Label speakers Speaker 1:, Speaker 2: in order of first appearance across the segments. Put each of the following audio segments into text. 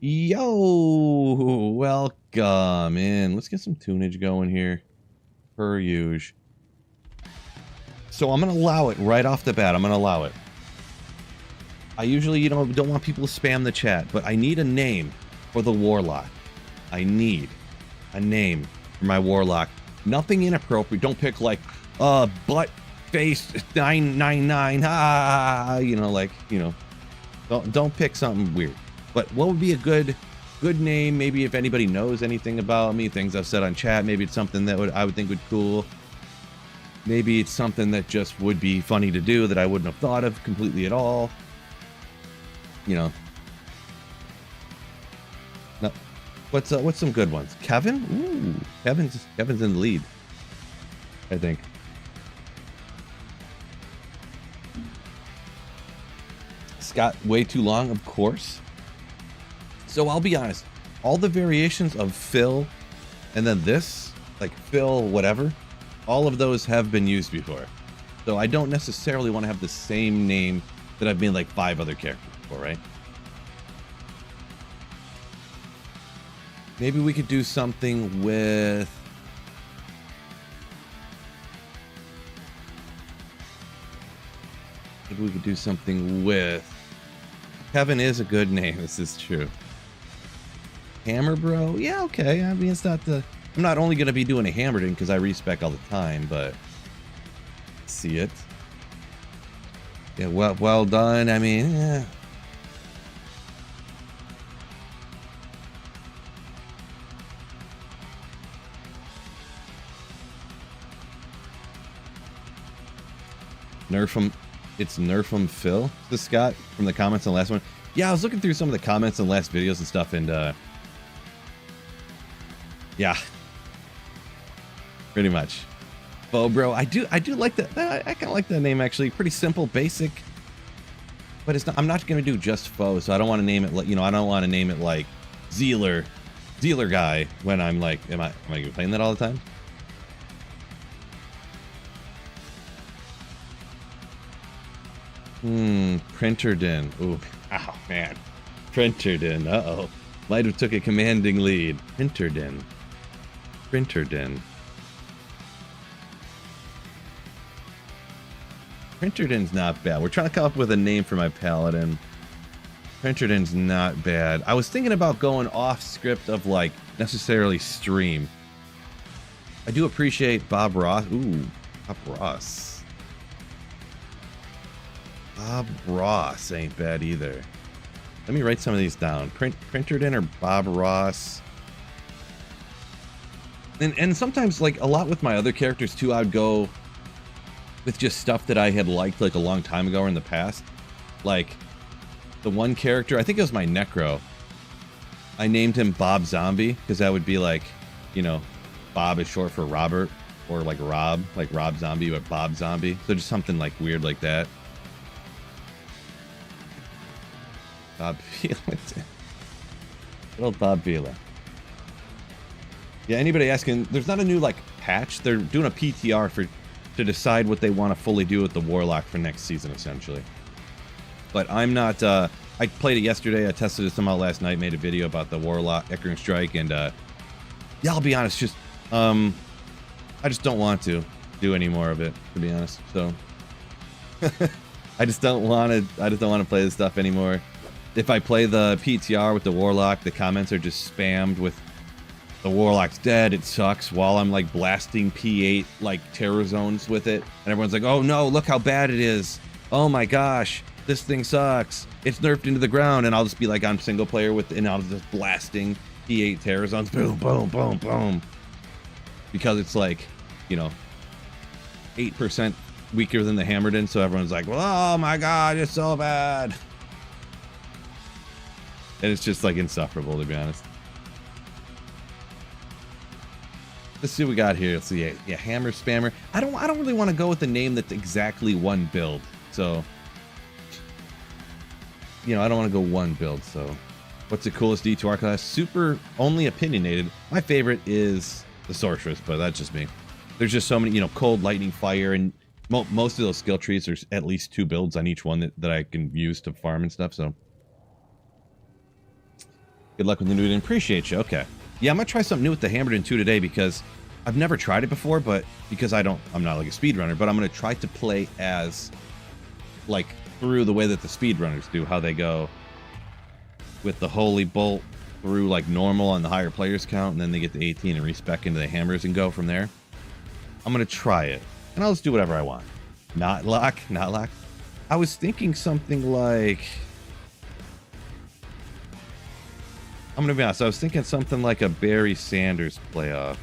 Speaker 1: Yo, welcome in. Let's get some tunage going here, per usual. So I'm gonna allow it right off the bat. I'm gonna allow it. I usually, don't want people to spam the chat, but I need a name for the warlock. I need a name for my warlock. Nothing inappropriate. Don't pick like, butt face 999. Don't pick something weird. But what would be a good name? Maybe if anybody knows anything about me, things I've said on chat, maybe it's something that I would think would be cool. Maybe it's something that just would be funny to do that I wouldn't have thought of completely at all. No. What's some good ones? Kevin? Ooh, Kevin's in the lead, I think. Scott, way too long, of course. So I'll be honest, all the variations of Phil and then this, like Phil whatever, all of those have been used before. So I don't necessarily want to have the same name that I've made like 5 other characters before, right? Maybe we could do something with... Maybe we could do something with... Kevin is a good name, this is true. Hammer Bro? Yeah, okay. I mean, it's not the... I'm not only going to be doing a Hammerden because I respec all the time, but... See it. Yeah, well done. I mean, yeah. It's Nerf'em Phil. This Scott from the comments on the last one. Yeah, I was looking through some of the comments on the last videos and stuff, and yeah, pretty much. Bo Bro, I do like that. I kind of like that name actually. Pretty simple, basic, but it's not. I'm not gonna do just Foe, so I don't want to name it like I don't want to name it like Zealer guy when I'm like, am I playing that all the time? Printerden. Ooh, oh man. Printerden. Uh-oh. Might have took a commanding lead. Printerden. Printerden's not bad. We're trying to come up with a name for my paladin. Printerden's not bad. I was thinking about going off script of like necessarily stream. I do appreciate Bob Ross. Ooh, Bob Ross. Bob Ross ain't bad either. Let me write some of these down. Printerden or Bob Ross. And sometimes, like, a lot with my other characters, too, I would go with just stuff that I had liked, like, a long time ago or in the past. Like, the one character, I think it was my Necro. I named him Bob Zombie, because that would be, like, Bob is short for Robert, or, like Rob Zombie, but Bob Zombie. So just something, like, weird like that. Bob Vila. Good old Bob Vila. Yeah, anybody asking, there's not a new, like, patch. They're doing a PTR to decide what they want to fully do with the Warlock for next season, essentially. But I'm not, I played it yesterday. I tested it somehow last night, made a video about the Warlock, Echoing Strike, and, yeah, I'll be honest, just, I just don't want to do any more of it, to be honest, so. I just don't want to play this stuff anymore. If I play the PTR with the Warlock, the comments are just spammed with the Warlock's dead, it sucks, while I'm like blasting P8 like terror zones with it. And everyone's like, oh no, look how bad it is. Oh my gosh, this thing sucks. It's nerfed into the ground. And I'll just be like on single player with it, and I'll just blasting P8 terror zones. Boom, boom, boom, boom. Because it's like, 8% weaker than the Hammerden. So everyone's like, well, oh my God, it's so bad. And it's just like insufferable, to be honest. Let's see what we got here. Let's see. Yeah, Hammer Spammer. I don't really want to go with the name that's exactly one build. So, I don't want to go one build. So, what's the coolest D2R class? Super only opinionated. My favorite is the Sorceress, but that's just me. There's just so many, Cold, Lightning, Fire, and most of those skill trees, there's at least 2 builds on each one that I can use to farm and stuff. So. Good luck with the new. Appreciate you. Okay. Yeah, I'm gonna try something new with the Hammerton 2 today because I've never tried it before, but because I'm not like a speedrunner, but I'm gonna try to play as like through the way that the speedrunners do, how they go with the Holy Bolt through like normal on the higher players count, and then they get to 18 and respec into the hammers and go from there. I'm gonna try it, and I'll just do whatever I want. Not lock. I was thinking something like, I'm gonna be honest, I was thinking something like a Barry Sanders playoff.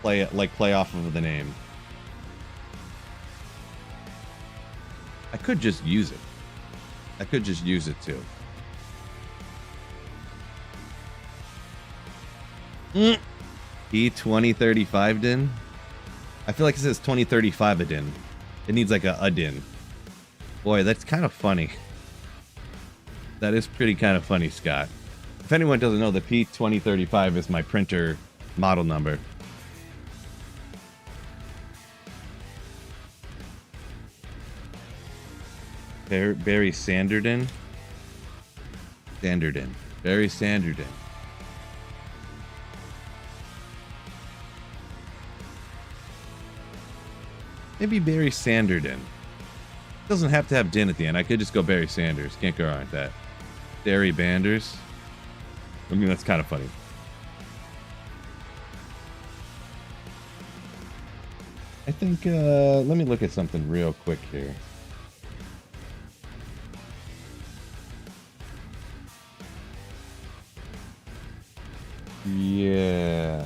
Speaker 1: Play off of the name. I could just use it. I could just use it too. E2035 din. I feel like it says 2035 a din. It needs like a din. Boy, that's kind of funny. That is pretty kind of funny, Scott. If anyone doesn't know, the P2035 is my printer model number. Barry Sanderden. Barry Sanderden. Maybe Barry Sanderden. Doesn't have to have din at the end. I could just go Barry Sanders. Can't go wrong with that. Barry Banders. I mean, that's kind of funny. I think, let me look at something real quick here. Yeah.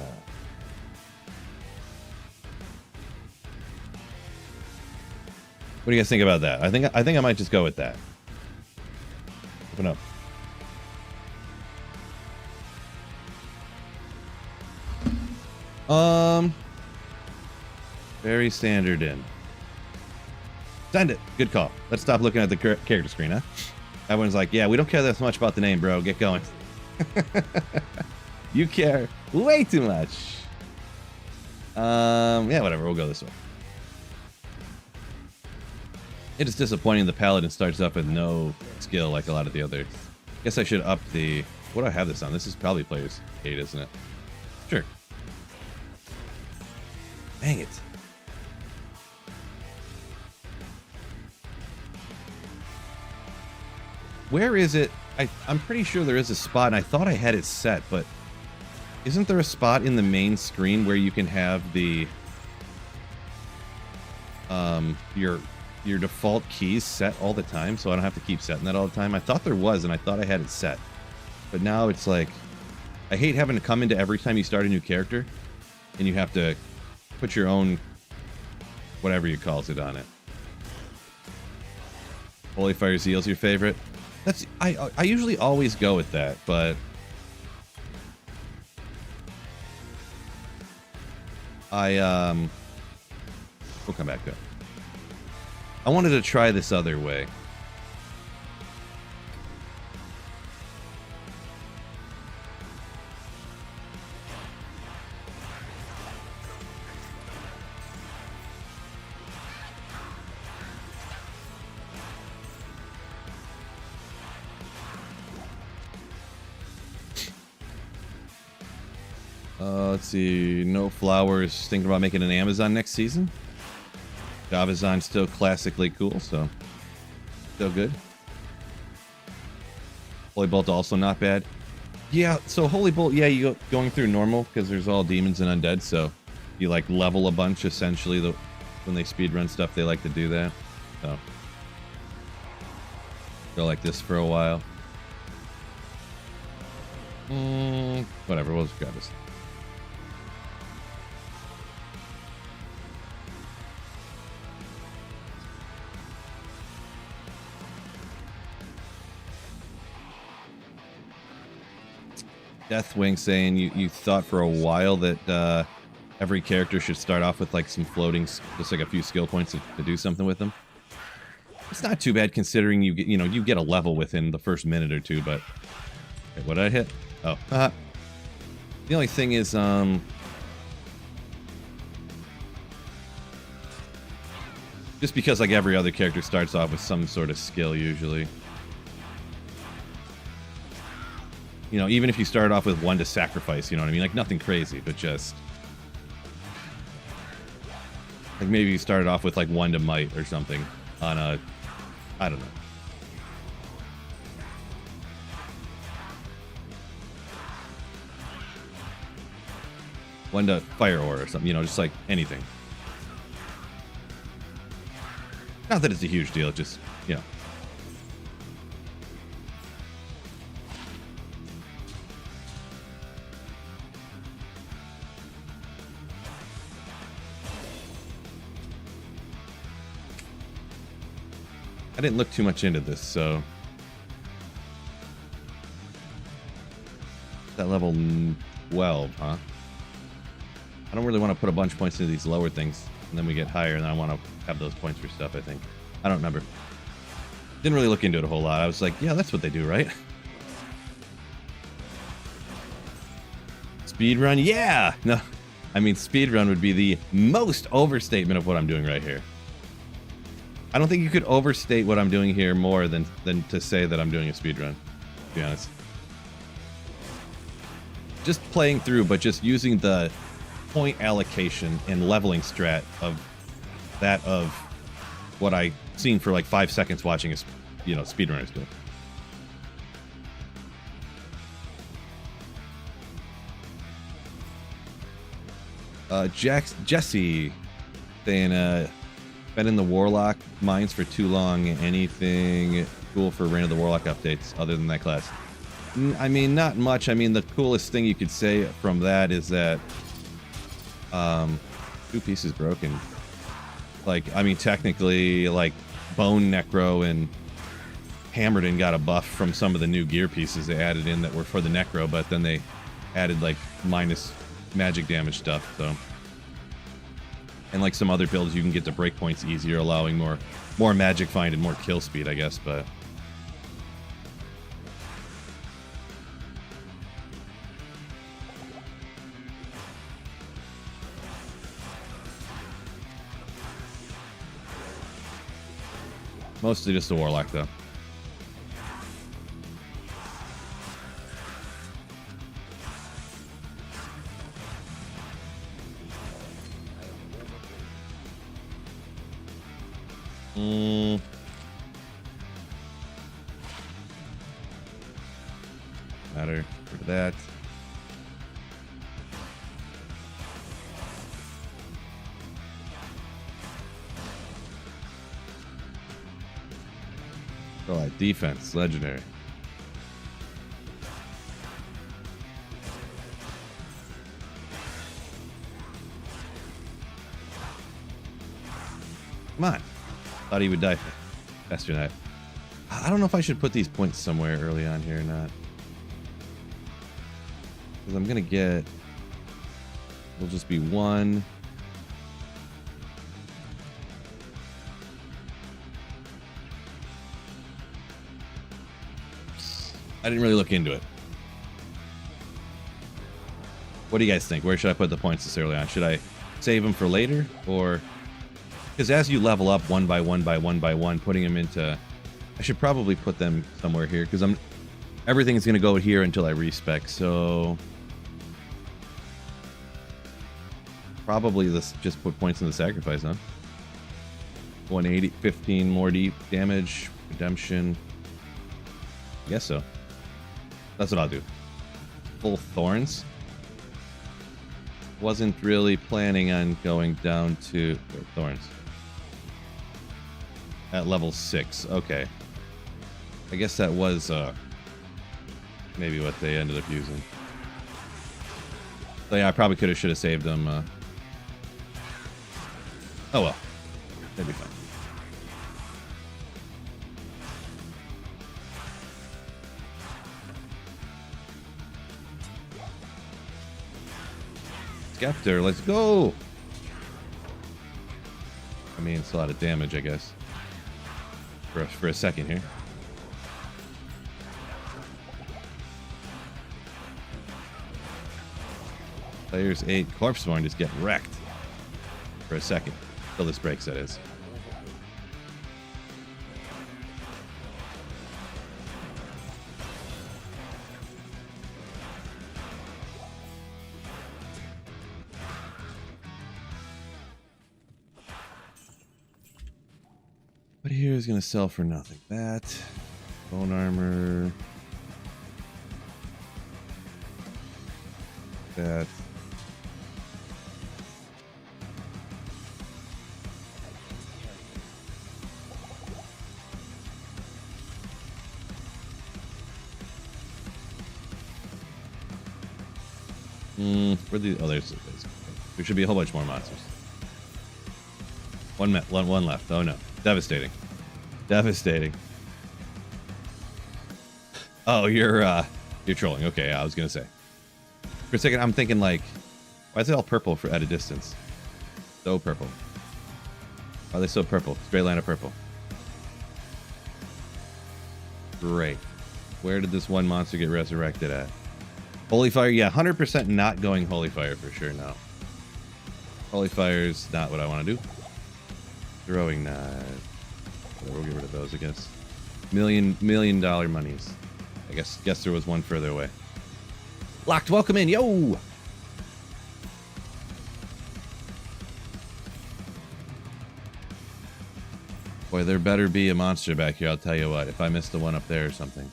Speaker 1: What do you guys think about that? I think I might just go with that. Open up. Very standard in. Send it. Good call. Let's stop looking at the character screen, huh? Everyone's like, yeah, we don't care that much about the name, bro. Get going. You care way too much. Yeah, whatever. We'll go this way. It is disappointing the Paladin starts up with no skill like a lot of the others. Guess I should up the... What do I have this on? This is probably players 8, isn't it? Sure. Dang it. Where is it? I'm pretty sure there is a spot, and I thought I had it set, but isn't there a spot in the main screen where you can have the your default keys set all the time, so I don't have to keep setting that all the time? I thought there was, and I thought I had it set, but now it's like, I hate having to come into every time you start a new character, and you have to put your own whatever you calls it on it. Holy Fire Zeal's your favorite? That's I usually always go with that, but we'll come back up. I wanted to try this other way. Let's see. No Flowers thinking about making an Amazon next season. Javazon's still classically cool, so still good. Holy Bolt also not bad. Yeah, so Holy Bolt, yeah, you go going through normal because there's all demons and undead, so you like level a bunch essentially. When they speedrun stuff, they like to do that. So go like this for a while. Whatever, we'll just grab this. Deathwing saying you thought for a while that every character should start off with like some floating, just like a few skill points to do something with them. It's not too bad considering you get a level within the first minute or two. But okay, what did I hit? Oh, the only thing is just because like every other character starts off with some sort of skill usually. You know, even if you started off with 1 to sacrifice, you know what I mean? Like, nothing crazy, but just... Like, maybe you started off with, like, 1 to might or something on a... I don't know. One to fire ore or something, you know, just like anything. Not that it's a huge deal, just, you know. I didn't look too much into this, so... That level 12, huh? I don't really want to put a bunch of points into these lower things, and then we get higher, and then I want to have those points for stuff, I think. I don't remember. Didn't really look into it a whole lot. I was like, yeah, that's what they do, right? Speedrun? Yeah! No, I mean, speedrun would be the most overstatement of what I'm doing right here. I don't think you could overstate what I'm doing here more than to say that I'm doing a speedrun, to be honest. Just playing through, but just using the point allocation and leveling strat of that of what I seen for like 5 seconds watching a, you know, speedrunners do. Jesse saying, been in the Warlock mines for too long. Anything cool for Reign of the Warlock updates other than that class? I mean, not much. I mean, the coolest thing you could say from that is that 2 pieces broken. Like, I mean, technically, like, Bone Necro and Hammerden got a buff from some of the new gear pieces they added in that were for the Necro, but then they added, like, minus magic damage stuff, so... And, like, some other builds, you can get to breakpoints easier, allowing more magic find and more kill speed, I guess, but... Mostly just a Warlock, though. Matter for that. Oh, defense, legendary. Come on. Thought he would die faster than that. I don't know if I should put these points somewhere early on here or not. Because I'm going to get... It'll just be 1... I didn't really look into it. What do you guys think? Where should I put the points this early on? Should I save them for later? Or... Because as you level up 1 by 1 by 1 by 1, putting them into... I should probably put them somewhere here, because everything's going to go here until I respec, so... Probably let's just put points in the sacrifice, huh? 180, 15 more deep damage, redemption. I guess so. That's what I'll do. Full thorns. Wasn't really planning on going down to thorns. At level 6. Okay. I guess that was maybe what they ended up using. So yeah, I probably should have saved them. Oh well. That'd be fine. Scepter, let's go! I mean, it's a lot of damage, I guess. For a second here. Players 8, Corpseborn just get wrecked. For a second. Till this breaks, that is. What here is going to sell for nothing? That. Bone armor. That. Where the there's there should be a whole bunch more monsters. One left. Oh no. Devastating. Devastating. Oh, you're trolling. Okay, I was gonna say. For a second I'm thinking like, why is it all purple at a distance? So purple. Why are they so purple? Straight line of purple. Great. Where did this one monster get resurrected at? Holy Fire, yeah, 100% not going Holy Fire for sure, no. Holy Fire's not what I want to do. Throwing knives. We'll get rid of those, I guess. Million dollar monies. I guess there was one further away. Locked, welcome in, yo! Boy, there better be a monster back here, I'll tell you what, if I missed the one up there or something.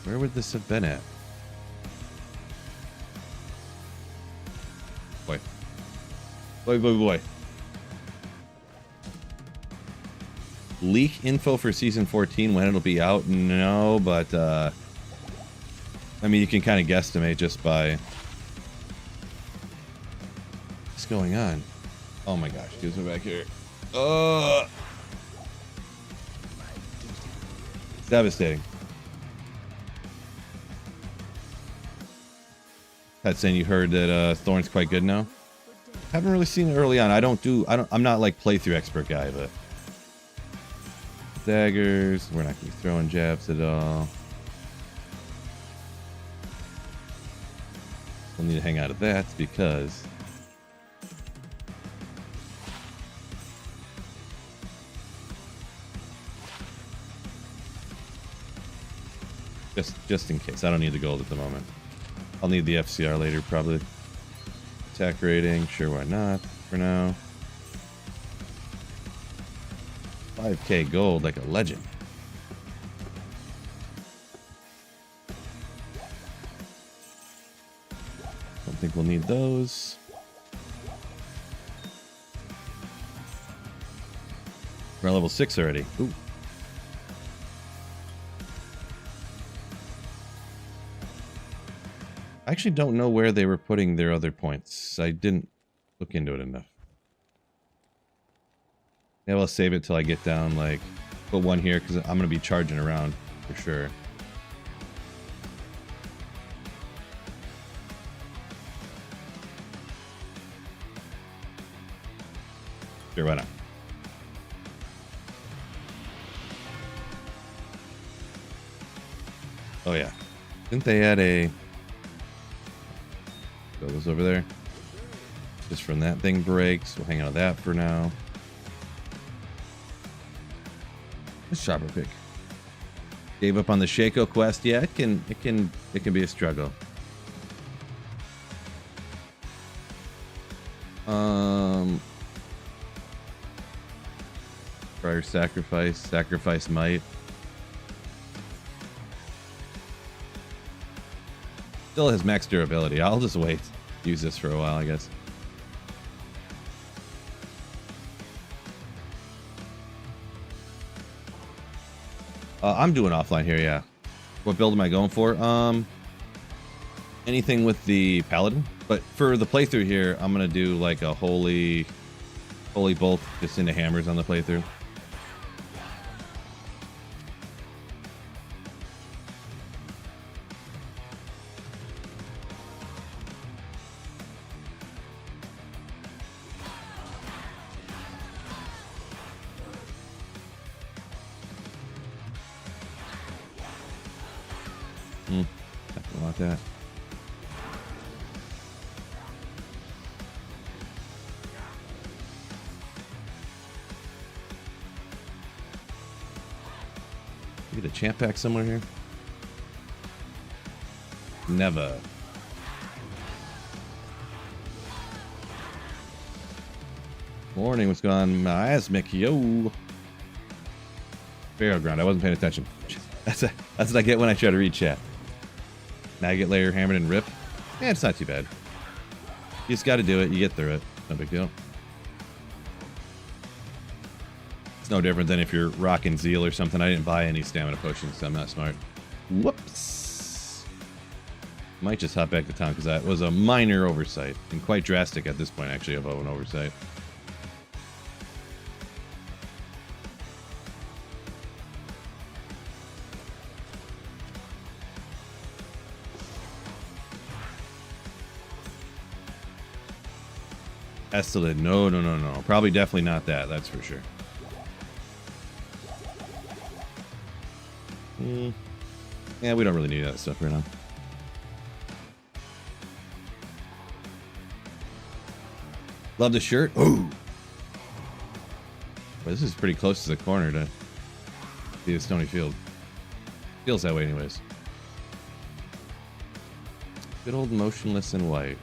Speaker 1: Where would this have been at? Boy. Boy. Leak info for season 14, when it'll be out? No, but, I mean, you can kind of guesstimate just by... What's going on? Oh my gosh, dudes are back here. It's devastating. That's saying you heard that Thorn's quite good now. Haven't really seen it early on. I'm not like playthrough expert guy, but daggers. We're not gonna be throwing jabs at all. We'll need to hang out of that because just in case. I don't need the gold at the moment. I'll need the FCR later, probably. Attack rating, sure, why not, for now. 5k gold, like a legend. Don't think we'll need those. We're on level 6 already. Ooh. I actually don't know where they were putting their other points. I didn't look into it enough. Yeah, I'll save it till I get down, like, put one here, because I'm going to be charging around, for sure. Sure, why not? Oh, yeah. Didn't they add a... Goes over there. Just from that thing breaks. We'll hang out of that for now. Let's shopper pick. Gave up on the Shaco quest. Yeah, it can be a struggle. Prior sacrifice might. Still has max durability. I'll just wait. Use this for a while, I guess. I'm doing offline here, yeah. What build am I going for? Anything with the paladin. But for the playthrough here, I'm gonna do like a holy bolt just into hammers on the playthrough. Definitely want that. Get a champ pack somewhere here. Morning, what's going on? Asmic, yo. Burial ground. I wasn't paying attention. That's what I get when I try to read chat. Maggot layer, hammered and rip. Yeah, it's not too bad. You just got to do it. You get through it. No big deal. It's no different than if you're rocking Zeal or something. I didn't buy any stamina potions, so I'm not smart. Whoops. Might just hop back to town because that was a minor oversight. And quite drastic at this point, actually, of an oversight. Estelid, no. Probably definitely not that, that's for sure. Yeah, we don't really need that stuff right now. Love the shirt. Ooh. But this is pretty close to the corner to be a stony field. Feels that way anyways. Good old motionless and white.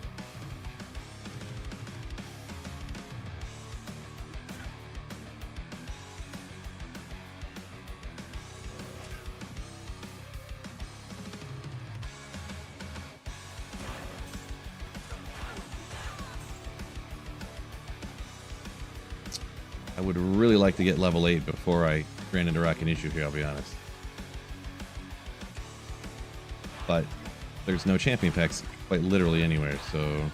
Speaker 1: I would really like to get level 8 before I ran into Rockin' Issue here, I'll be honest. But there's no champion packs quite literally anywhere, so...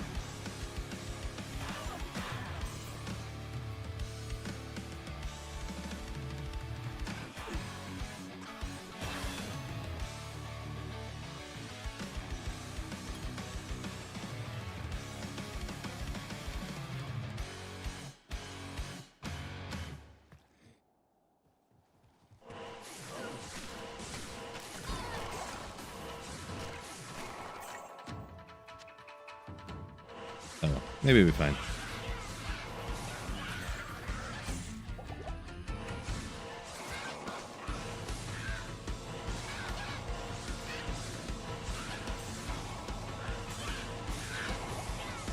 Speaker 1: Oh, maybe we'll be fine.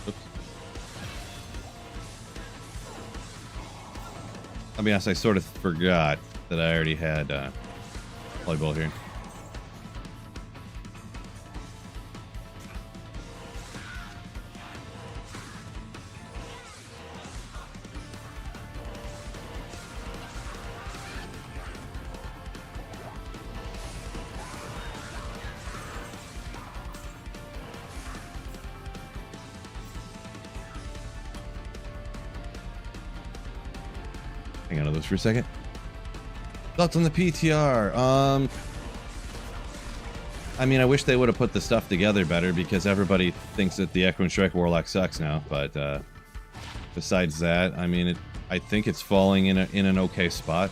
Speaker 1: Oops. I'll be honest, I sort of forgot that I already had volleyball here. Hang on to those for a second. Thoughts on the PTR? I mean, I wish they would have put the stuff together better because everybody thinks that the Echo and Strike Warlock sucks now. But besides that, I mean, I think it's falling in an okay spot.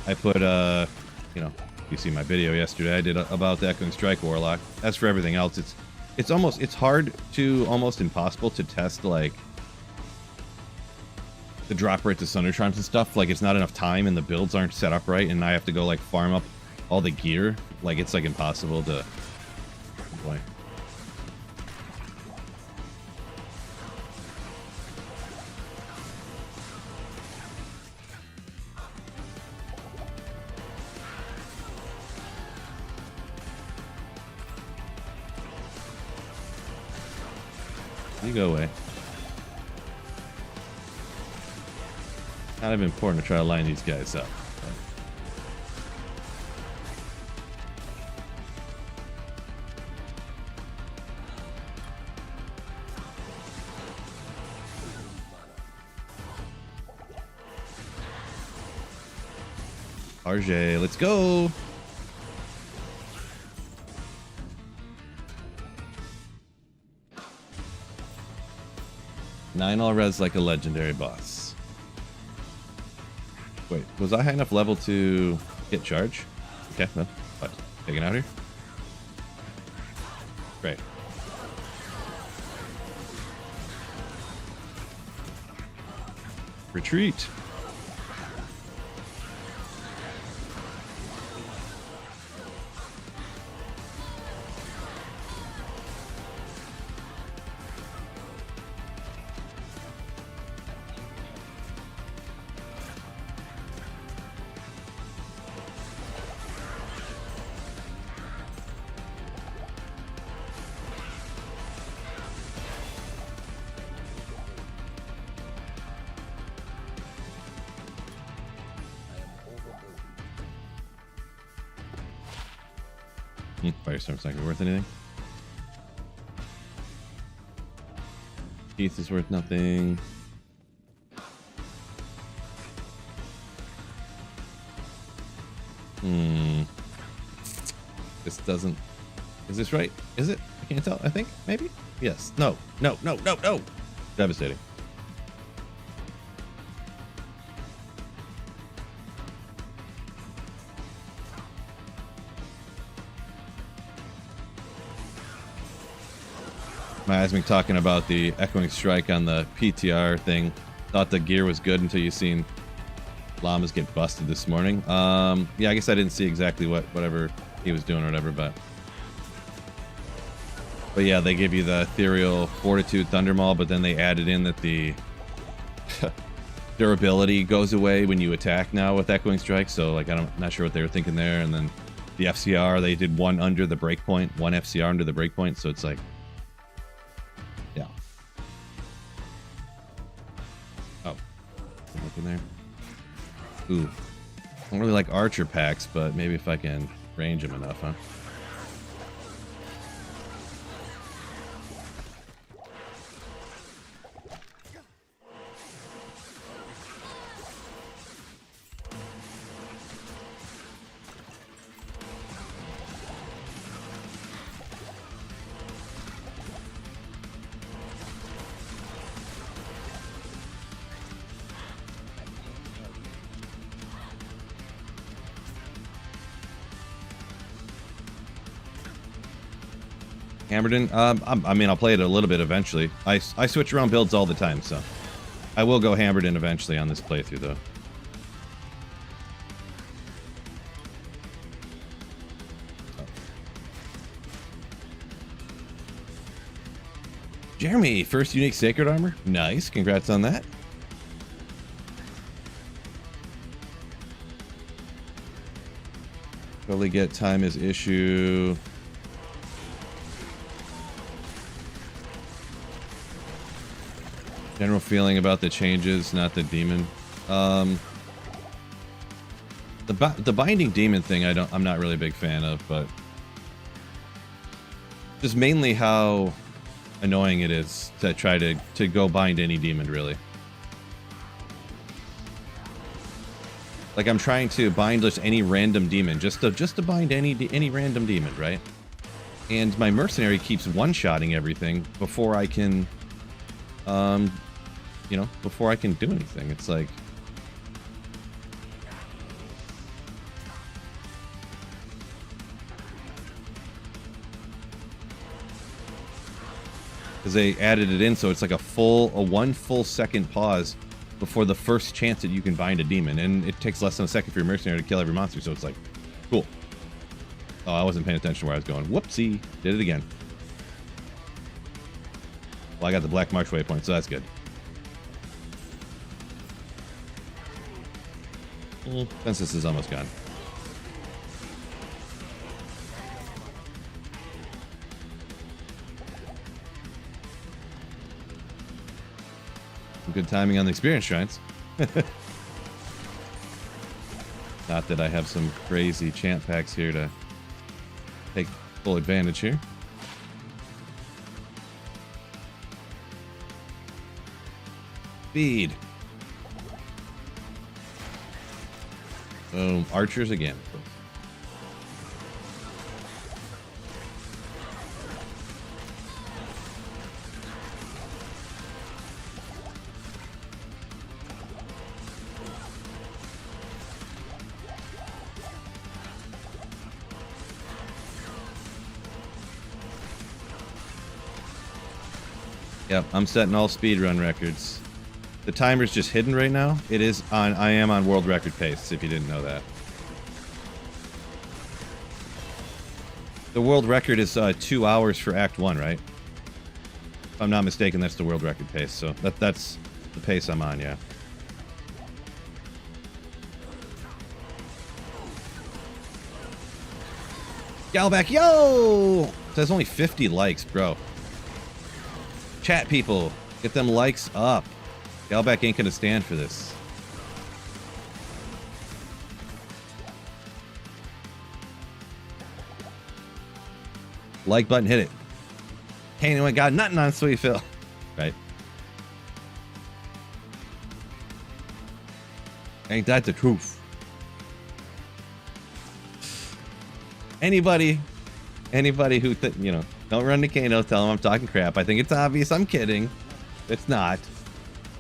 Speaker 1: I put you know, you see my video yesterday I did about the Echo and Strike Warlock. As for everything else, it's hard to almost impossible to test like the drop rate to Sunder Charms and stuff. Like, it's not enough time and the builds aren't set up right and I have to go like farm up all the gear. Like, it's like impossible to... Boy. You go away. Kind of important to try to line these guys up. RJ, let's go. Nine all res like a legendary boss. Wait, was I high enough level to get charge? Okay, no. What? Taking out here? Great. Retreat. Firestorm's not gonna be worth anything. Teeth is worth nothing. This doesn't... Is this right? Is it? I can't tell. I think? Maybe? Yes. No. No. No. No. No. Devastating. My Asmic talking about the Echoing Strike on the PTR thing. Thought the gear was good until you seen llamas get busted this morning. Yeah, I guess I didn't see exactly whatever he was doing or whatever, but yeah, they give you the Ethereal Fortitude Thundermaul, but then they added in that the durability goes away when you attack now with Echoing Strike. So like I'm not sure what they were thinking there. And then the FCR, they did one under the breakpoint, one FCR under the breakpoint. So it's like, yeah. Oh, look in there. Ooh, I don't really like archer packs, but maybe if I can range them enough, huh? Hammerden, I mean, I'll play it a little bit eventually. I switch around builds all the time, so I will go Hammerden eventually on this playthrough, though. Jeremy, first unique sacred armor. Nice, congrats on that. Totally get time is issue. General feeling about the changes, not the demon. The binding demon thing, I'm not really a big fan of, but just mainly how annoying it is to try to go bind any demon, really. Like I'm trying to bind just any random demon, just to bind any random demon, right? And my mercenary keeps one-shotting everything before I can, you know, before I can do anything. It's like, because they added it in, so it's like a 1 full second pause before the first chance that you can bind a demon, and it takes less than a second for your mercenary to kill every monster. So it's like, cool. Oh, I wasn't paying attention to where I was going. Whoopsie, did it again. Well, I got the black march waypoint, so that's good. Census is almost gone. Good timing on the experience shrines. Not that I have some crazy chant packs here to take full advantage here. Speed. Boom. Archers again. Yep, I'm setting all speedrun records. The timer's just hidden right now. It is on. I am on world record pace, if you didn't know that. The world record is 2 hours for Act 1, right? If I'm not mistaken, that's the world record pace. So that's the pace I'm on, yeah. Galback, yo! There's only 50 likes, bro. Chat people, get them likes up. Galback ain't gonna stand for this. Like button, hit it. Ain't anyone got nothing on Sweet Phil. Right? Ain't that the truth? Anybody who, you know, don't run to Kano, tell them I'm talking crap. I think it's obvious. I'm kidding. It's not.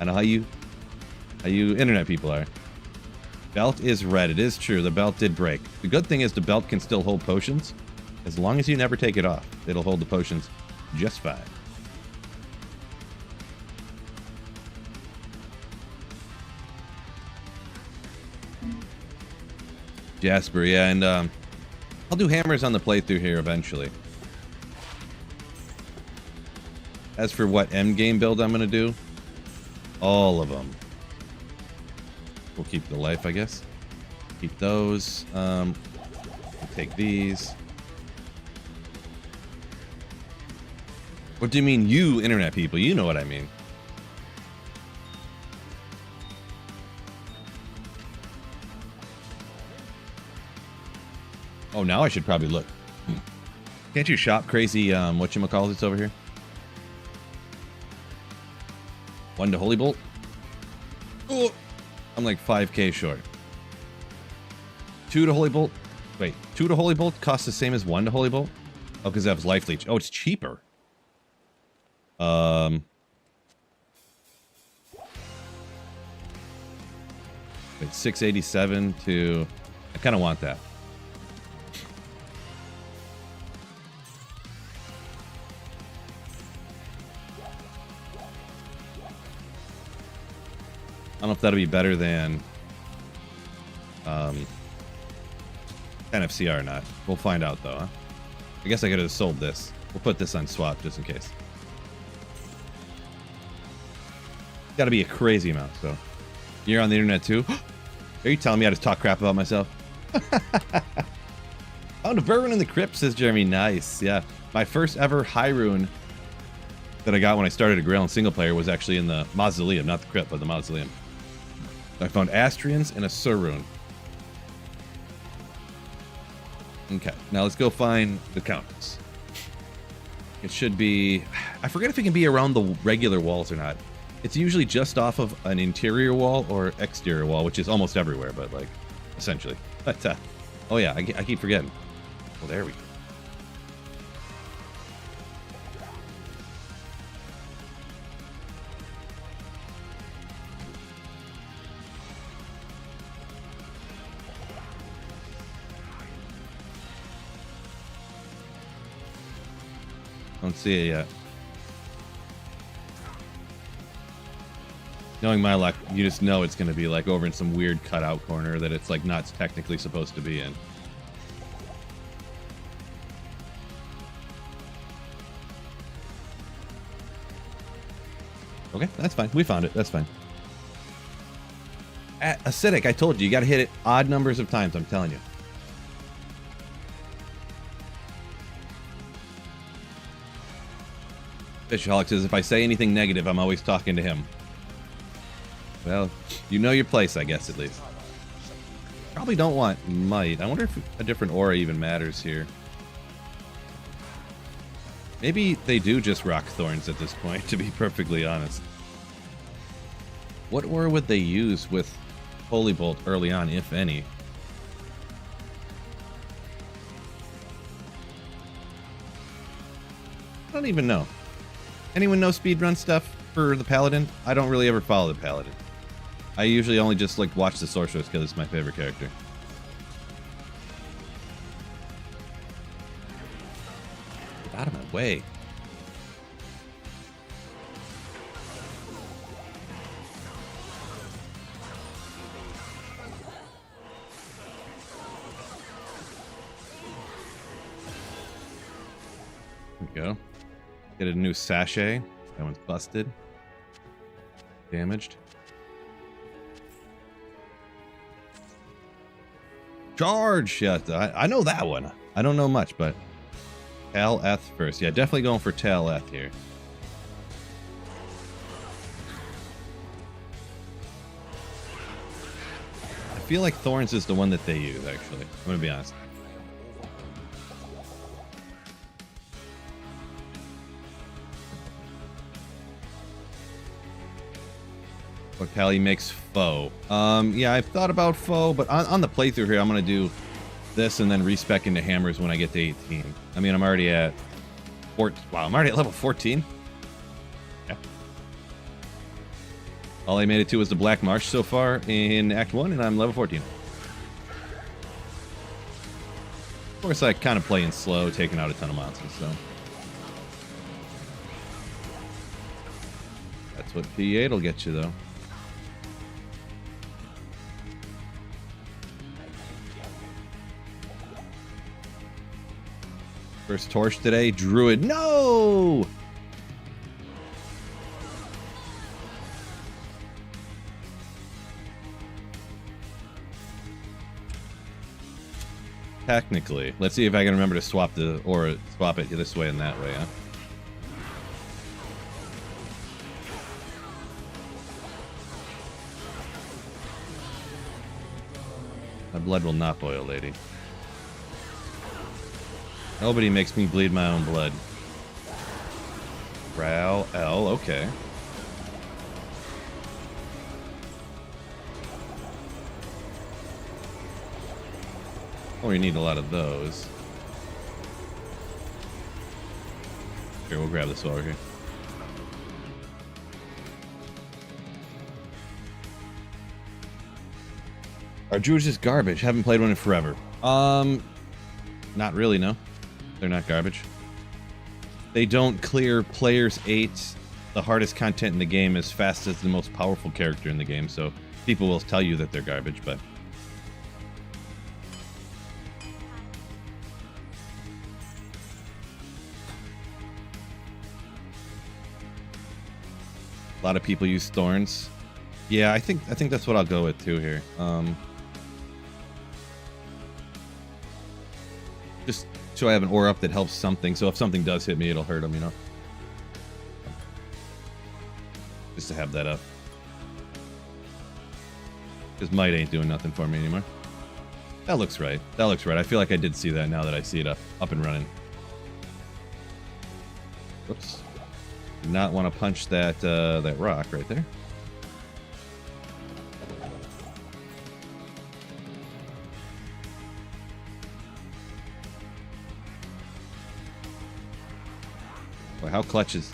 Speaker 1: I know how you internet people are. Belt is red. It is true. The belt did break. The good thing is the belt can still hold potions. As long as you never take it off, it'll hold the potions just fine. Jasper, yeah, and I'll do hammers on the playthrough here eventually. As for what endgame build I'm going to do, all of them. We'll keep the life, I guess. Keep those. We'll take these. What do you mean, you internet people? You know what I mean. Oh, now I should probably look. Can't you shop crazy, whatchamacallits over here? 1 to Holy Bolt? Oh, I'm like 5k short. 2 to Holy Bolt? Wait, 2 to Holy Bolt costs the same as 1 to Holy Bolt? Oh, because it has Life Leech. Oh, it's cheaper. Wait, 687 to... I kind of want that. I don't know if that'll be better than NFCR or not. We'll find out though, huh? I guess I could have sold this. We'll put this on swap just in case. Gotta be a crazy amount, so. You're on the internet too? Are you telling me I just talk crap about myself? Found a Vermin in the Crypt, says Jeremy. Nice, yeah. My first ever high rune that I got when I started a Grail in single player was actually in the Mausoleum, not the Crypt, but the Mausoleum. I found Astrians and a Sur rune. Okay, now let's go find the counters. It should be... I forget if it can be around the regular walls or not. It's usually just off of an interior wall or exterior wall, which is almost everywhere, but like, essentially. But, oh yeah, I keep forgetting. Well, there we go. Don't see it yet. Knowing my luck, you just know it's going to be like over in some weird cutout corner that it's like not technically supposed to be in. Okay, that's fine. We found it. That's fine. Acidic, I told you, you got to hit it odd numbers of times, I'm telling you. Fishaholic says, if I say anything negative, I'm always talking to him. Well, you know your place, I guess, at least. Probably don't want might. I wonder if a different aura even matters here. Maybe they do just rock thorns at this point, to be perfectly honest. What aura would they use with Holy Bolt early on, if any? I don't even know. Anyone know speedrun stuff for the Paladin? I don't really ever follow the Paladin. I usually only just like watch the Sorceress because it's my favorite character. Get out of my way. There we go. Get a new sachet. That one's busted. Damaged. Charge! Yeah, I know that one. I don't know much, but... Tal-Eth first. Yeah, definitely going for Tal-Eth here. I feel like Thorns is the one that they use, actually. I'm gonna be honest. Or Pally makes foe. Yeah, I've thought about foe, but on the playthrough here, I'm gonna do this and then respec into hammers when I get to 18. I mean, I'm already at wow, I'm already at level 14. Yeah. All I made it to was the Black Marsh so far in Act 1, and I'm level 14. Of course, I kind of play in slow, taking out a ton of monsters, so. That's what P8 will get you, though. First torch today, Druid. No! Technically. Let's see if I can remember to swap swap it this way and that way, huh? My blood will not boil, lady. Nobody makes me bleed my own blood. Ral L, okay. Oh, you need a lot of those. Here, we'll grab this over here. Our Druids just garbage. Haven't played one in forever. Not really, no. They're not garbage. They don't clear players 8, the hardest content in the game, as fast as the most powerful character in the game, so people will tell you that they're garbage, but... A lot of people use thorns. Yeah, I think that's what I'll go with too here. Just so I have an ore up that helps something, so if something does hit me, it'll hurt them, you know? Just to have that up. Because might ain't doing nothing for me anymore. That looks right. That looks right. I feel like I did see that now that I see it up and running. Whoops. Do not want to punch that that rock right there. Boy, how clutch is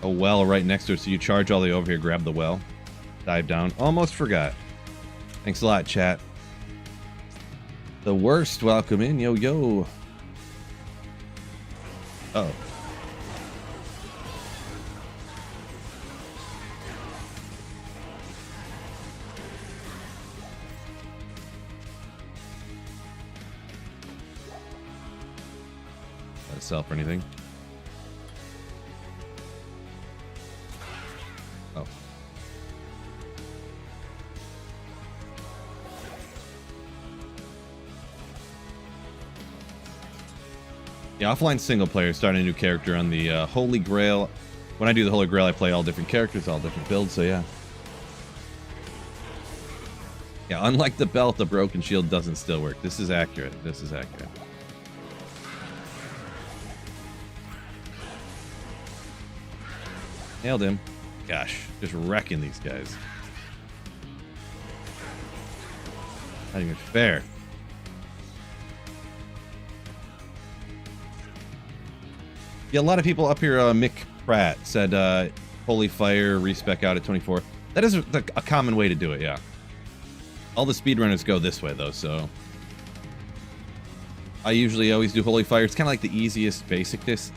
Speaker 1: a well right next to it, so you charge all the way over here, grab the well, dive down. Almost forgot. Thanks a lot, chat. The worst, welcome in, yo, yo. Uh-oh. Not a self or anything. Oh. Yeah, offline single player, starting a new character on the Holy Grail. When I do the Holy Grail, I play all different characters, all different builds, so yeah. Yeah, unlike the belt, the broken shield doesn't still work. This is accurate. This is accurate. Nailed him. Gosh, just wrecking these guys. Not even fair. Yeah, a lot of people up here, Mick Pratt said Holy Fire, respec out at 24. That is a common way to do it, yeah. All the speedrunners go this way, though, so... I usually always do Holy Fire. It's kind of like the easiest,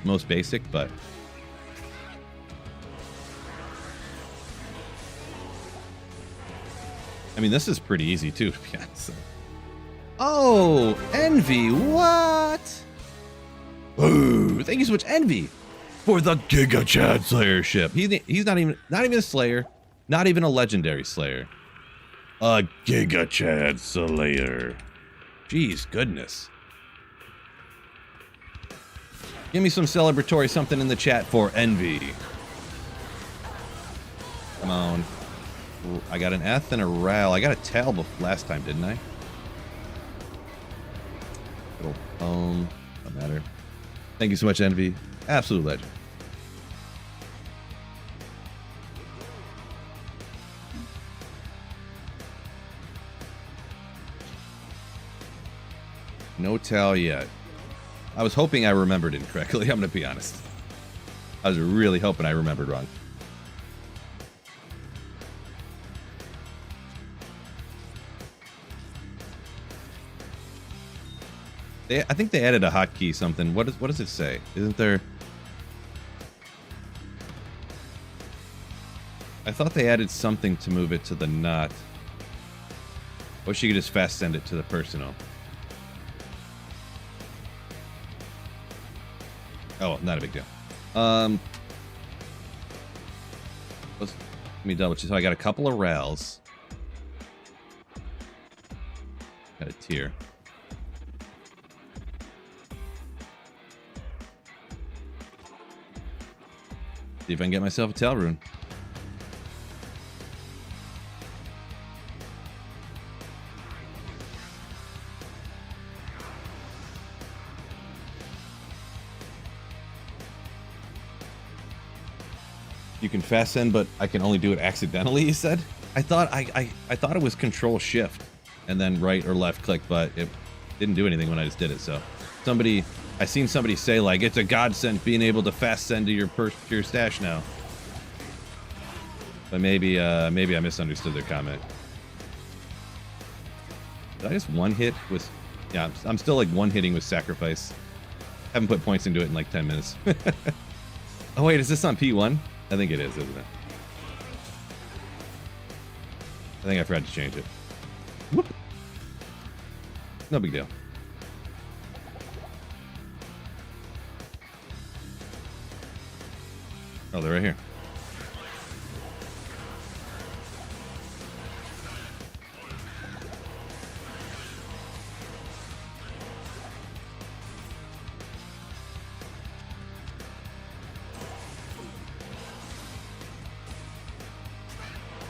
Speaker 1: most basic, but... I mean, this is pretty easy, too, to be honest. Oh, Envy, what? Ooh, thank you so much, Envy, for the Giga Chad Slayer ship. He's not even a Slayer, not even a legendary Slayer. A Giga Chad Slayer. Jeez, goodness. Give me some celebratory something in the chat for Envy. Come on. I got an Eth and a Ral. I got a Tal last time, didn't I? Little poem. Don't matter. Thank you so much, Envy. Absolute legend. tell yet. I was hoping I remembered it correctly, I'm gonna be honest. I was really hoping I remembered wrong. I think they added a hotkey something. What does it say? Isn't there? I thought they added something to move it to the not. Or she could just fast send it to the personal. Oh, not a big deal. Let me double check. So I got a couple of rels. Got a tier. See if I can get myself a tail rune. You can fast send, but I can only do it accidentally, you said? I thought I thought it was control shift and then right or left click, but it didn't do anything when I just did it. So I seen somebody say like it's a godsend being able to fast send to your stash now. But maybe I misunderstood their comment. Did I just one hit with? Yeah, I'm still like one hitting with sacrifice. Haven't put points into it in like 10 minutes. Oh wait, is this on P1? I think it is, isn't it? I think I forgot to change it. Whoop. No big deal. Oh, they're right here.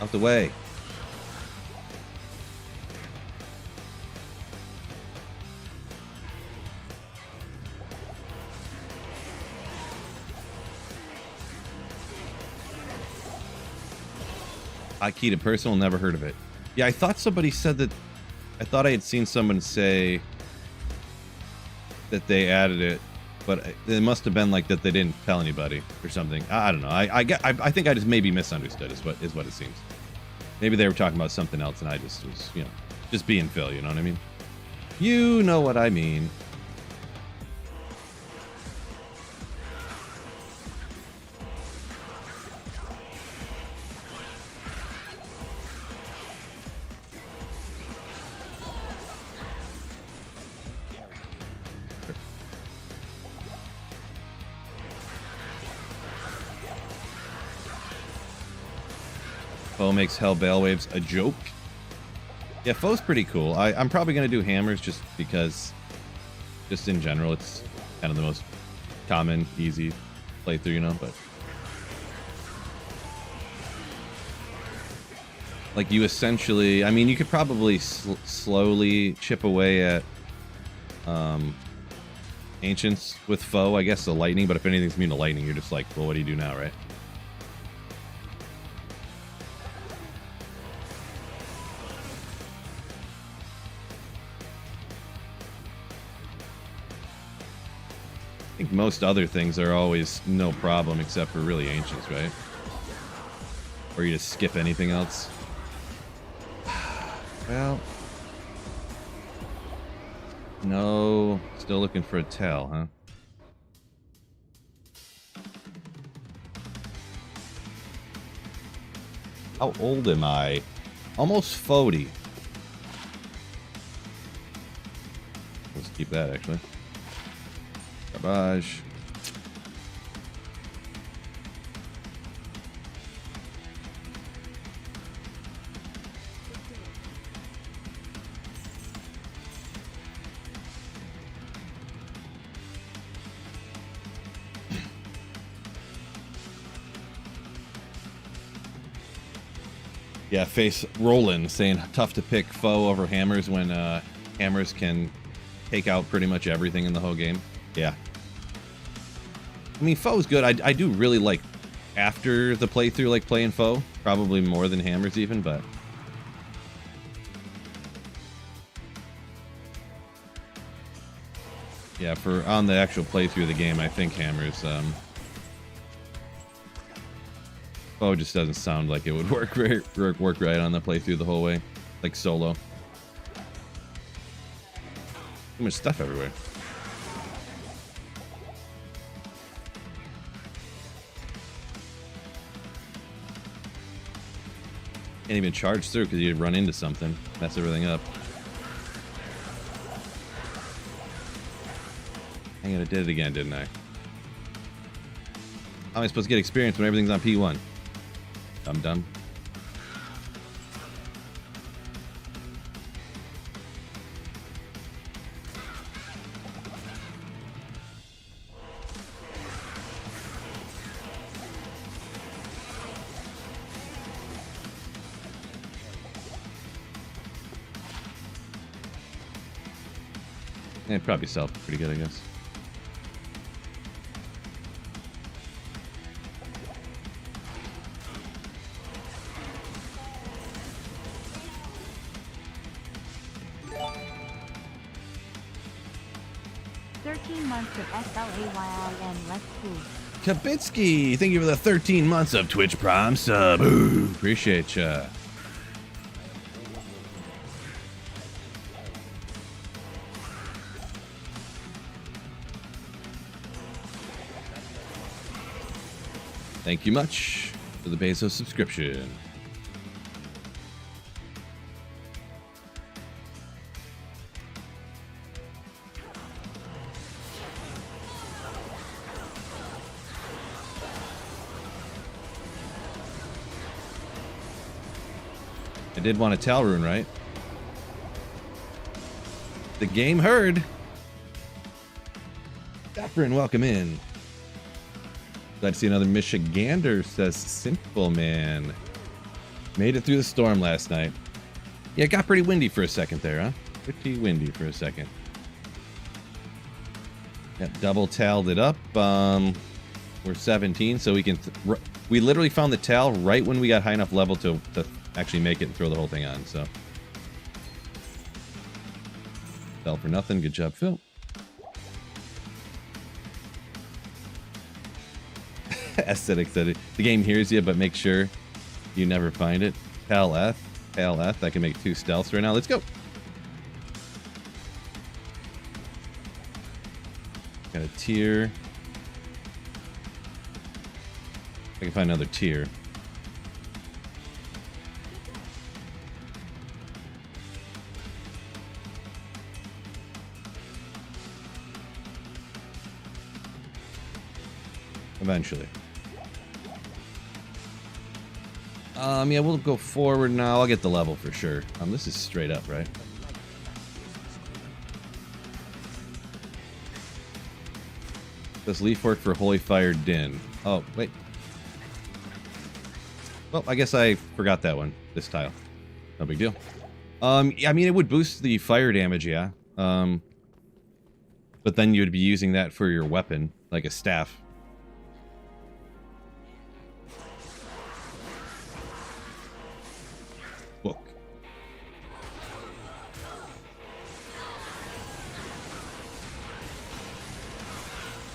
Speaker 1: Out the way. Hotkey to personal, never heard of it. Yeah, I thought somebody said that. I thought I had seen someone say that they added it, but it must have been like that they didn't tell anybody or something. I don't know. I think I just maybe misunderstood is what it seems. Maybe they were talking about something else and I just was, you know, just being Phil, you know what I mean? You know what I mean. Foe makes Hell Bale Waves a joke. Yeah, Foe's pretty cool. I'm probably going to do hammers just because, just in general, it's kind of the most common, easy playthrough, you know, but. Like, you essentially, I mean, you could probably slowly chip away at Ancients with Foe, I guess, the lightning, but if anything's immune to lightning, you're just like, well, what do you do now, right? I think most other things are always no problem except for really Ancients, right? Or you just skip anything else. Well, no, still looking for a tail, huh? How old am I? Almost 40. Let's keep that actually. Garbage. Yeah, face Roland saying tough to pick Foe over hammers when hammers can take out pretty much everything in the whole game. Yeah. I mean, Foe's good. I do really like after the playthrough, like playing Foe, probably more than hammers even, but Yeah, for on the actual playthrough of the game, I think Hammer's bow just doesn't sound like it would work right on the playthrough the whole way, like solo. Too much stuff everywhere. Can't even charge through because you run into something, mess everything up. Hang on, I did it again, didn't I? How am I supposed to get experience when everything's on P1? Dum-dum. It'd probably sell pretty good, I guess.
Speaker 2: Months of SLAYIN, let's cool.
Speaker 1: Kabitsky, thank you for the 13 months of Twitch Prime sub. Ooh, appreciate ya. Thank you much for the Bezos subscription. I did want a Tal rune, right? The game heard. Dapperin, welcome in. Glad to see another Michigander, says Simple Man. Made it through the storm last night. Yeah, it got pretty windy for a second there, huh? Pretty windy for a second. Got double talled it up. We're 17, so we can... we literally found the Tal right when we got high enough level to actually make it and throw the whole thing on, so. Fell for nothing. Good job, Phil. Aesthetic said it. The game hears you, but make sure you never find it. Pal F. I can make 2 stealths right now. Let's go. Got a tier. I can find another tier. Eventually. Yeah, we'll go forward now. I'll get the level for sure. This is straight up, right? Does leaf work for Holy Fire Din? Oh, wait. Well, I guess I forgot that one. This tile. No big deal. Yeah, I mean, it would boost the fire damage, yeah. But then you'd be using that for your weapon, like a staff. Book.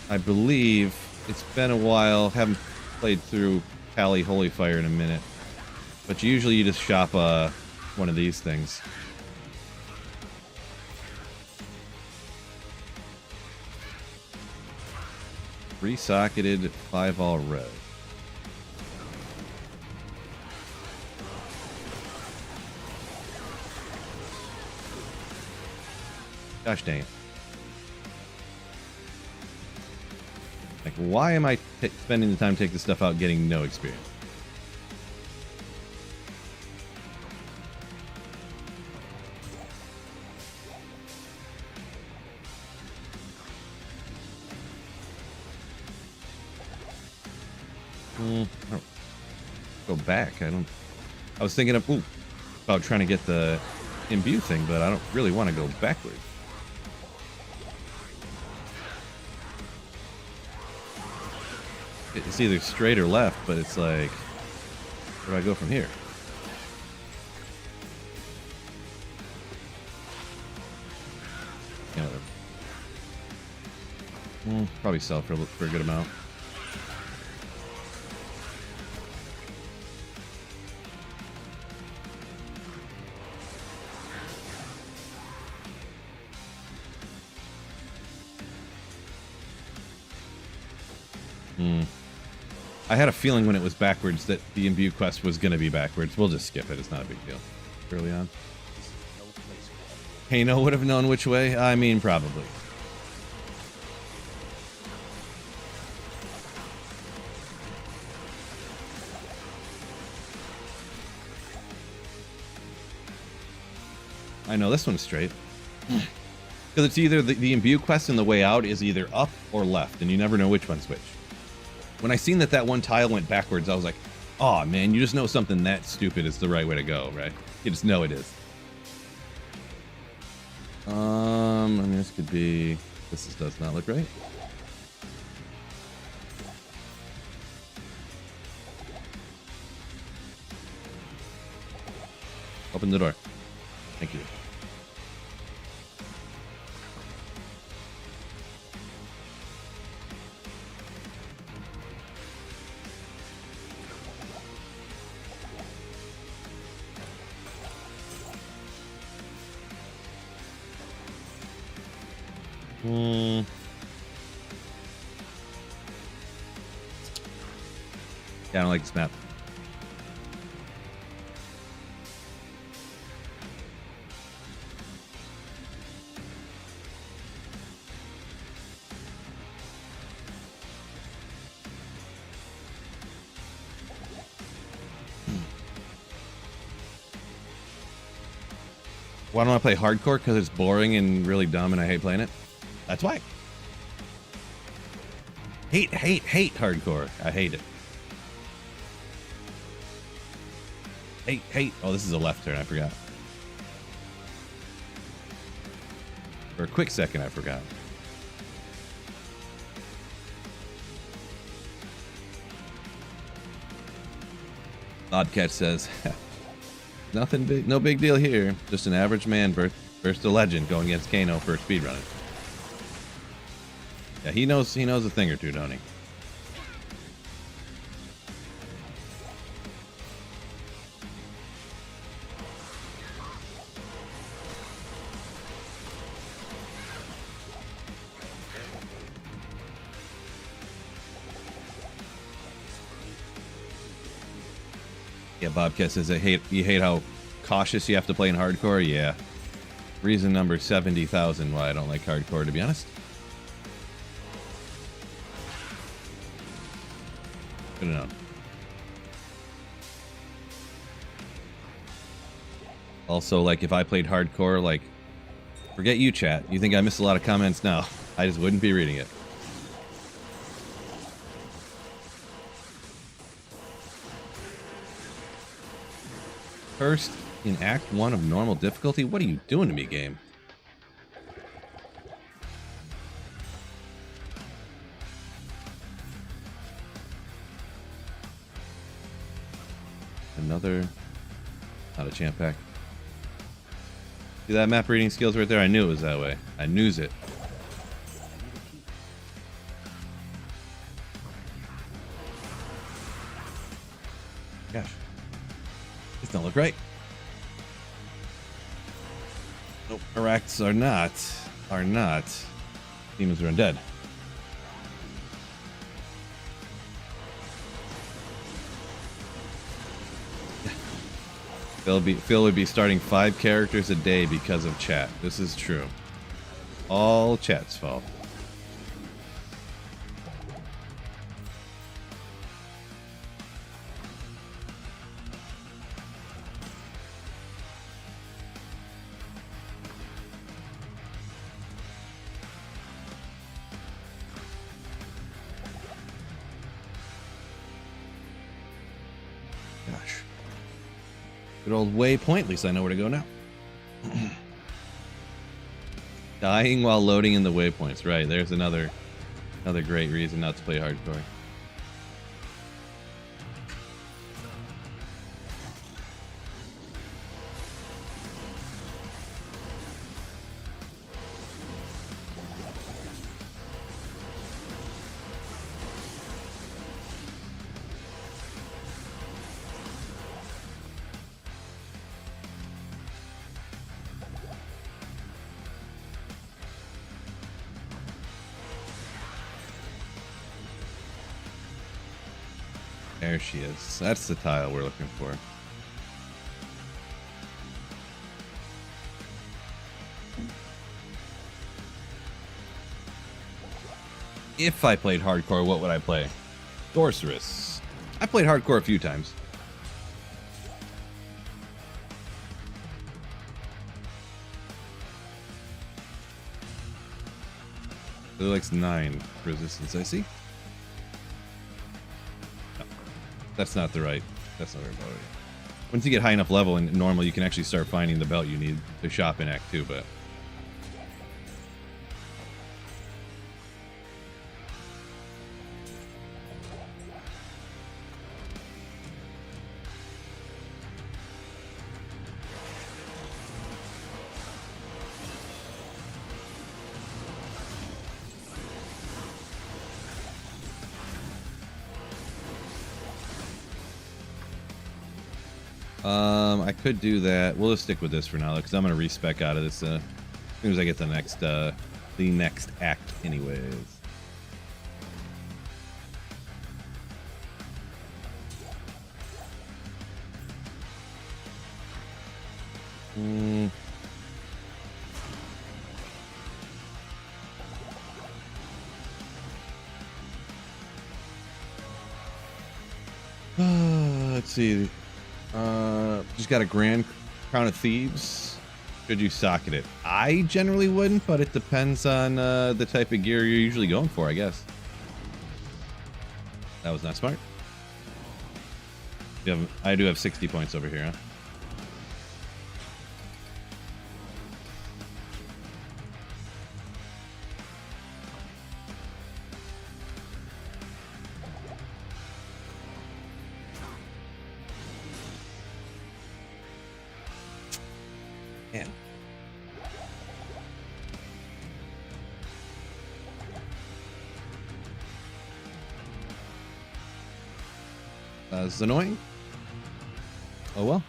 Speaker 1: I believe it's been a while. Haven't played through Pally Holy Fire in a minute. But usually you just shop one of these things. Resocketed 5 all red. Gosh dang it. Like, why am I spending the time to take this stuff out getting no experience? Go back. I was thinking of about trying to get the imbue thing, but I don't really want to go backwards. It's either straight or left, but it's like, where do I go from here? Yeah, whatever. Probably sell for a good amount. I had a feeling when it was backwards that the imbue quest was going to be backwards. We'll just skip it. It's not a big deal. Early on. Kano would have known which way? I mean, probably. I know, this one's straight. Because it's either the imbue quest and the way out is either up or left, and you never know which one's which. When I seen that one tile went backwards, I was like, oh man, you just know something that stupid is the right way to go, right? You just know it is. I mean, this could be... This does not look right. Open the door. Thank you. Yeah, I don't like this map. Why don't I play hardcore? Because it's boring and really dumb and I hate playing it. That's why. Hate hardcore. I hate it. Hate. Oh, this is a left turn. I forgot. For a quick second, I forgot. Oddcat says, nothing big, no big deal here. Just an average man versus a legend going against Kano for speedrunning. Yeah, he knows a thing or two, don't he? Yeah, Bobcat says, you hate how cautious you have to play in hardcore? Yeah. Reason number 70,000 why I don't like hardcore, to be honest. Good enough. Also, like, if I played hardcore, like, forget you, chat. You think I missed a lot of comments? No. I just wouldn't be reading it. First in Act 1 of normal difficulty? What are you doing to me, game? Another... Not a champ pack. See that map reading skills right there? I knew it was that way. I knews it. Gosh. These don't look right. Nope. Iraqs are not. Demons are undead. Phil would be starting 5 characters a day because of chat. This is true. All chat's fault. Gosh. Good old waypoint. At least I know where to go now. Dying while loading in the waypoints. Right, there's another great reason not to play hardcore. There she is. That's the tile we're looking for. If I played hardcore, what would I play? Sorceress. I played hardcore a few times. It likes 9 resistance, I see. No, that's not the right. That's not the right belt. Once you get high enough level and normal, you can actually start finding the belt you need to shop in Act 2, but... I could do that. We'll just stick with this for now, because I'm going to respec out of this as soon as I get the next act anyways. Let's see. Just got a Grand Crown of Thieves. Should you socket it? I generally wouldn't, but it depends on the type of gear you're usually going for, I guess. That was not smart. I do have 60 points over here, huh? Man. It's annoying. Oh well.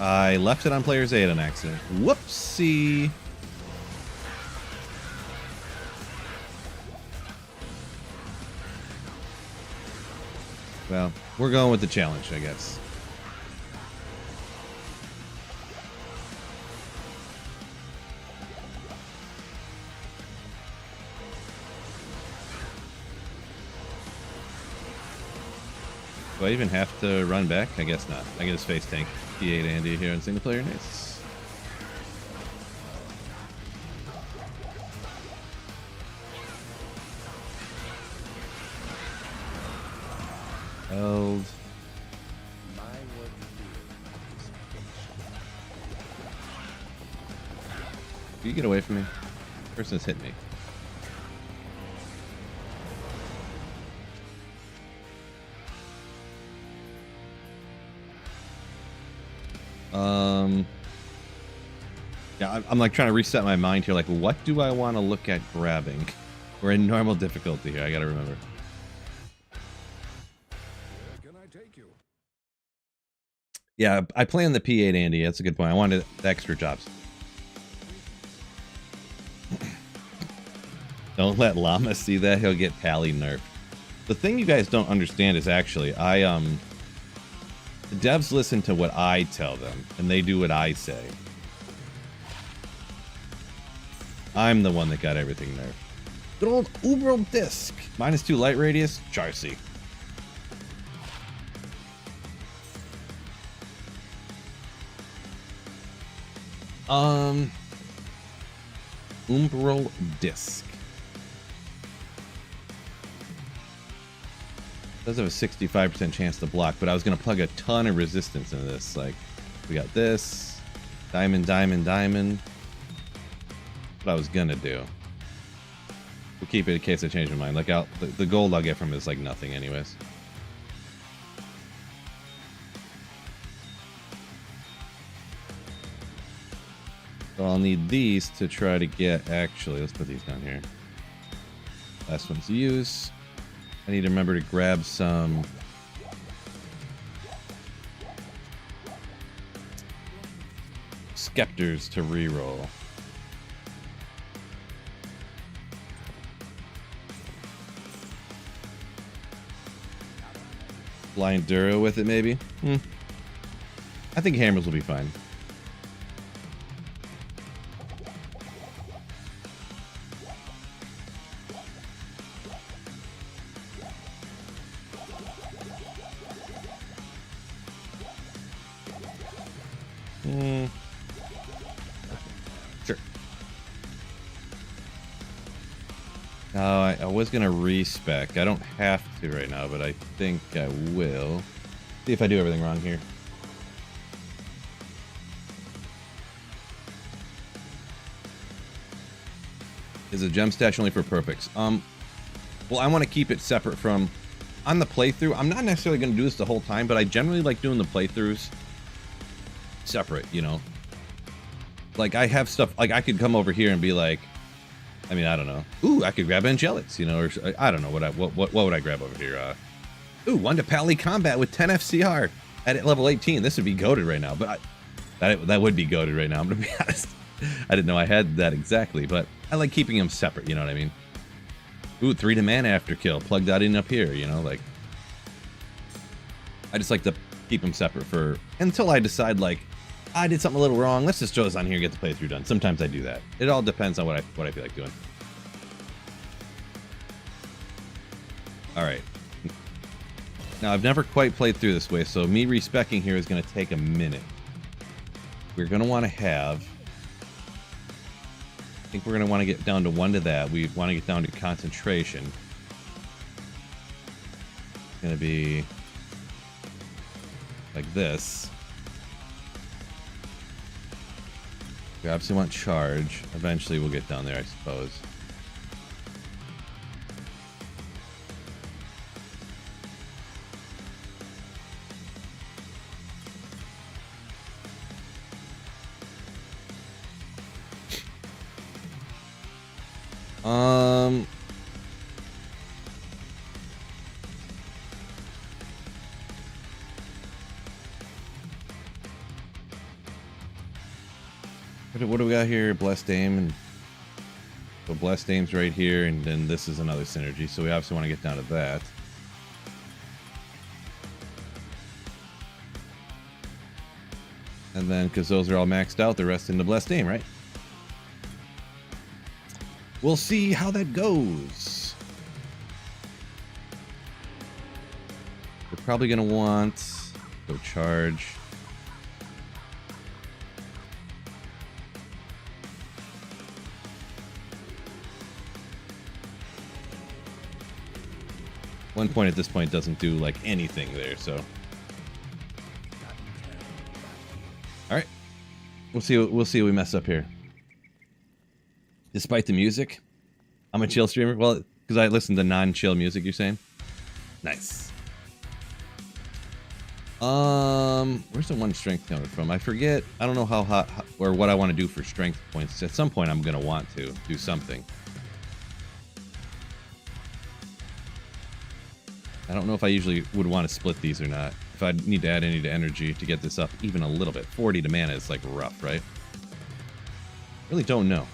Speaker 1: I left it on player's 8 on accident. Whoopsie. Well, we're going with the challenge, I guess. Do I even have to run back? I guess not. I get his face tank. P8 Andy here in single player. Nice. Held. Can you get away from me? Person's hit me. Yeah, I'm like trying to reset my mind here. Like, what do I want to look at grabbing? We're in normal difficulty here. I gotta remember.
Speaker 3: Can I take you?
Speaker 1: Yeah, I play on the P8 Andy. That's a good point. I wanted the extra jobs. Don't let Llama see that. He'll get Pally nerfed. The thing you guys don't understand is actually, the devs listen to what I tell them, and they do what I say. I'm the one that got everything nerfed. Good old Uberal Disc. -2 light radius, Charcy. Umbral Disc. Does have a 65% chance to block, but I was gonna plug a ton of resistance into this. Like, we got this, diamond, diamond, diamond. What I was gonna do. We'll keep it in case I change my mind. Like, the gold I'll get from it is like nothing, anyways. So I'll need these to try to get. Actually, let's put these down here. Last one's to use. I need to remember to grab some Scepters to reroll. Blind Duro with it, maybe? I think hammers will be fine. Sure. I was gonna respec. I don't have to right now, but I think I will. See if I do everything wrong here. Is a gem stash only for perfects? Well, I want to keep it separate from... On the playthrough, I'm not necessarily going to do this the whole time, but I generally like doing the playthroughs separate, you know? Like, I have stuff... Like, I could come over here and be like... I mean, I don't know. Ooh, I could grab Angelics, you know? Or I don't know. What would I grab over here? Ooh, 1 to Pally Combat with 10 FCR at level 18. This would be goated right now, but that would be goated right now, I'm going to be honest. I didn't know I had that exactly, but I like keeping them separate, you know what I mean? Ooh, 3 to mana after kill. Plug that in up here, you know, like... I just like to keep them separate for... Until I decide, like, I did something a little wrong. Let's just throw this on here and get the playthrough done. Sometimes I do that. It all depends on what I feel like doing. Alright. Now, I've never quite played through this way, so me respecking here is going to take a minute. We're going to want to have... I think we're going to want to get down to 1 to that. We want to get down to concentration. It's going to be like this. We obviously want charge. Eventually we'll get down there, I suppose. What do we got here? Blessed Aim, and so Blessed Aim's right here, and then this is another synergy, so we obviously want to get down to that. And then, because those are all maxed out, the rest into Blessed Aim, right? We'll see how that goes. We're probably going to want... Go charge. One point at this point doesn't do like anything there, so... Alright. We'll see what we mess up here. Despite the music, I'm a chill streamer. Well, because I listen to non-chill music, you're saying? Nice. Where's the 1 strength coming from? I forget. I don't know how hot or what I want to do for strength points. At some point, I'm gonna want to do something. I don't know if I usually would want to split these or not. If I need to add any to energy to get this up even a little bit. 40 to mana is like rough, right? Really don't know.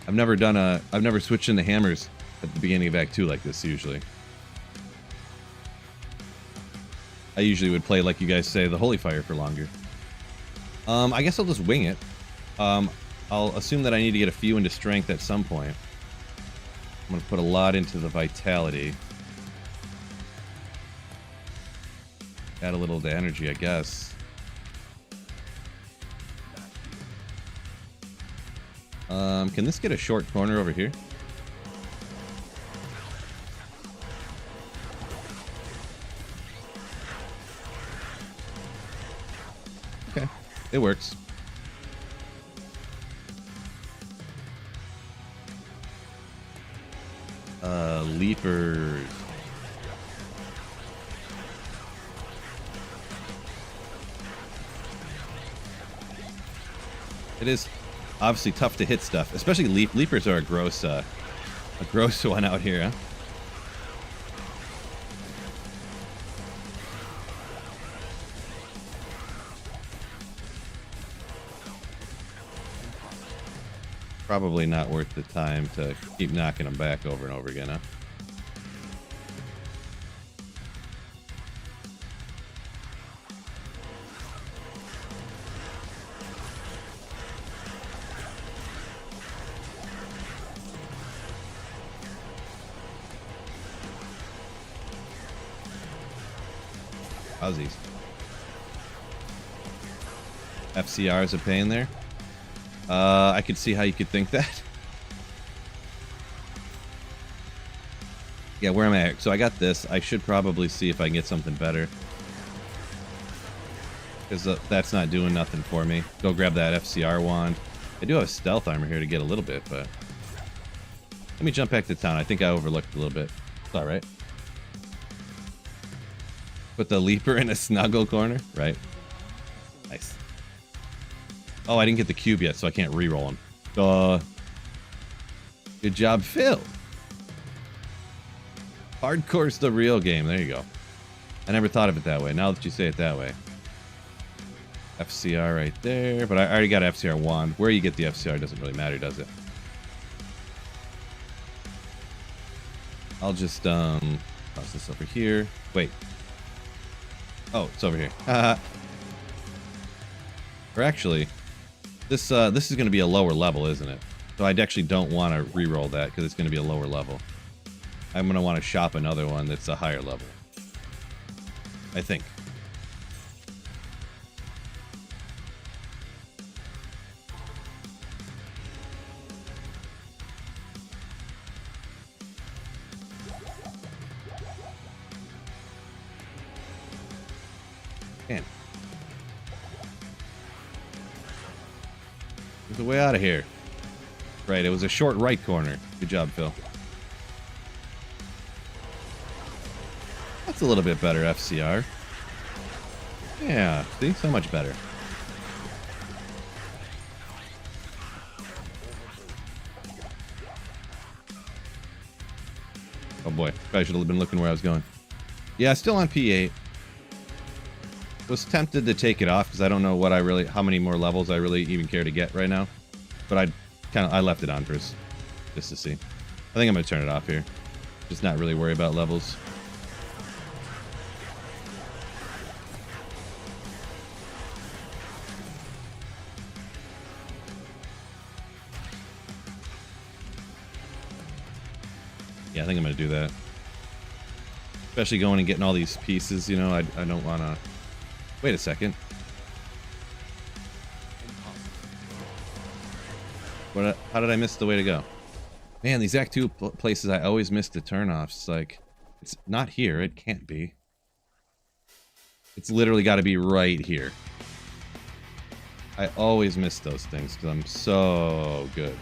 Speaker 1: I've never switched into hammers at the beginning of Act 2 like this usually. I usually would play, like you guys say, the Holy Fire for longer. I guess I'll just wing it. I'll assume that I need to get a few into strength at some point. I'm going to put a lot into the vitality. Add a little to energy, I guess. Can this get a short corner over here? Okay, it works. Leapers. It is obviously tough to hit stuff, especially leapers are a gross one out here, huh? Probably not worth the time to keep knocking them back over and over again, huh? Aussies. FCR is a pain there. I could see how you could think that. Yeah, where am I at? So I got this. I should probably see if I can get something better. Because that's not doing nothing for me. Go grab that FCR wand. I do have a stealth armor here to get a little bit, but... Let me jump back to town. I think I overlooked a little bit. It's alright. Put the leaper in a snuggle corner. Right. Nice. Oh, I didn't get the cube yet, so I can't re-roll him. Good job, Phil. Hardcore's the real game. There you go. I never thought of it that way. Now that you say it that way. FCR right there. But I already got FCR wand. Where you get the FCR doesn't really matter, does it? I'll just, toss this over here. Wait. Oh, it's over here. Or actually... This is going to be a lower level, isn't it? So I actually don't want to re-roll that because it's going to be a lower level. I'm going to want to shop another one that's a higher level. I think. Man. There's a way out of here. Right, it was a short right corner. Good job, Phil. That's a little bit better, FCR. Yeah, see? So much better. Oh boy, probably should have been looking where I was going. Yeah, still on P8. Was tempted to take it off because I don't know what how many more levels I really even care to get right now. But I left it on first, just to see. I think I'm gonna turn it off here. Just not really worry about levels. Yeah, I think I'm gonna do that. Especially going and getting all these pieces, you know, I don't wanna... Wait a second. How did I miss the way to go? Man, these Act 2 places I always miss the turn-offs. Like, it's not here. It can't be. It's literally got to be right here. I always miss those things because I'm so good.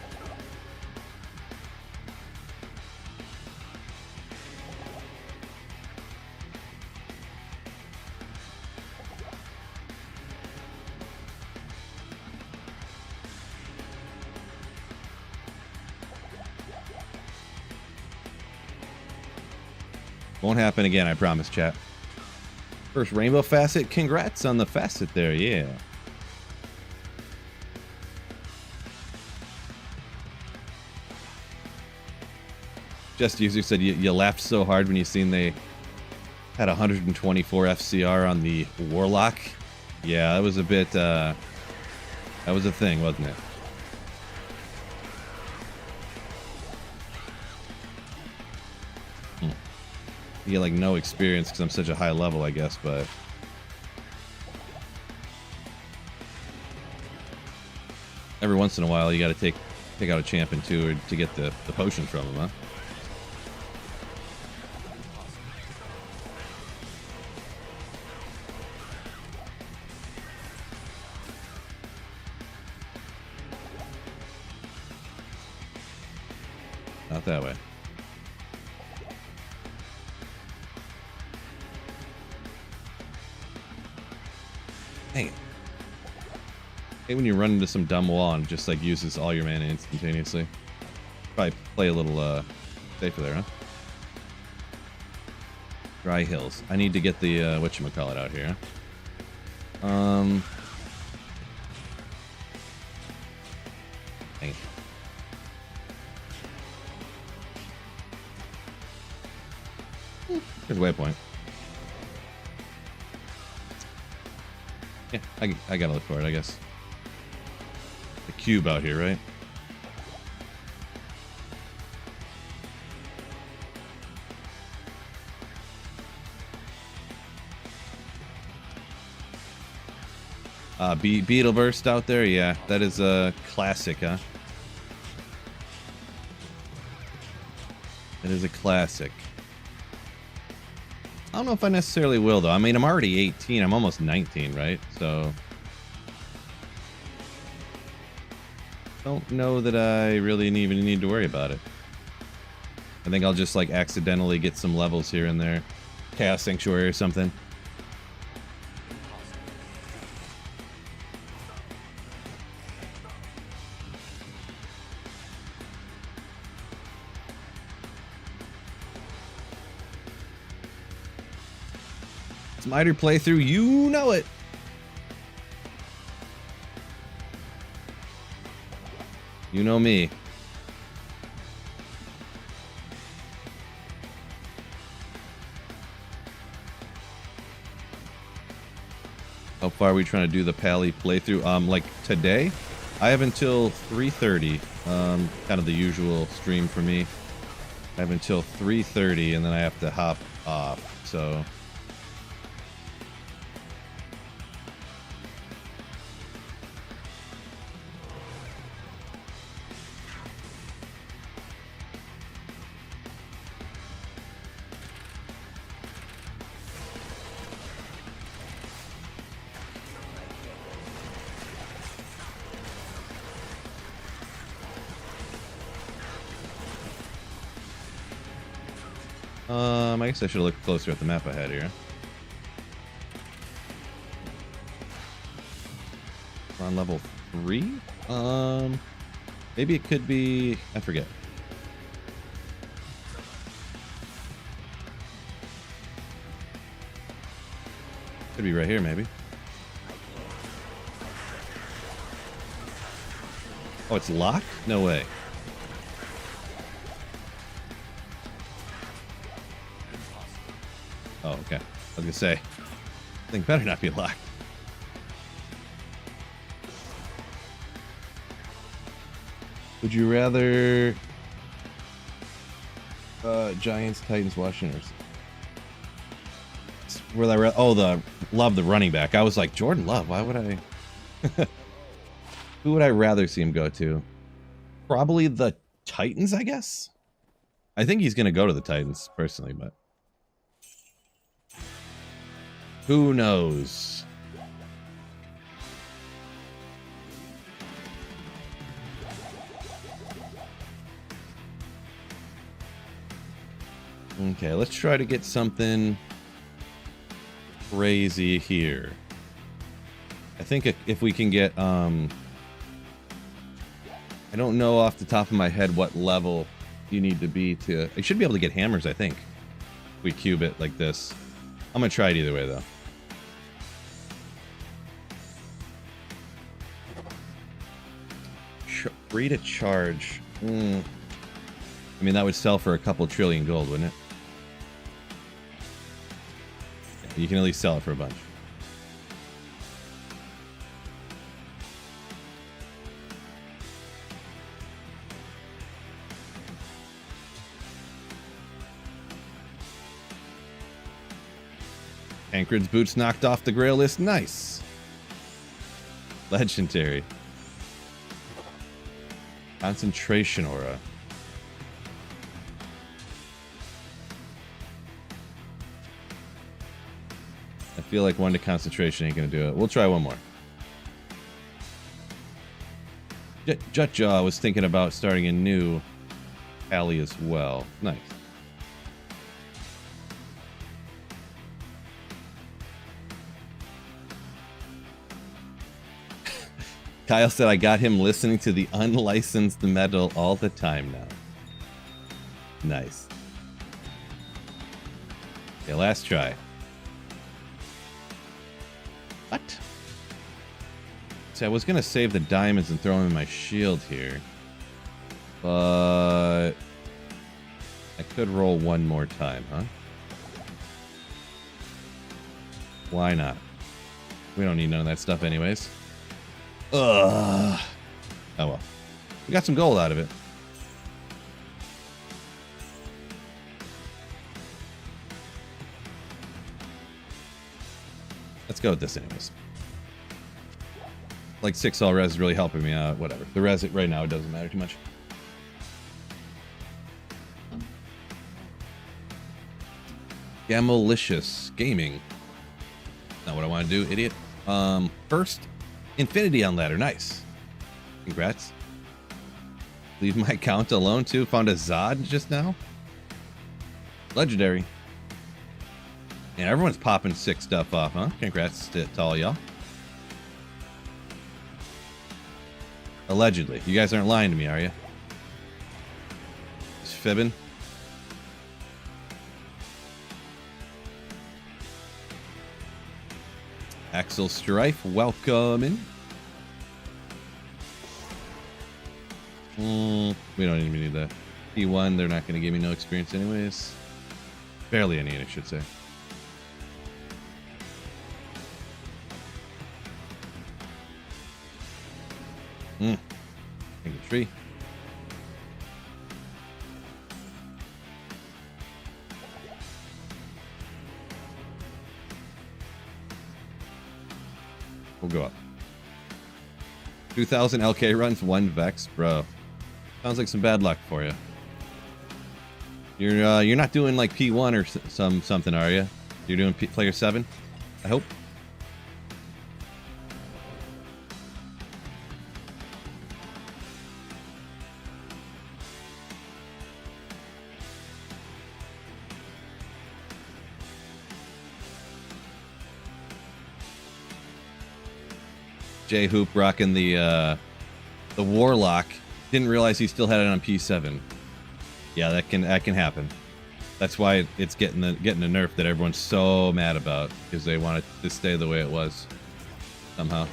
Speaker 1: Won't happen again, I promise, chat. First rainbow facet. Congrats on the facet there, yeah. Just User said you laughed so hard when you seen they had 124 FCR on the Warlock. Yeah, that was a bit, that was a thing, wasn't it? You get like no experience because I'm such a high level, I guess, but every once in a while you got to take out a champion too to get the potions from him, huh? Not that way. Dang it. Hey, when you run into some dumb wall and just like uses all your mana instantaneously. Probably play a little safer there, huh? Dry Hills. I need to get the whatchamacallit out here. Dang it. There's a waypoint. Yeah, I gotta look for it, I guess. The cube out here, right? Beetleburst out there, yeah, that is a classic, huh? It is a classic. I don't know if I necessarily will, though. I mean, I'm already 18. I'm almost 19, right? So... don't know that I really even need to worry about it. I think I'll just, like, accidentally get some levels here and there. Chaos Sanctuary or something. Smiter playthrough, you know it. You know me. How far are we trying to do the Pally playthrough? Like today, I have until 3:30. Kind of the usual stream for me. I have until 3:30, and then I have to hop off. So. I guess I should look closer at the map ahead here. We're on level 3? Maybe it could be... I forget. Could be right here, maybe. Oh, it's locked? No way. Oh, okay. I was gonna say, I think better not be locked. Would you rather Giants, Titans, Washington? Love the running back. I was like, Jordan Love. Why would I? Who would I rather see him go to? Probably the Titans, I guess. I think he's gonna go to the Titans personally, but. Who knows? Okay, let's try to get something crazy here. I think if we can get, I don't know off the top of my head what level you need to be to... I should be able to get hammers, I think. If we cube it like this. I'm gonna try it either way, though. Free to charge. I mean, that would sell for a couple trillion gold, wouldn't it? You can at least sell it for a bunch. Tancred's boots knocked off the grail list. Nice. Legendary. Concentration aura. I feel like one to concentration ain't gonna do it. We'll try one more. Jutjaw was thinking about starting a new alley as well. Nice. Kyle said I got him listening to the unlicensed metal all the time now. Nice. Okay, last try. What? See, I was gonna save the diamonds and throw them in my shield here. But... I could roll one more time, huh? Why not? We don't need none of that stuff anyways. Ugh. Oh well. We got some gold out of it. Let's go with this anyways. Like 6 all res is really helping me out. Whatever. The res right now, it doesn't matter too much. Gamalicious Gaming. Not what I want to do, idiot. First, Infinity on ladder. Nice. Congrats. Leave my account alone too. Found a Zod just now. Legendary. And everyone's popping sick stuff off, huh? Congrats to all y'all. Allegedly. You guys aren't lying to me, are you? Just fibbing. Axel Strife, welcome in. We don't even need that. P1, they're not going to give me no experience anyways. Barely any, I should say. Take a tree. We'll go up. 2,000 LK runs, 1 Vex, bro. Sounds like some bad luck for you. You're not doing like P1 or something, are you? You're doing player 7, I hope. J Hoop rocking the Warlock. Didn't realize he still had it on P7. Yeah, that can happen. That's why it's getting the nerf that everyone's so mad about, because they want it to stay the way it was somehow.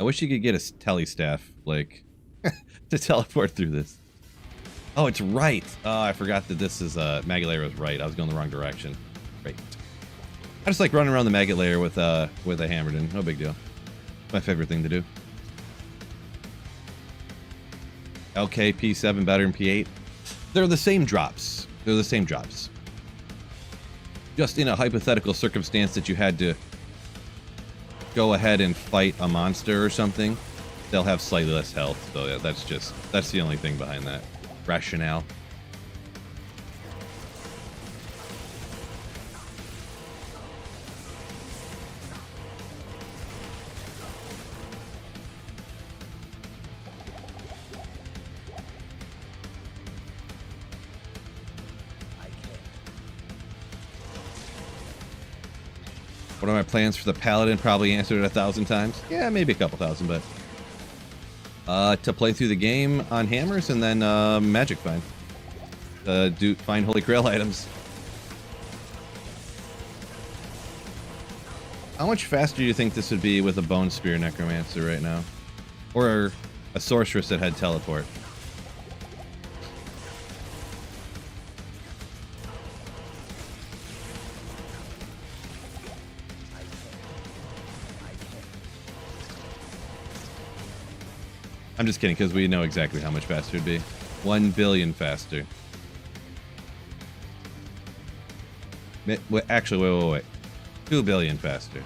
Speaker 1: I wish you could get a tele staff, like, to teleport through this. Oh, it's right. Oh, I forgot that this is maggot layer was right. I was going the wrong direction. Great. I just like running around the maggot layer with a Hammerden. No big deal. My favorite thing to do. LK, P7 better than P8. They're the same drops. They're the same drops. Just in a hypothetical circumstance that you had to go ahead and fight a monster or something, they'll have slightly less health. So yeah, that's the only thing behind that rationale. What are my plans for the Paladin? Probably answered it 1,000 times. Yeah, maybe a couple thousand, but to play through the game on hammers and then magic find. Find Holy Grail items. How much faster do you think this would be with a Bone Spear Necromancer right now? Or a Sorceress that had teleport? I'm just kidding, because we know exactly how much faster it'd be. 1 billion faster. Actually, wait. 2 billion faster.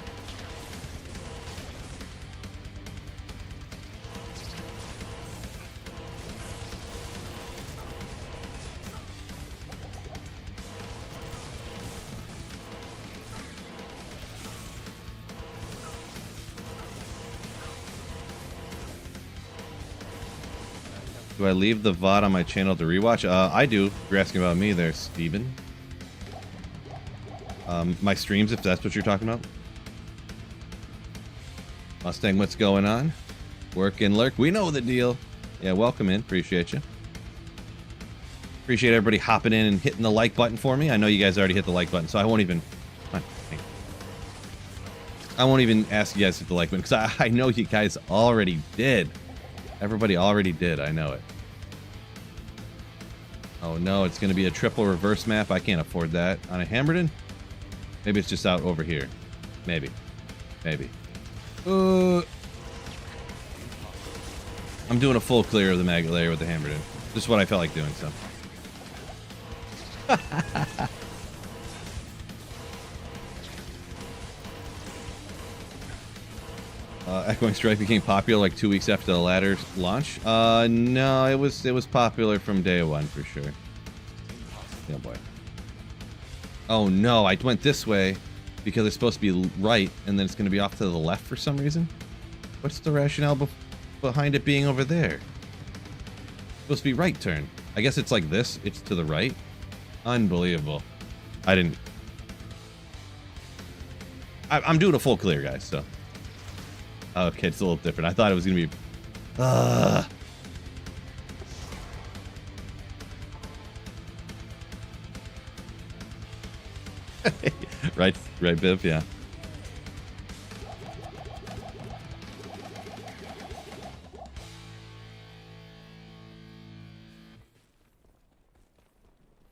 Speaker 1: Do I leave the VOD on my channel to rewatch? I do. If you're asking about me there, Steven. My streams, if that's what you're talking about. Mustang, what's going on? Work and lurk. We know the deal. Yeah, welcome in. Appreciate you. Appreciate everybody hopping in and hitting the like button for me. I know you guys already hit the like button, so I won't even... I won't even ask you guys to hit the like button, because I know you guys already did. Everybody already did. I know it. Oh no, it's going to be a triple reverse map. I can't afford that. On a Hammerden? Maybe it's just out over here. Maybe. Maybe. I'm doing a full clear of the maggot layer with the Hammerden. This is what I felt like doing, so. Echoing Strike became popular like 2 weeks after the ladder's launch. No, it was popular from day one for sure. Yeah, boy. Oh no, I went this way because it's supposed to be right, and then it's going to be off to the left for some reason. What's the rationale behind it being over there? It's supposed to be right turn. I guess it's like this. It's to the right. Unbelievable. I didn't. I'm doing a full clear, guys. So. Okay, it's a little different. I thought it was gonna be. right, Biv. Yeah.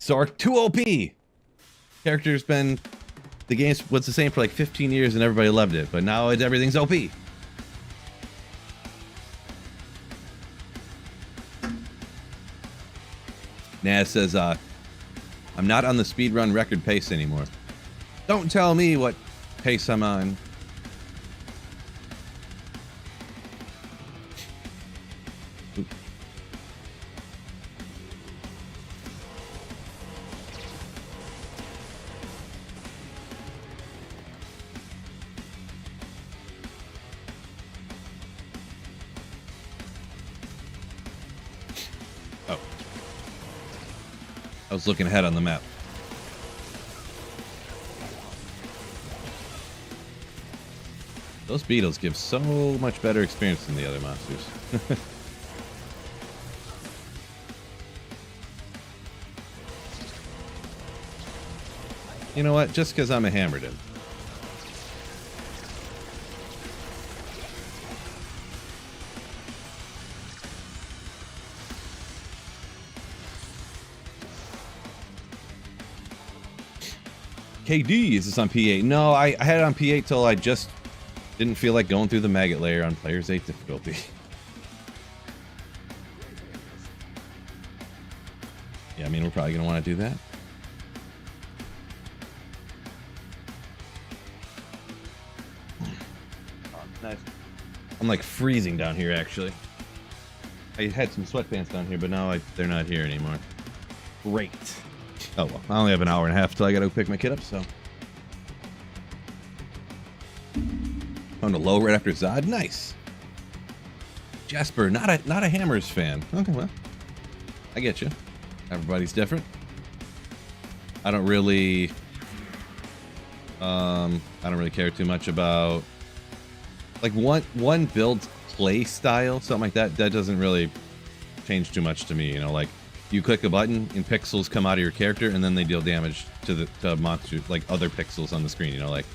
Speaker 1: Sark 2 OP. Character's been the game was the same for like 15 years and everybody loved it, but now everything's OP. Naz says, I'm not on the speedrun record pace anymore. Don't tell me what pace I'm on. Oop. Oh. I was looking ahead on the map. Those beetles give so much better experience than the other monsters. You know what? Just because I'm a Hammerden. KD, is this on P8? No, I had it on P8 till I just didn't feel like going through the maggot layer on Players 8 difficulty. Yeah, I mean, we're probably going to want to do that. Oh, nice. I'm like freezing down here, actually. I had some sweatpants down here, but now they're not here anymore. Great. Oh, well, I only have an hour and a half till I gotta pick my kid up, so. On the low right after Zod? Nice. Jasper, not a Hammers fan. Okay, well. I get you. Everybody's different. I don't really care too much about like one build play style, something like that. That doesn't really change too much to me, you know, like you click a button and pixels come out of your character and then they deal damage to monsters, like other pixels on the screen, you know, like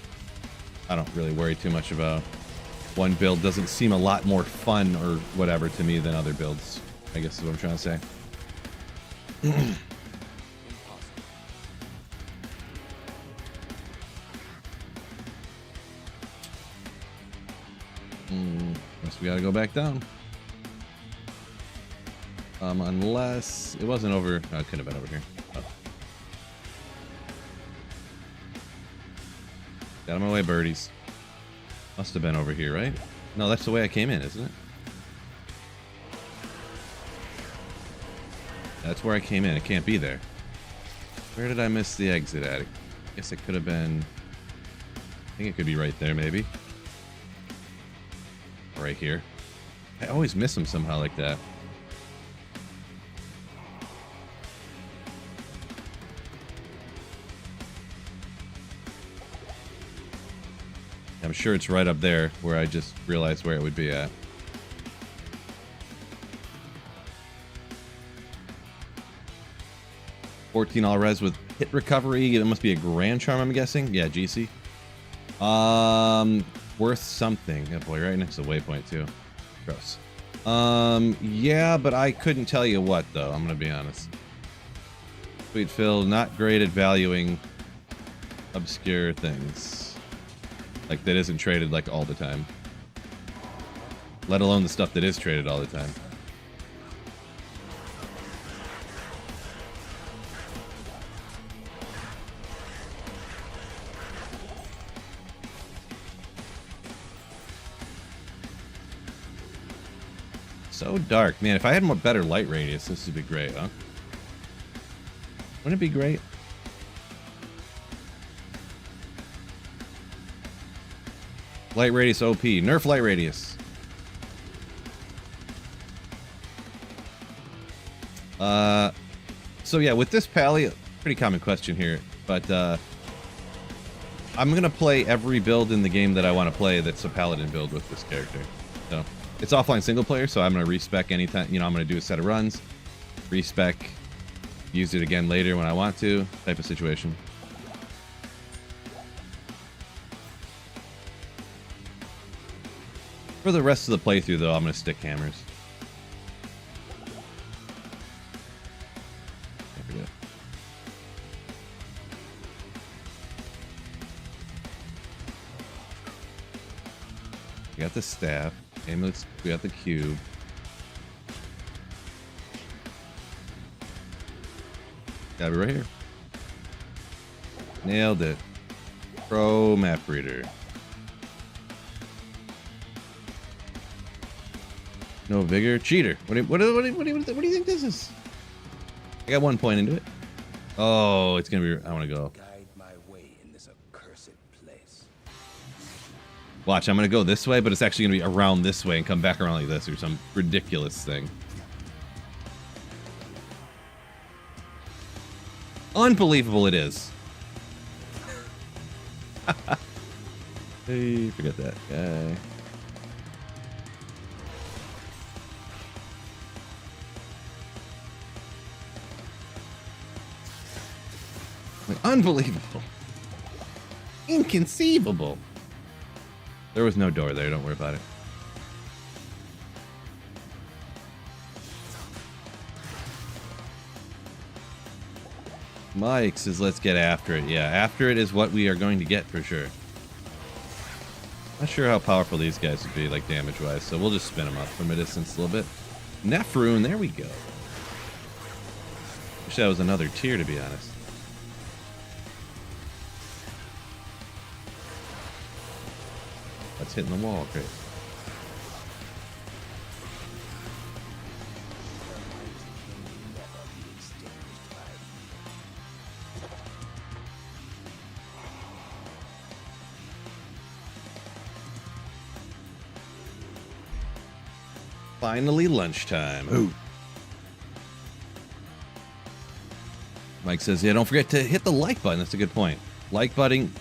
Speaker 1: I don't really worry too much about one build. Doesn't seem a lot more fun or whatever to me than other builds, I guess is what I'm trying to say. Guess we gotta go back down. Unless it wasn't over. Oh, it could have been over here. Oh. Get out of my way, birdies. Must have been over here, right? No, that's the way I came in, isn't it? That's where I came in. It can't be there. Where did I miss the exit at? I guess it could have been... I think it could be right there, maybe. Right here. I always miss them somehow like that. I'm sure it's right up there where I just realized where it would be at. $14 all res with hit recovery. It must be a Grand Charm, I'm guessing. Yeah, GC. Worth something. Oh boy, right next to the waypoint too. Gross. Yeah, but I couldn't tell you what, though. I'm gonna be honest. Sweet Phil, not great at valuing obscure things. Like, that isn't traded, like, all the time. Let alone the stuff that is traded all the time. So dark. Man, if I had more better light radius, this would be great, huh? Wouldn't it be great? Light radius OP. Nerf light radius. So yeah, with this pally, pretty common question here, but I'm gonna play every build in the game that I want to play that's a paladin build with this character. So it's offline single player, so I'm gonna respec anytime. You know, I'm gonna do a set of runs, respec, use it again later when I want to, type of situation. For the rest of the playthrough, though, I'm gonna stick hammers. We got the staff. Amulets. We got the cube. Gotta be right here. Nailed it. Pro map reader. No vigor. Cheater. What do you think this is? I got 1 point into it. Oh, it's gonna be. I want to go. Watch, I'm gonna go this way, but it's actually gonna be around this way and come back around like this or some ridiculous thing. Unbelievable it is. Hey, forget that guy. Like, unbelievable. Inconceivable. There was no door there, don't worry about it. Mike says let's get after it. Yeah, after it is what we are going to get for sure. Not sure how powerful these guys would be, like damage-wise, so we'll just spin them up from a distance a little bit. Nephrune, there we go. Wish that was another tier, to be honest. That's hitting the wall, great. Finally lunchtime. Ooh. Mike says, yeah, don't forget to hit the like button. That's a good point. Like button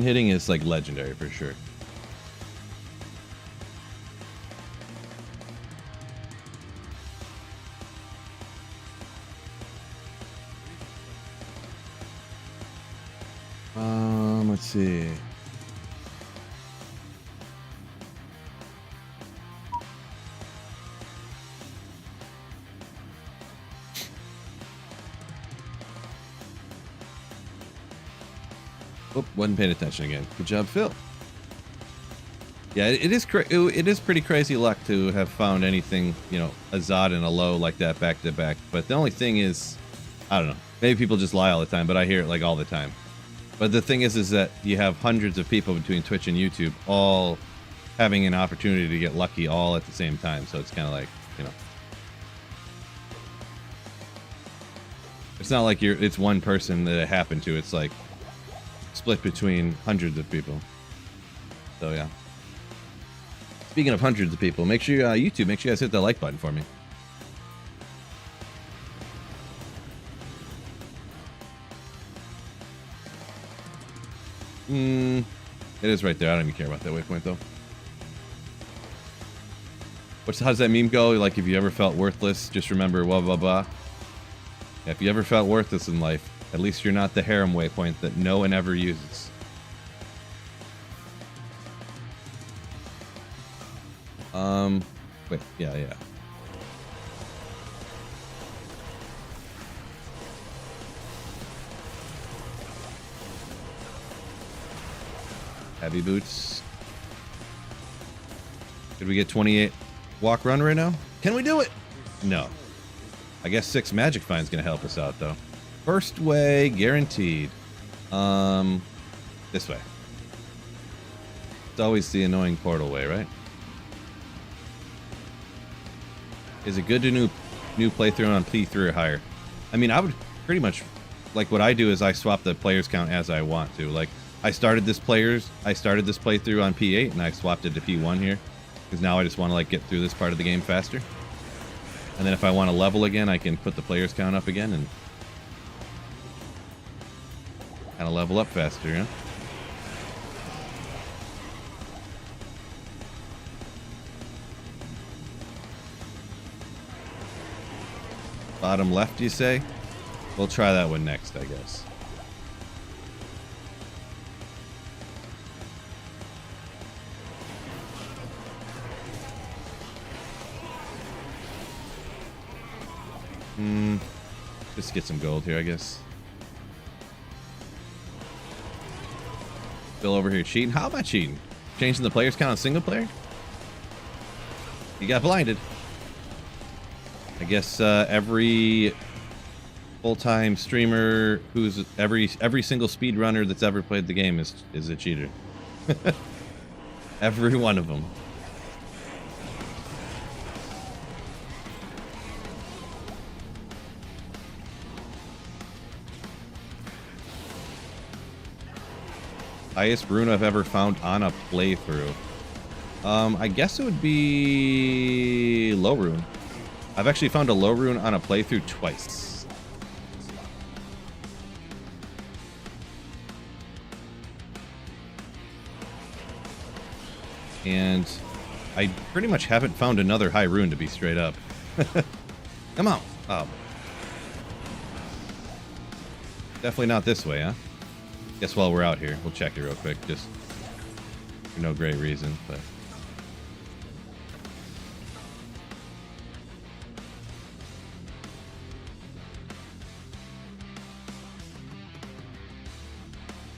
Speaker 1: hitting is like legendary for sure. Let's see. Oh, wasn't paying attention again. Good job, Phil. Yeah, it is pretty crazy luck to have found anything, you know, a Zod and a low like that back to back. But the only thing is, I don't know. Maybe people just lie all the time, but I hear it like all the time. But the thing is that you have hundreds of people between Twitch and YouTube all having an opportunity to get lucky all at the same time. So it's kind of like, you know, it's not like it's one person that it happened to. It's like split between hundreds of people. So yeah. Speaking of hundreds of people, make sure YouTube, make sure you guys hit the like button for me. It is right there. I don't even care about that waypoint though. How does that meme go? Like, if you ever felt worthless, just remember blah blah blah. Yeah, if you ever felt worthless in life, at least you're not the harem waypoint that no one ever uses. Wait, yeah, yeah. Heavy boots. Did we get 28 walk run right now? Can we do it? No. I guess 6 magic fine's gonna help us out though. First way guaranteed. This way. It's always the annoying portal way, right? Is it good to new playthrough on P3 or higher? I mean, I would pretty much, like, what I do is I swap the players count as I want to. Like, I started this playthrough on P8 and I swapped it to P1 here because now I just want to like get through this part of the game faster. And then if I want to level again, I can put the players count up again and kind of level up faster, you know? Bottom left, you say? We'll try that one next, I guess. Just get some gold here, I guess. Still over here cheating? How am I cheating? Changing the players count on single player? You got blinded. I guess every full-time streamer who's every single speedrunner that's ever played the game is a cheater. Every one of them. Highest rune I've ever found on a playthrough. I guess it would be low rune. I've actually found a low rune on a playthrough twice. And I pretty much haven't found another high rune, to be straight up. Come on. Oh. Definitely not this way, huh? Guess while we're out here, we'll check it real quick, just for no great reason, but...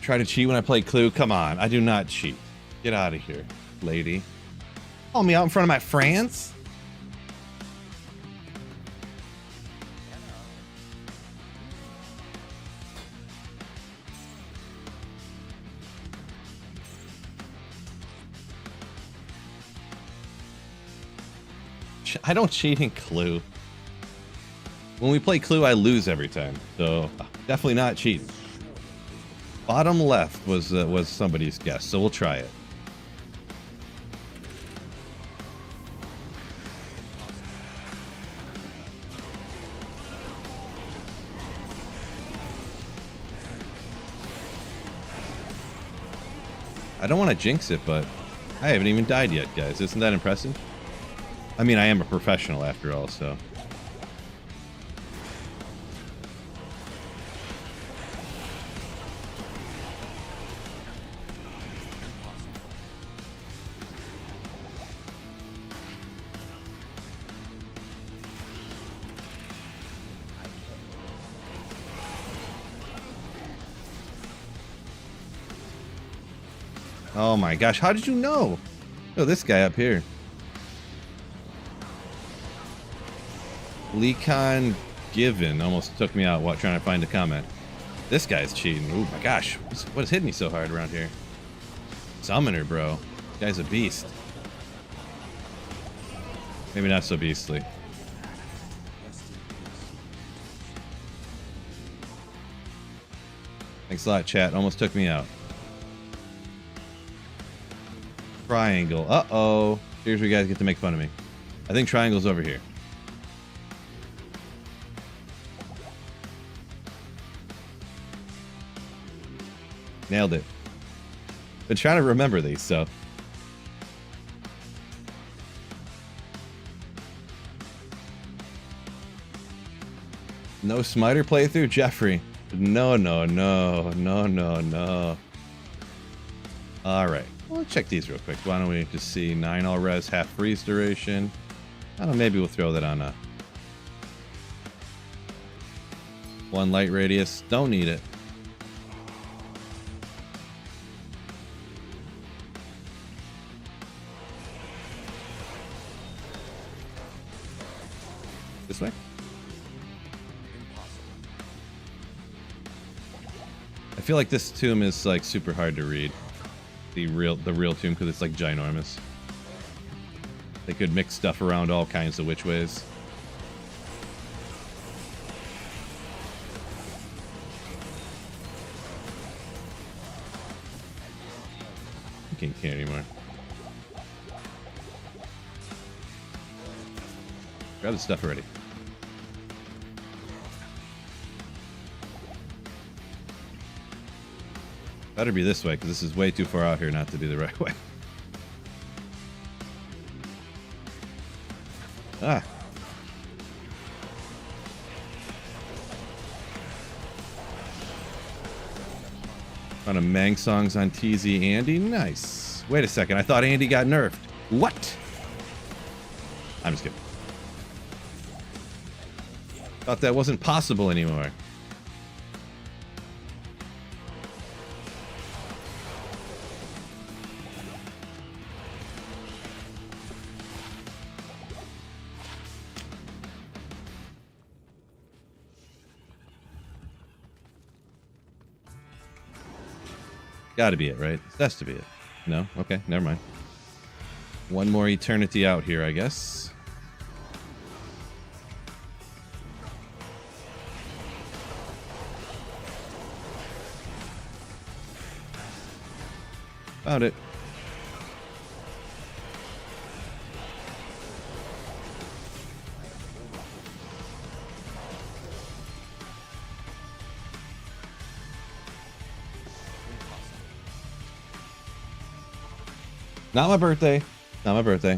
Speaker 1: Try to cheat when I play Clue? Come on, I do not cheat. Get out of here, lady. Call me out in front of my friends? I don't cheat in Clue. When we play Clue, I lose every time, so definitely not cheating. Bottom left was somebody's guess, so we'll try it. I don't want to jinx it, but I haven't even died yet, guys. Isn't that impressive? I mean, I am a professional after all, so... Oh my gosh, how did you know? Oh, this guy up here. Lecon Given almost took me out while trying to find a comment. This guy's cheating. Oh my gosh, what is hitting me so hard around here? Summoner, bro. This guy's a beast. Maybe not so beastly. Thanks a lot, chat. Almost took me out. Triangle. Uh-oh. Here's where you guys get to make fun of me. I think triangle's over here. Nailed it. Been trying to remember these, so. No Smiter playthrough? Jeffrey. No, no, no. No, no, no. Alright. Well, let's check these real quick. Why don't we just see 9 all res, half freeze duration. I don't know, maybe we'll throw that on a 1 light radius. Don't need it. This way? I feel like this tomb is like super hard to read. The real tomb, because it's like ginormous. They could mix stuff around all kinds of which ways. I can't care anymore. Grab the stuff already. Better be this way, because this is way too far out here not to be the right way. Ah. On a Mang songs on TZ Andy. Nice. Wait a second. I thought Andy got nerfed. What? I'm just kidding. Thought that wasn't possible anymore. Gotta be it, right? That's to be it. No? Okay, never mind. One more eternity out here, I guess. Found it. Not my birthday. Not my birthday.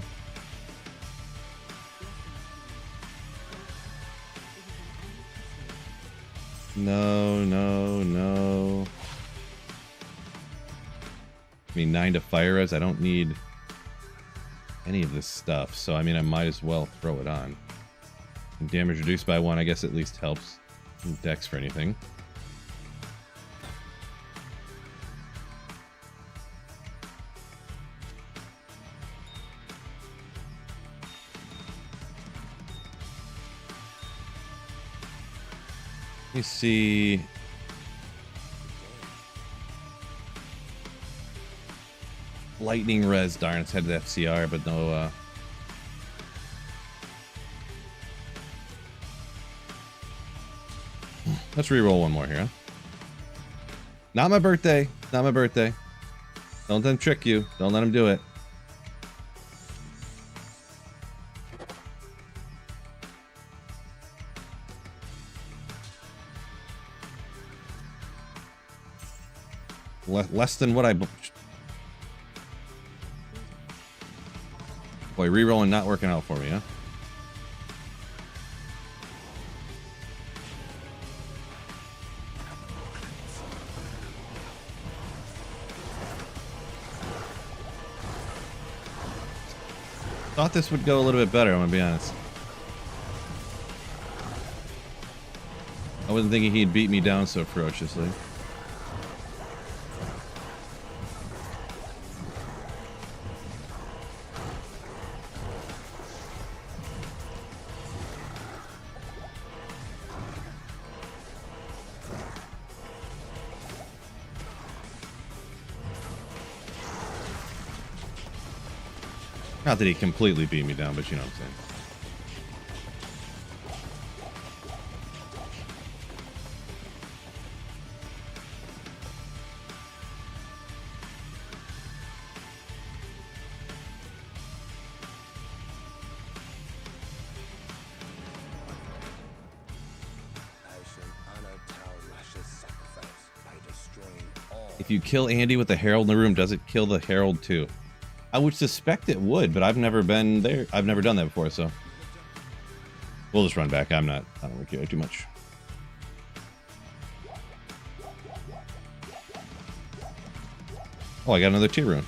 Speaker 1: No, no, no. I mean, 9 to fire us. I don't need any of this stuff. So, I mean, I might as well throw it on. And damage reduced by 1, I guess at least helps. Dex for anything. Let me see. Lightning res, darn, it's headed FCR, but no, let's reroll one more here, huh? Not my birthday. Not my birthday. Don't let them trick you. Don't let them do it. Less than what I... Boy, rerolling not working out for me, huh? Thought this would go a little bit better, I'm gonna be honest. I wasn't thinking he'd beat me down so ferociously. Not that he completely beat me down, but you know what I'm saying. If you kill Andy with the Herald in the room, does it kill the Herald too? I would suspect it would, but I've never been there. I've never done that before, so we'll just run back. I don't really care too much. Oh, I got another tier rune.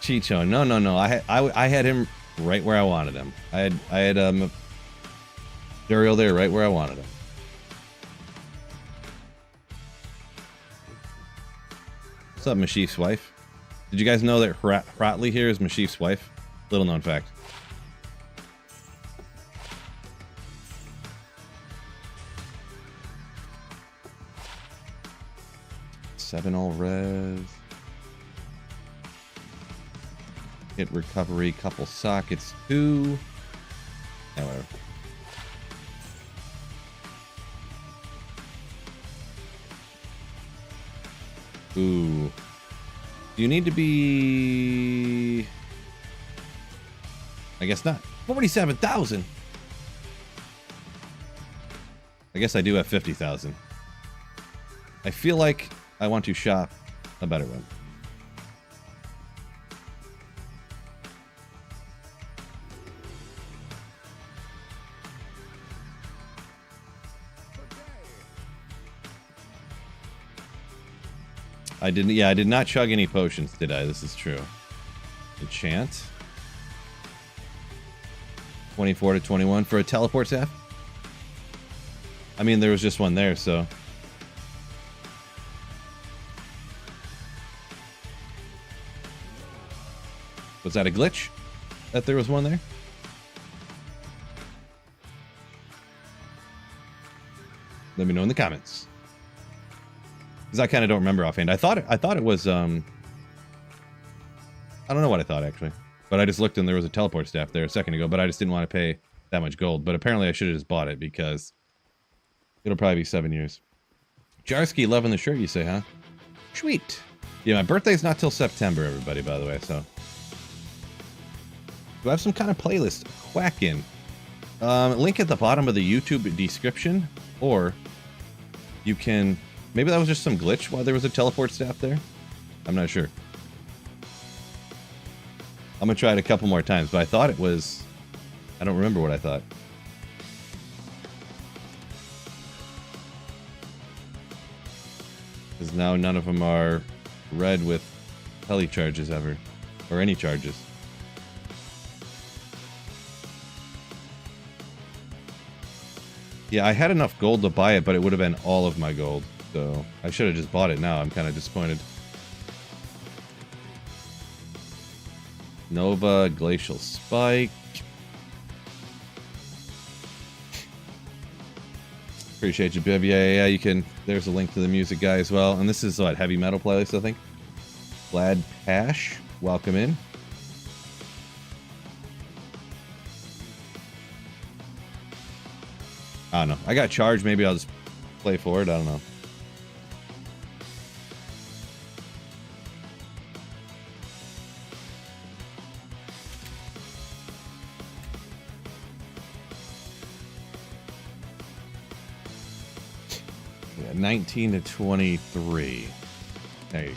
Speaker 1: Chicho, no. I had him right where I wanted him. I had Daryl there right where I wanted him. What's up, Mashif's wife? Did you guys know that Hratley here is Mashif's wife? Little known fact. Seven all res. Hit recovery, couple sockets, 2. Yeah, whatever. Ooh. Do you need to be... I guess not. 47,000! I guess I do have 50,000. I feel like I want to shop a better one. I did not chug any potions, did I? This is true. Enchant. 24 to 21 for a teleport staff. I mean, there was just one there, so. Was that a glitch? That there was one there? Let me know in the comments. Because I kind of don't remember offhand. I thought it was, I don't know what I thought, actually. But I just looked and there was a teleport staff there a second ago, but I just didn't want to pay that much gold. But apparently I should have just bought it because it'll probably be 7 years. Jarsky, loving the shirt, you say, huh? Sweet. Yeah, my birthday's not till September, everybody, by the way, so. Do I have some kind of playlist? Quack in. Link at the bottom of the YouTube description, or you can... Maybe that was just some glitch while there was a teleport staff there? I'm not sure. I'm gonna try it a couple more times, but I thought it was... I don't remember what I thought. Because now none of them are red with heli charges ever. Or any charges. Yeah, I had enough gold to buy it, but it would have been all of my gold. So I should have just bought it now. I'm kind of disappointed. Nova, Glacial Spike. Appreciate you, Biv. Yeah, you can. There's a link to the music guy as well. And this is what, heavy metal playlist, I think. Glad Pash, welcome in. I don't know. I got charged. Maybe I'll just play forward. I don't know. Yeah, 19 to 23. There you go.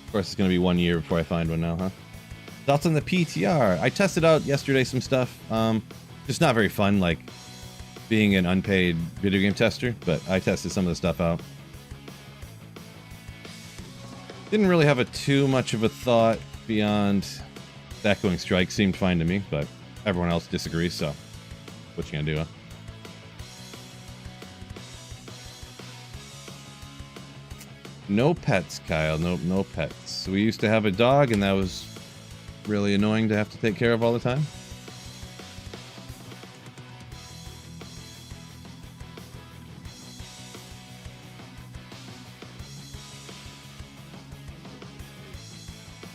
Speaker 1: Of course, it's going to be 1 year before I find one now, huh? Thoughts on the PTR? I tested out yesterday some stuff. Just not very fun, like being an unpaid video game tester, but I tested some of the stuff out. Didn't really have too much of a thought beyond that going strike. Seemed fine to me, but everyone else disagrees, so what you gonna do, huh? No pets, Kyle. No pets. We used to have a dog, and that was really annoying to have to take care of all the time.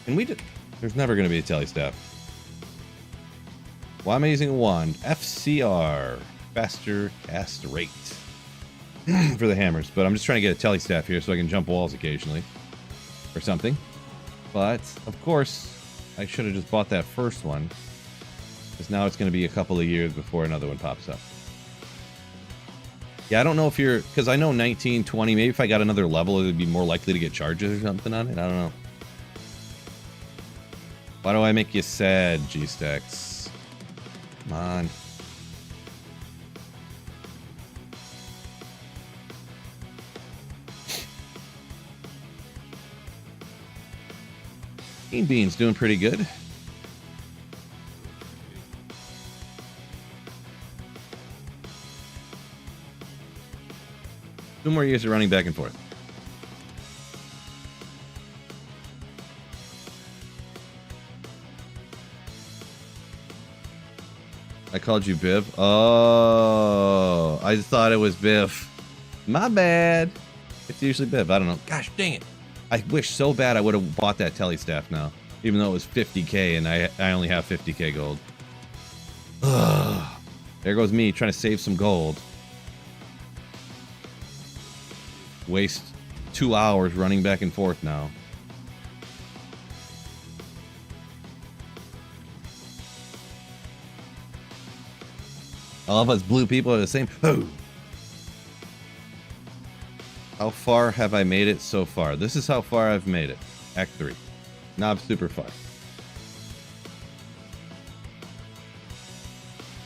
Speaker 1: And there's never going to be a tele staff. Why am I using a wand? FCR. Faster cast rate. For the hammers, but I'm just trying to get a tele staff here so I can jump walls occasionally or something. But of course I should have just bought that first one, because now it's going to be a couple of years before another one pops up. Yeah, I don't know if you're, because I know 19, 20, maybe if I got another level it would be more likely to get charges or something on it. I don't know. Why do I make you sad, G-Stacks? Come on. Bean Bean's doing pretty good. Two more years of running back and forth. I called you Biv. Oh, I thought it was Biff. My bad. It's usually Biv. I don't know. Gosh dang it. I wish so bad I would have bought that tele staff now. Even though it was 50k and I only have 50k gold. Ugh. There goes me trying to save some gold. Waste 2 hours running back and forth now. All of us blue people are the same. Oh. How far have I made it so far? This is how far I've made it. Act 3. Not super far.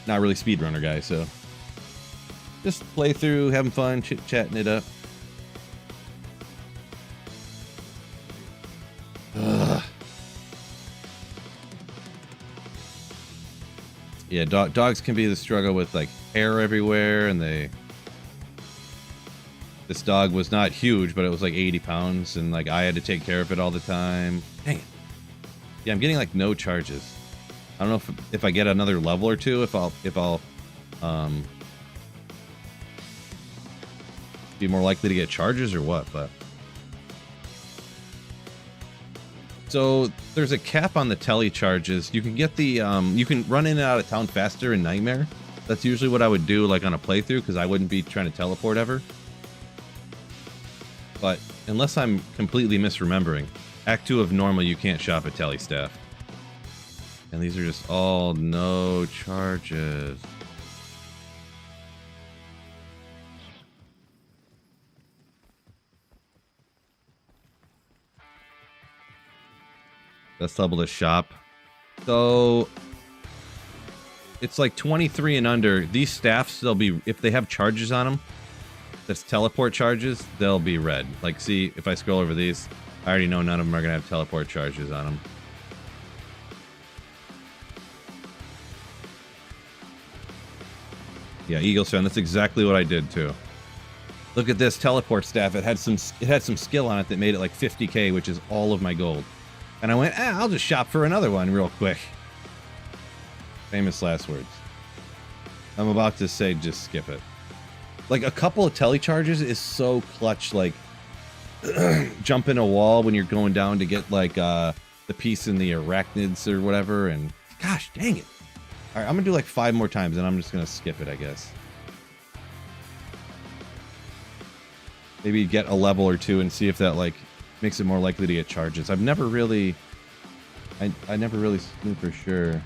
Speaker 1: Not really speedrunner guy, so just play through, having fun, chit-chatting it up. Ugh. Yeah, dogs can be the struggle with like hair everywhere, and this dog was not huge, but it was like 80 pounds, and like I had to take care of it all the time. Dang it. Yeah, I'm getting like no charges. I don't know if I get another level or two, if I'll be more likely to get charges or what, but so there's a cap on the tele charges. You can get the you can run in and out of town faster in Nightmare. That's usually what I would do like on a playthrough, because I wouldn't be trying to teleport ever. But unless I'm completely misremembering, Act 2 of normal you can't shop at tele staff. And these are just all no charges. Let's double the shop. So it's like 23 and under. These staffs, they'll be, if they have charges on them, that's teleport charges, they'll be red. Like, see, if I scroll over these, I already know none of them are going to have teleport charges on them. Yeah, Eagles fan, that's exactly what I did too. Look at this teleport staff. It had some skill on it that made it like 50k, which is all of my gold. And I went, I'll just shop for another one real quick. Famous last words. I'm about to say just skip it. Like a couple of tele charges is so clutch, like jump in a wall when you're going down to get like the piece in the arachnids or whatever, and gosh dang it. All right, I'm gonna do like 5 more times, and I'm just gonna skip it, I guess. Maybe get a level or 2 and see if that like makes it more likely to get charges. I've never really, I never really knew for sure.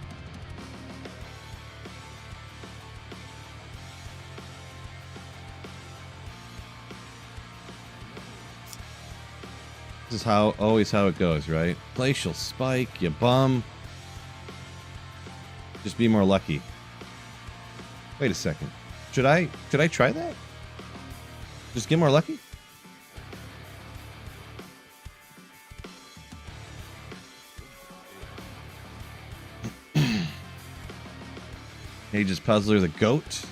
Speaker 1: This is always how it goes, right? Glacial spike, you bum. Just be more lucky. Wait a second. Should I try that? Just get more lucky? Aegis Puzzler, the goat.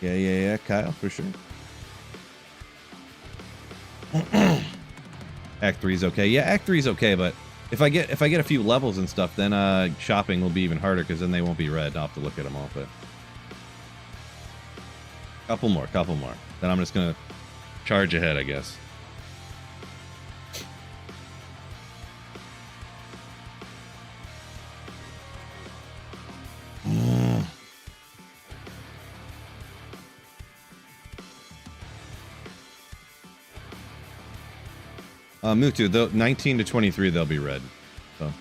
Speaker 1: Yeah, Kyle, for sure. Act 3 is okay. Yeah, Act 3 is okay, but if I get a few levels and stuff, then shopping will be even harder, because then they won't be red. I'll have to look at them all, but couple more. Then I'm just gonna charge ahead, I guess. Mutu, the 19 to 23, they'll be red. So,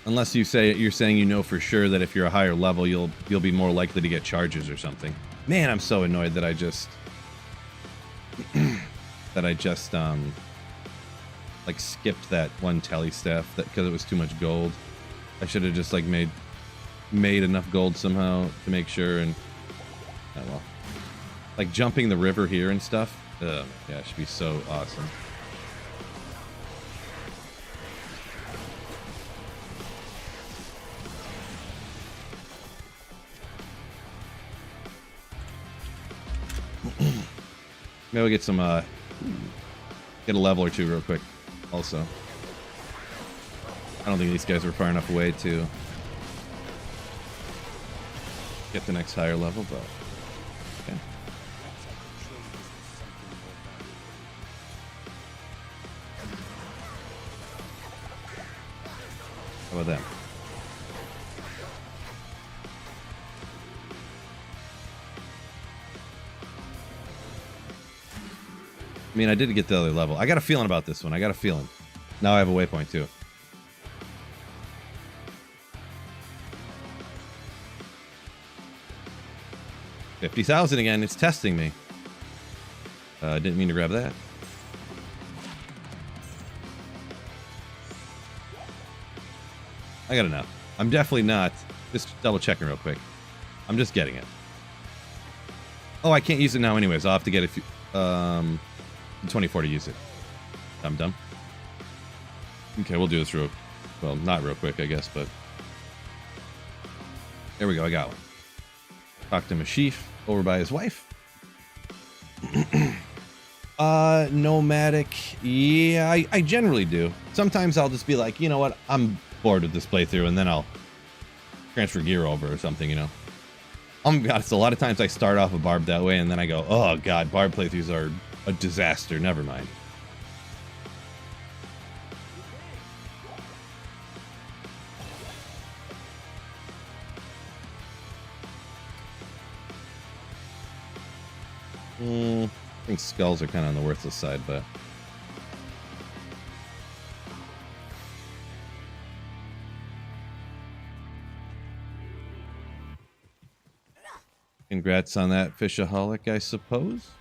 Speaker 1: unless you're saying you know for sure that if you're a higher level, you'll be more likely to get charges or something. Man, I'm so annoyed that I just like skipped that one tele staff because it was too much gold. I should have just like made enough gold somehow to make sure, and oh well. Like jumping the river here and stuff. Oh my gosh, it'd be so awesome. Maybe we'll get some, get a level or two real quick, also. I don't think these guys were far enough away to get the next higher level, but okay. How about that? I mean, I did get the other level. I got a feeling about this one. I got a feeling. Now I have a waypoint too. $50,000 again. It's testing me. Didn't mean to grab that. I got enough. I'm definitely not. Just double checking real quick. I'm just getting it. Oh, I can't use it now anyways. I'll have to get a few, 24 to use it. Dumb. Okay, we'll do this real, well, not real quick, I guess, but there we go. I got one. Talk to Mashif over by his wife. Nomadic. Yeah, I generally do. Sometimes I'll just be like, you know what? I'm bored with this playthrough, and then I'll transfer gear over or something, you know. I'm honest, a lot of times I start off a barb that way, and then I go, oh god, barb playthroughs are a disaster. Never mind. I think skulls are kind of on the worthless side, but congrats on that fishaholic, I suppose.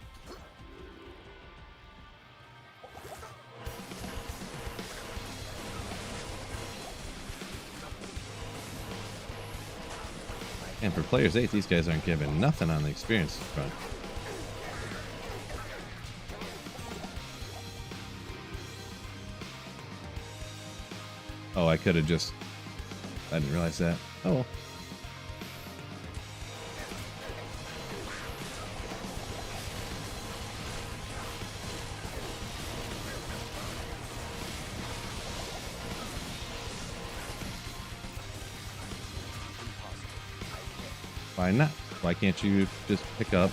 Speaker 1: And for players 8, these guys aren't giving nothing on the experience front. Oh, I could have just... I didn't realize that. Oh well. Why not? Why can't you just pick up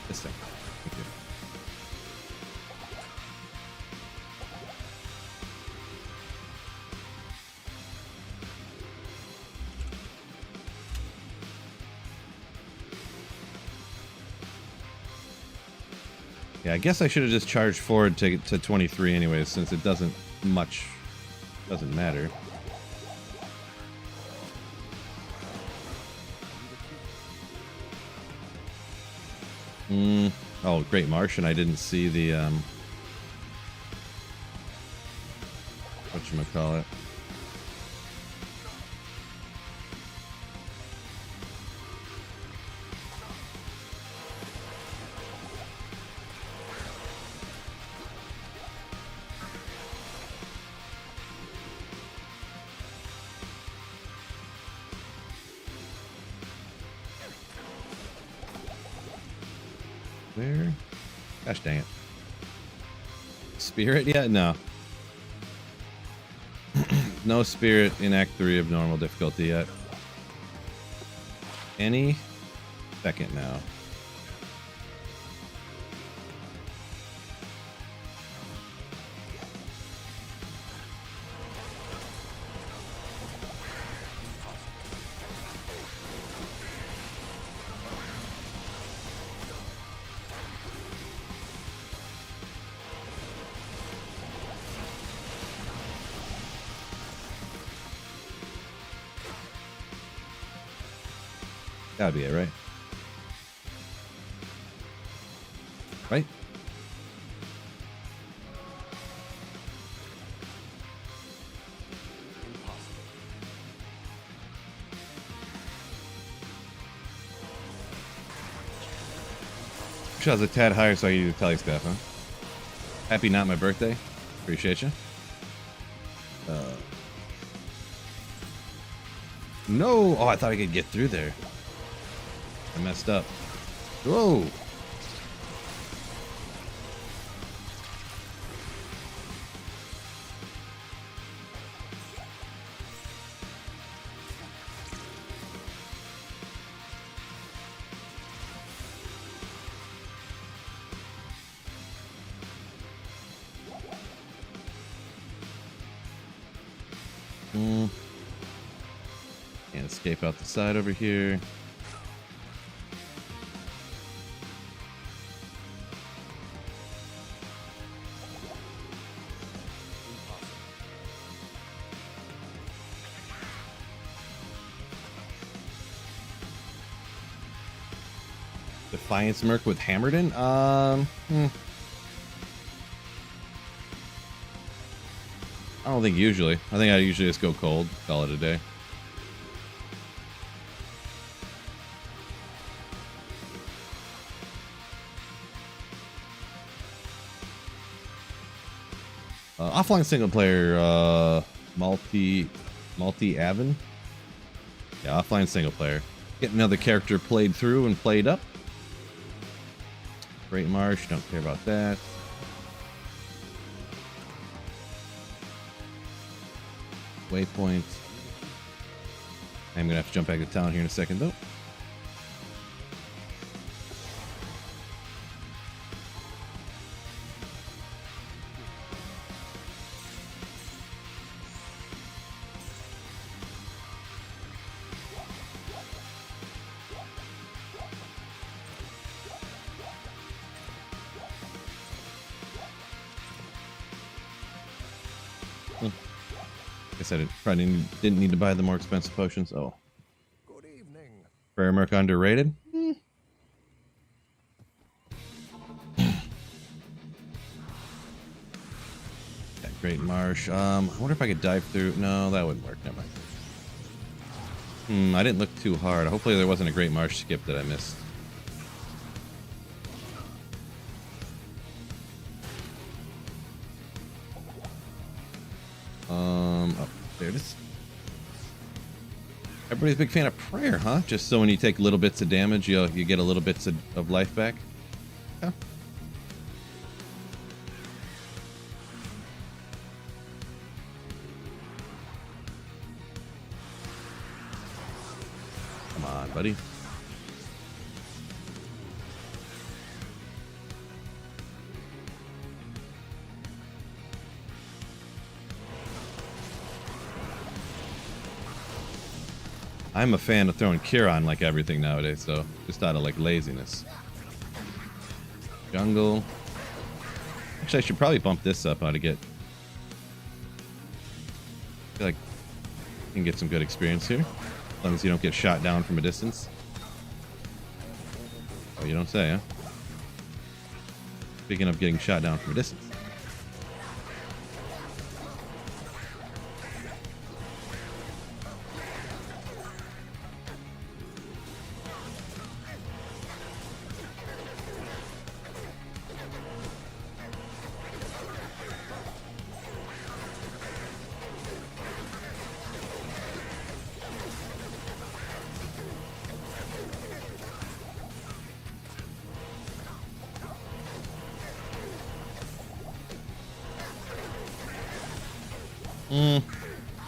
Speaker 1: this thing? Thank you. Yeah, I guess I should have just charged forward to 23 anyways, since it doesn't matter. Oh, Great Martian. I didn't see the whatchamacallit. Where? Gosh dang it. Spirit yet? No. No spirit in Act 3 of normal difficulty yet. Any second now. Gotta be it, right? Right? Wish I was a tad higher so I could use the tele staff, huh? Happy not my birthday. Appreciate you. No! Oh, I thought I could get through there. I messed up. Whoa. Can't escape out the side over here. Defiance Merc with Hammerden? I don't think usually. I think I usually just go cold, call it a day. Offline single player, multi-Avon. Yeah, offline single player. Get another character played through and played up. Great Marsh, don't care about that. Waypoint. I'm gonna have to jump back to town here in a second though. Guess I probably didn't need to buy the more expensive potions. Oh.
Speaker 3: Good evening.
Speaker 1: Prayer Merc underrated? That Great Marsh. I wonder if I could dive through. No, that wouldn't work. Never mind. I didn't look too hard. Hopefully there wasn't a Great Marsh skip that I missed. Oh, there it is. Everybody's a big fan of prayer, huh? Just so when you take little bits of damage, you get a little bits of life back. Yeah. Come on, buddy. I'm a fan of throwing cure on like everything nowadays, so just out of like laziness. Jungle. Actually, I should probably bump this up how to get. I feel like you can get some good experience here, as long as you don't get shot down from a distance. Oh, you don't say, huh? Speaking of getting shot down from a distance.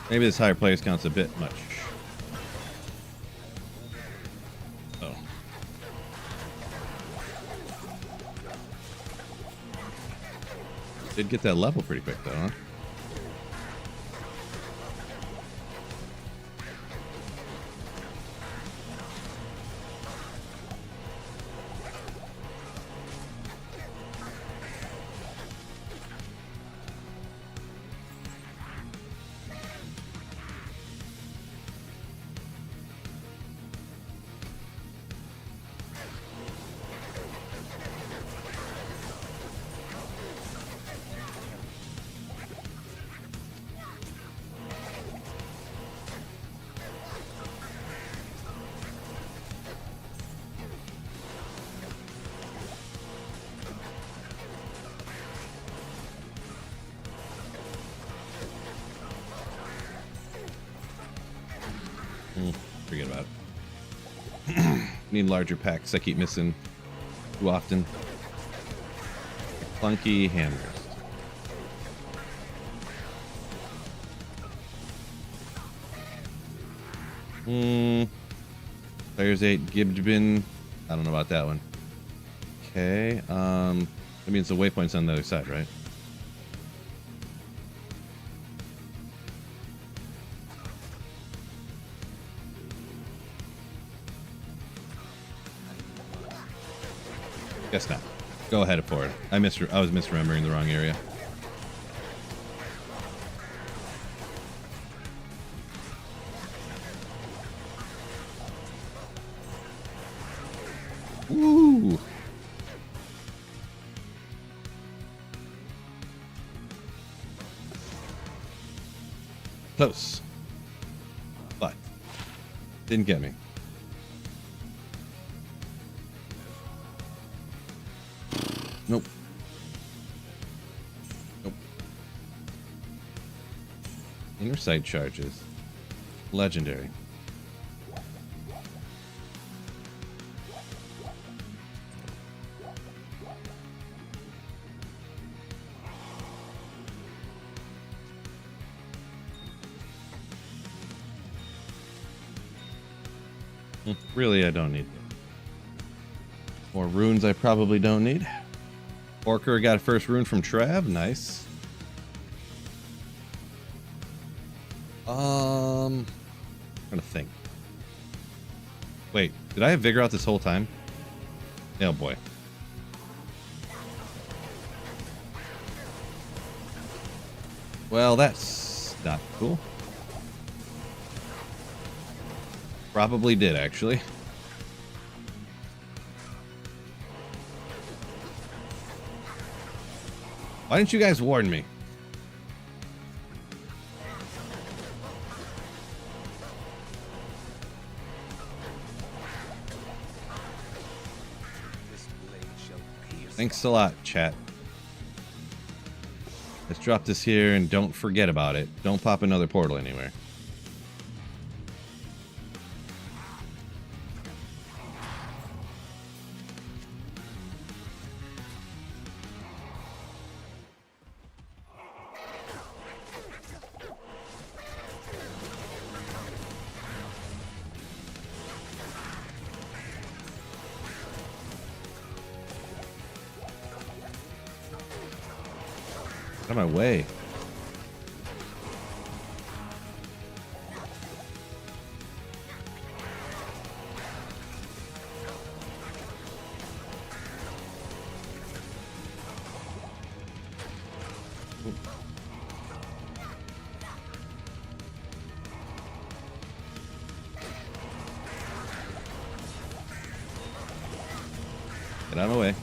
Speaker 1: Maybe this higher players count's a bit much. Oh. Did get that level pretty quick though, huh? Forget about it. Need larger packs. I keep missing too often. Clunky hammers. Players 8, Gibjbin. I don't know about that one. Okay, that means the waypoint's on the other side, right? Guess not. Go ahead for it. I was misremembering the wrong area. Woo! Close. But didn't get me. Nope. Nope. Inner sight charges. Legendary. Really, I don't need more runes. I probably don't need. Orker got a first rune from Trav. Nice. I'm trying to think. Wait, did I have Vigor out this whole time? Oh boy. Well, that's not cool. Probably did, actually. Why didn't you guys warn me? Thanks a lot, chat. Let's drop this here and don't forget about it. Don't pop another portal anywhere. Out of my way. Get out of my way.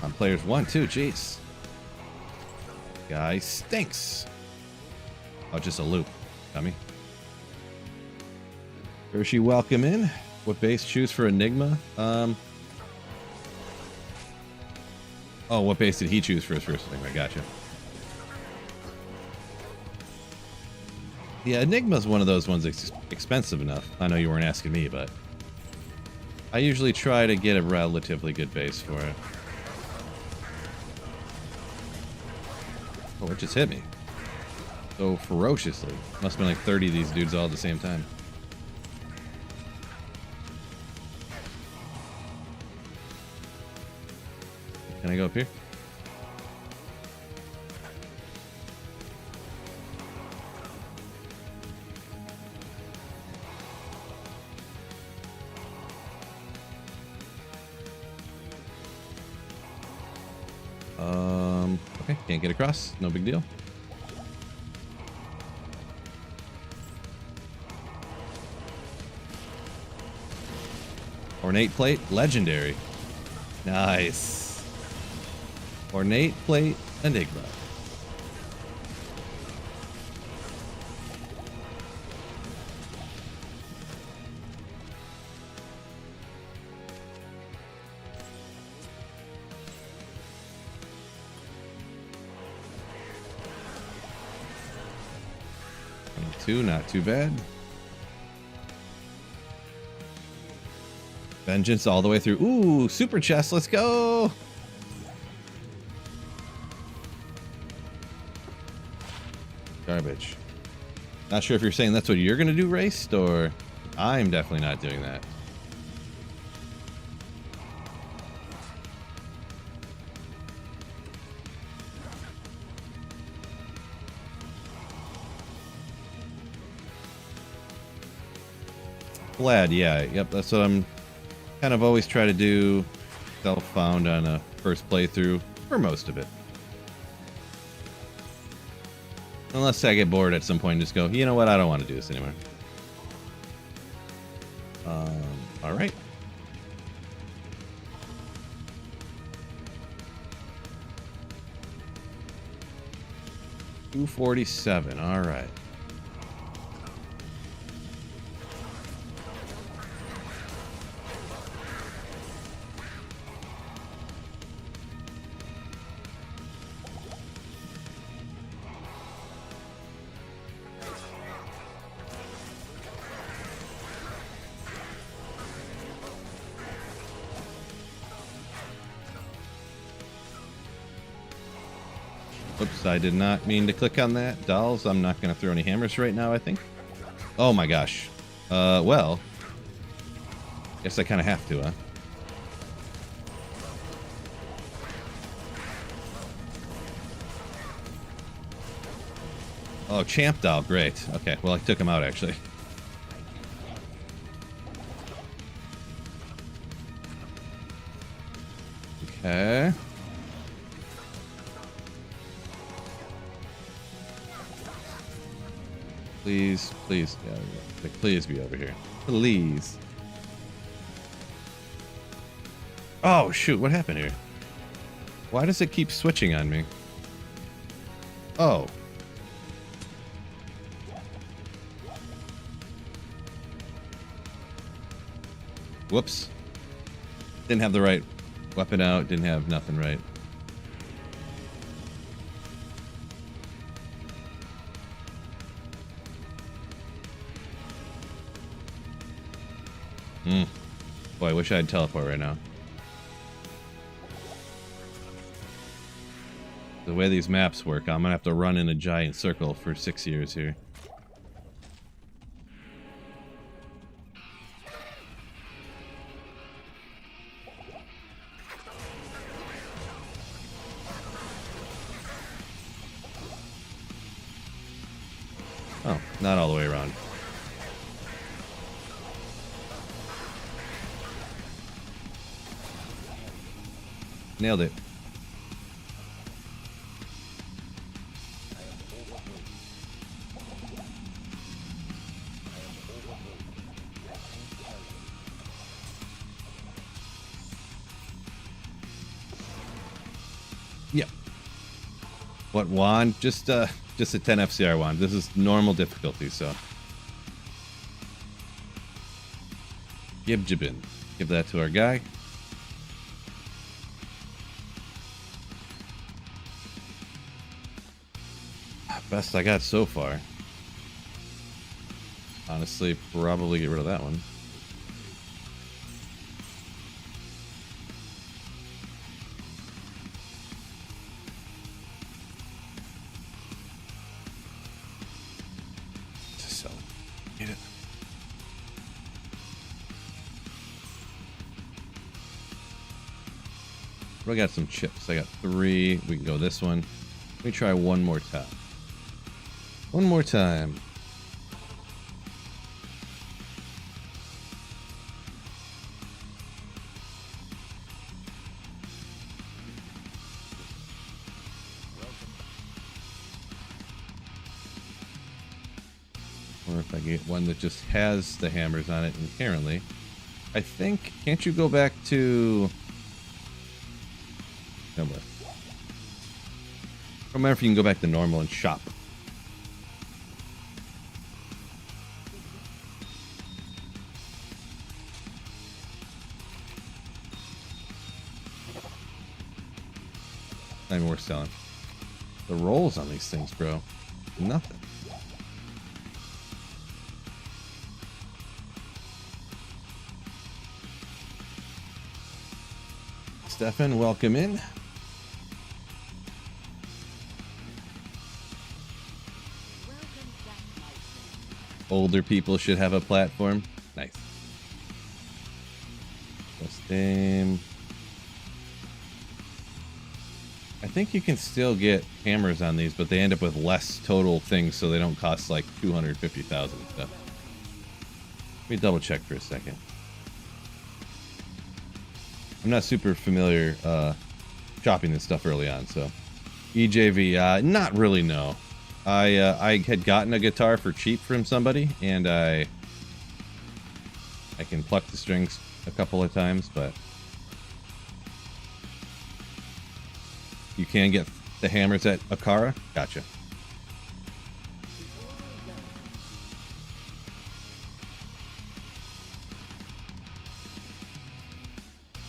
Speaker 1: On players 1, 2, jeez. Guy stinks. Oh, just a loop. Dummy. Hershey, welcome in. What base choose for Enigma? Oh, what base did he choose for his first Enigma? Gotcha. Yeah, Enigma's one of those ones that's expensive enough. I know you weren't asking me, but I usually try to get a relatively good base for it. Oh, it just hit me so ferociously. Must have been like 30 of these dudes all at the same time. Can I go up here? Okay, can't get across. No big deal. Ornate plate, legendary. Nice. Ornate plate, Enigma. 2, not too bad. Vengeance all the way through. Ooh, super chest, let's go! Garbage. Not sure if you're saying that's what you're gonna do, Raced, or I'm definitely not doing that. Glad, yeah, yep, that's what I'm kind of always try to do. Self-found on a first playthrough for most of it. Unless I get bored at some point and just go, you know what, I don't want to do this anymore. Alright. $247, alright. Oops, I did not mean to click on that. Dolls, I'm not going to throw any hammers right now, I think. Oh my gosh. Well. Guess I kind of have to, huh? Oh, champ doll, great. Okay, well I took him out actually. Okay. Please, please, yeah, please be over here. Please. Oh, shoot, what happened here? Why does it keep switching on me? Oh. Whoops. Didn't have the right weapon out, didn't have nothing right. Boy, I wish I had teleport right now. The way these maps work, I'm gonna have to run in a giant circle for 6 years here. Oh, not all the way around. Nailed it. Yep. What wand? Just a 10 FCR wand. This is normal difficulty, so. Gibjibin. Give that to our guy. Best I got so far. Honestly, probably get rid of that one. So, get it. We got some chips. I got 3. We can go this one. Let me try one more time. One more time. Or if I get one that just has the hammers on it inherently. I think, can't you go back to... No, I don't remember if you can go back to normal and shop. Not even worth selling. The rolls on these things, bro. Nothing. Stefan, welcome in. Older people should have a platform. Nice. Custom. I think you can still get hammers on these, but they end up with less total things, so they don't cost like 250,000 and stuff. Let me double check for a second. I'm not super familiar shopping this stuff early on, so EJV, not really, no. I had gotten a guitar for cheap from somebody, and I can pluck the strings a couple of times, but you can get the hammers at Akara. Gotcha.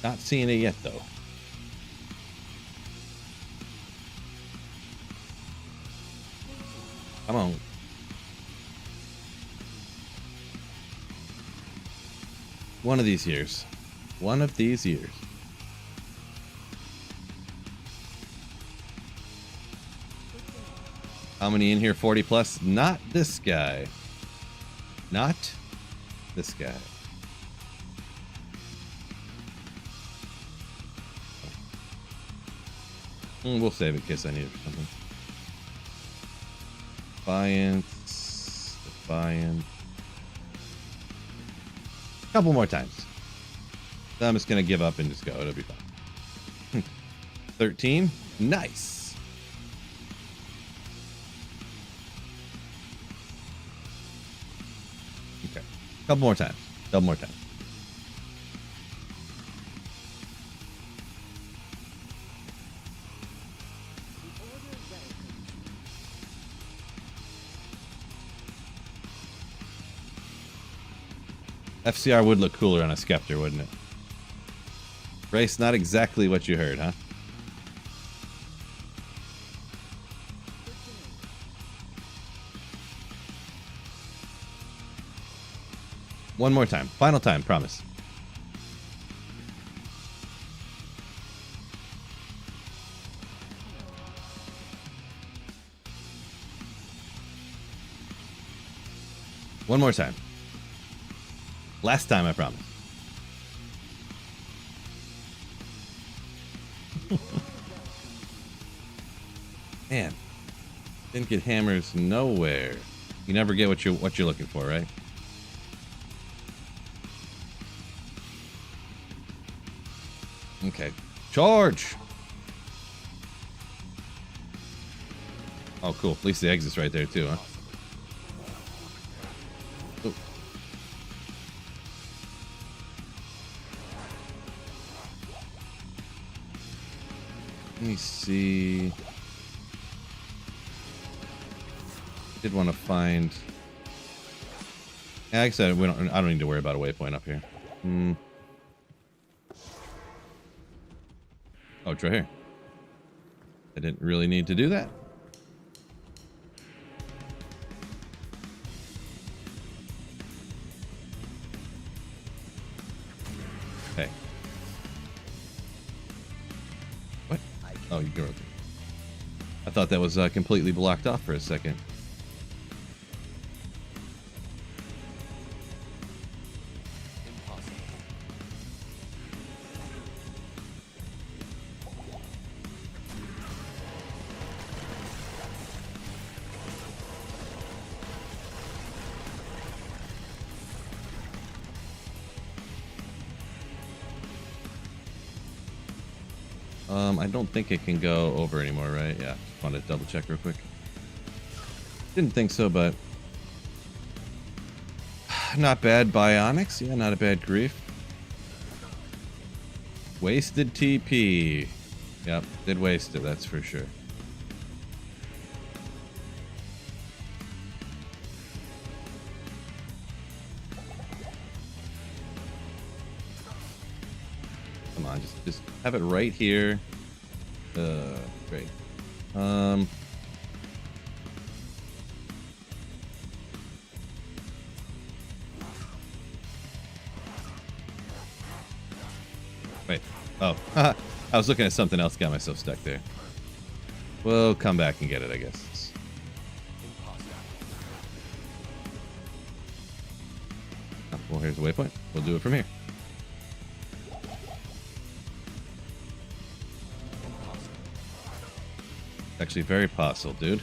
Speaker 1: Not seeing it yet, though. Come on. One of these years. One of these years. How many in here? 40 plus? Not this guy. Not this guy. We'll save it in case I need it for something. Defiance. Defiant. A couple more times. Then I'm just going to give up and just go. It'll be fine. 13. Nice. Okay. Couple more times. Couple more times. FCR would look cooler on a Scepter, wouldn't it? Race, not exactly what you heard, huh? One more time. Final time, promise. One more time. Last time, I promise. Man, didn't get hammers nowhere. You never get what you're looking for, right? Okay, charge. Oh, cool. At least the exit's right there too, huh? Ooh. Let me see. I did want to find. Yeah, like I said, I don't need to worry about a waypoint up here. Oh, it's right here. I didn't really need to do that. Hey. What? Oh, you go. I thought that was completely blocked off for a second. I don't think it can go over anymore, right? Yeah, just wanted to double check real quick. Didn't think so, but not bad. Bionics, yeah, not a bad grief. Wasted TP. Yep, did waste it, that's for sure. Come on, just have it right here. Great. Wait. Oh. I was looking at something else, got myself stuck there. We'll come back and get it, I guess. Oh, well, here's the waypoint. We'll do it from here. Actually, very possible, dude.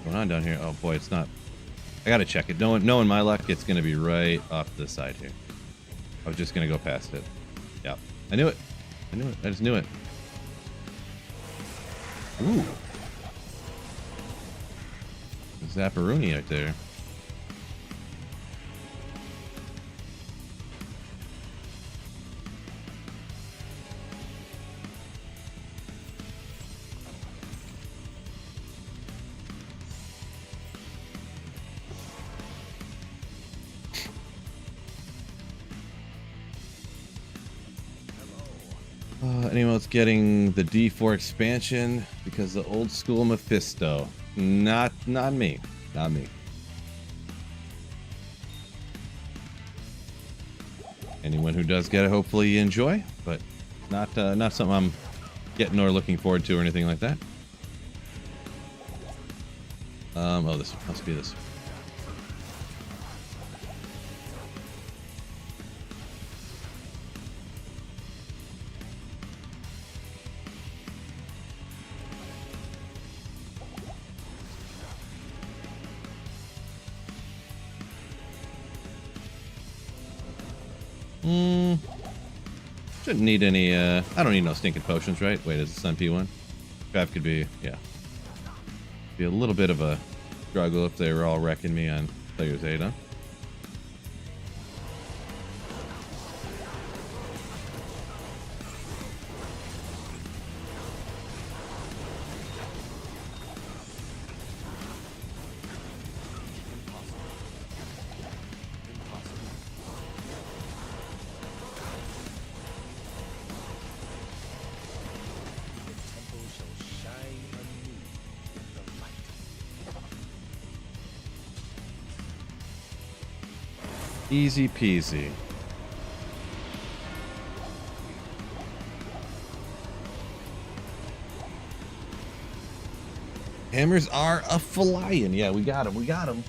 Speaker 1: Going on down here? Oh boy, it's not. I gotta check it. Knowing my luck, it's gonna be right off to the side here. I was just gonna go past it. Yep. I knew it. I knew it. I just knew it. Ooh. Zapparoni right there. Anyone else getting the D4 expansion? Because the old school Mephisto. Not me. Not me. Anyone who does get it, hopefully you enjoy, but not something I'm getting or looking forward to or anything like that. Oh, this must be this. Shouldn't need any, I don't need no stinking potions, right? Wait, is this on P1? Trav could be, yeah. Be a little bit of a struggle if they were all wrecking me on Player's 8, huh? Easy peasy. Hammers are a flying. Yeah, we got him. We got him.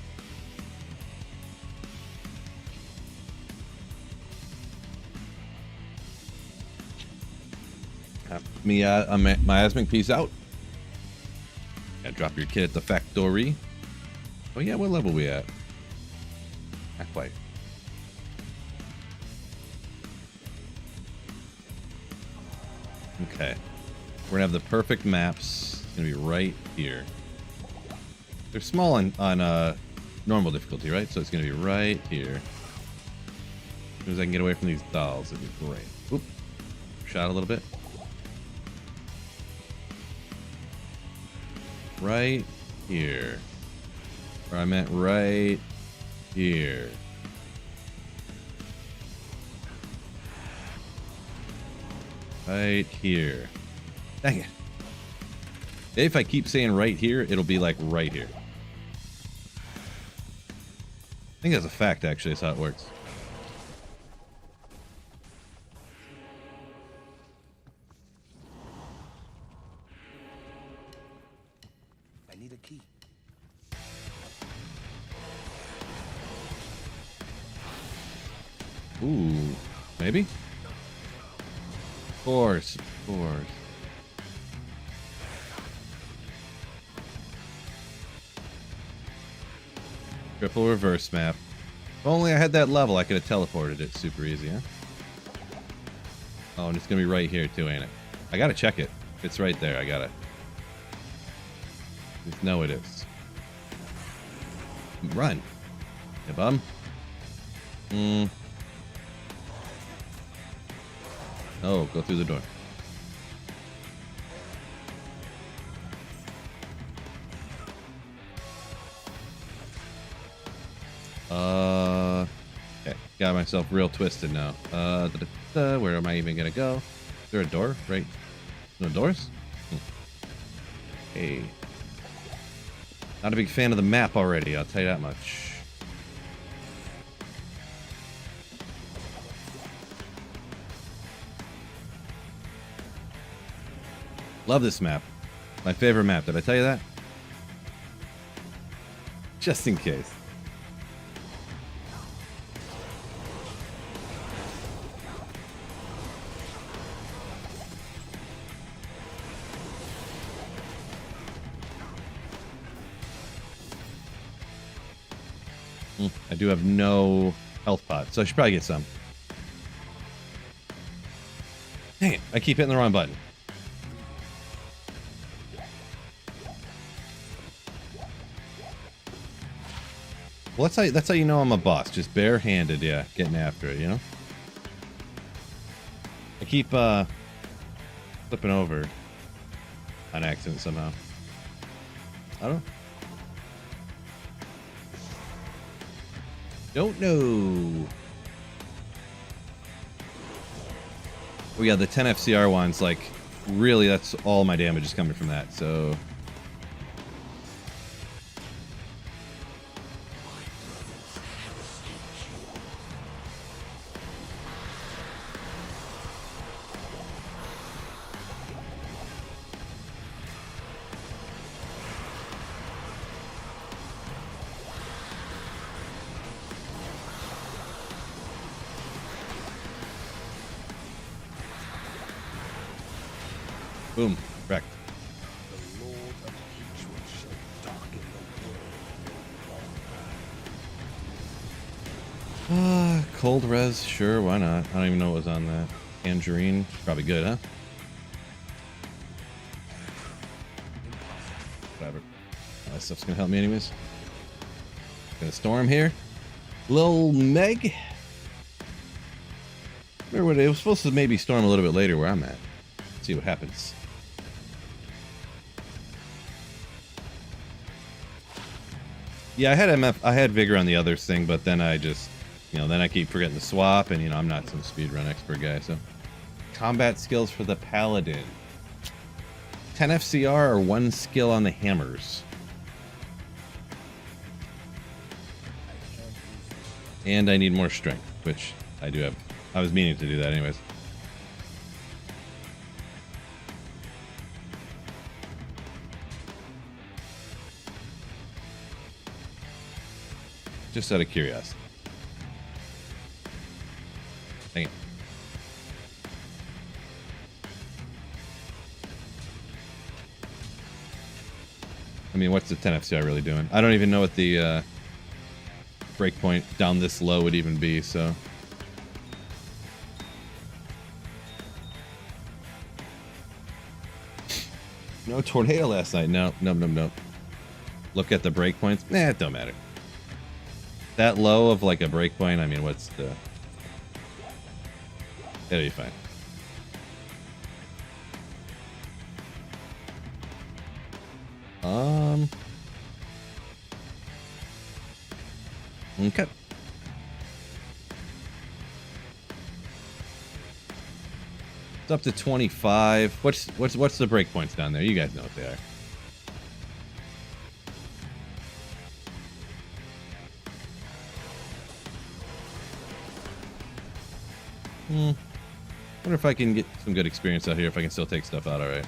Speaker 1: Miasmic, peace out. Yeah, drop your kid at the factory. Oh yeah, what level we at? Not quite. Okay. We're gonna have the perfect maps. It's gonna be right here. They're small on normal difficulty, right? So it's gonna be right here. As soon as I can get away from these dolls, it'd be great. Oop. Shot a little bit. Right here. Or I meant right here. Right here. Dang it. If I keep saying right here, it'll be like right here. I think that's a fact, actually. That's how it works.
Speaker 3: I need a key.
Speaker 1: Ooh. Maybe? Of course. Triple reverse map. If only I had that level, I could have teleported it super easy, huh? Oh, and it's gonna be right here too, ain't it? I gotta check it. It's right there. I gotta. Just know it is. Run. Yeah, bum. Oh, go through the door. Okay, got my myself real twisted now. Where am I even gonna go? Is there a door? Right? No doors? Hey. Not a big fan of the map already, I'll tell you that much. Love this map. My favorite map. Did I tell you that? Just in case. I do have no health pot, so I should probably get some. Dang it, I keep hitting the wrong button. Well, that's how you know I'm a boss. Just barehanded, yeah, getting after it, you know? I keep flipping over on accident somehow. I don't know. Oh yeah, the 10 FCR ones, like, really, that's all my damage is coming from that, so... Boom. Wrecked.
Speaker 3: The Lord of Hatred shall darken the world.
Speaker 1: Cold res, sure, why not? I don't even know what was on that. Tangerine, probably good, huh? Whatever. That stuff's gonna help me anyways. Gonna storm here. Lil Meg. Remember what it was supposed to maybe storm a little bit later where I'm at. See what happens. Yeah, I had Vigor on the other thing, but then I just, then I keep forgetting to swap, and, I'm not some speedrun expert guy, so. Combat skills for the Paladin. 10 FCR or 1 skill on the hammers. And I need more strength, which I do have. I was meaning to do that anyways. Just out of curiosity. Dang it. I mean, what's the 10 FCR really doing? I don't even know what the breakpoint down this low would even be, so. No tornado last night. No. Look at the breakpoints. Nah, it don't matter. That low of like a breakpoint, I mean, what's the... It'll be fine. Okay. It's up to 25. What's the breakpoints down there? You guys know what they are. Wonder if I can get some good experience out here, if I can still take stuff out alright.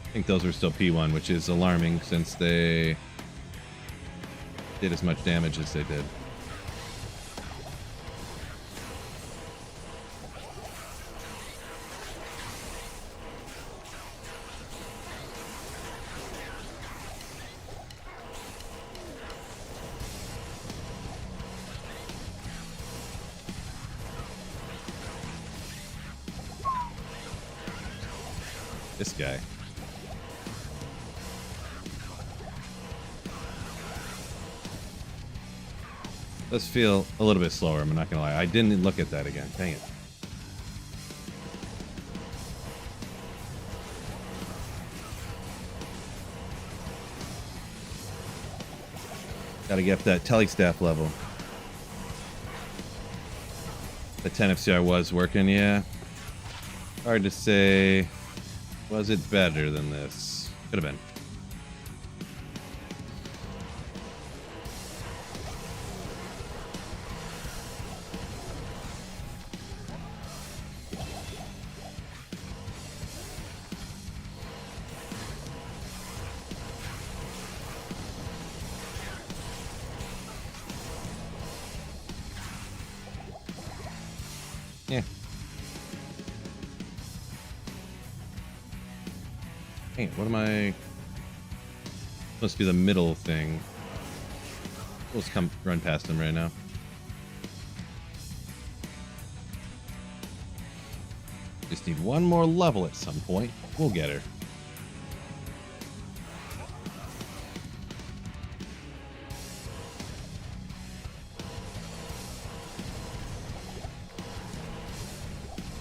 Speaker 1: I think those were still P1, which is alarming since they did as much damage as they did. This guy. Does feel a little bit slower, I'm not gonna lie. I didn't look at that again. Dang it. Gotta get that telestaff level. The 10 FCR was working, yeah. Hard to say. Was it better than this? Could have been. Yeah. Hey, what am I? Supposed to be the middle thing. We'll just come run past him right now. Just need one more level at some point. We'll get her.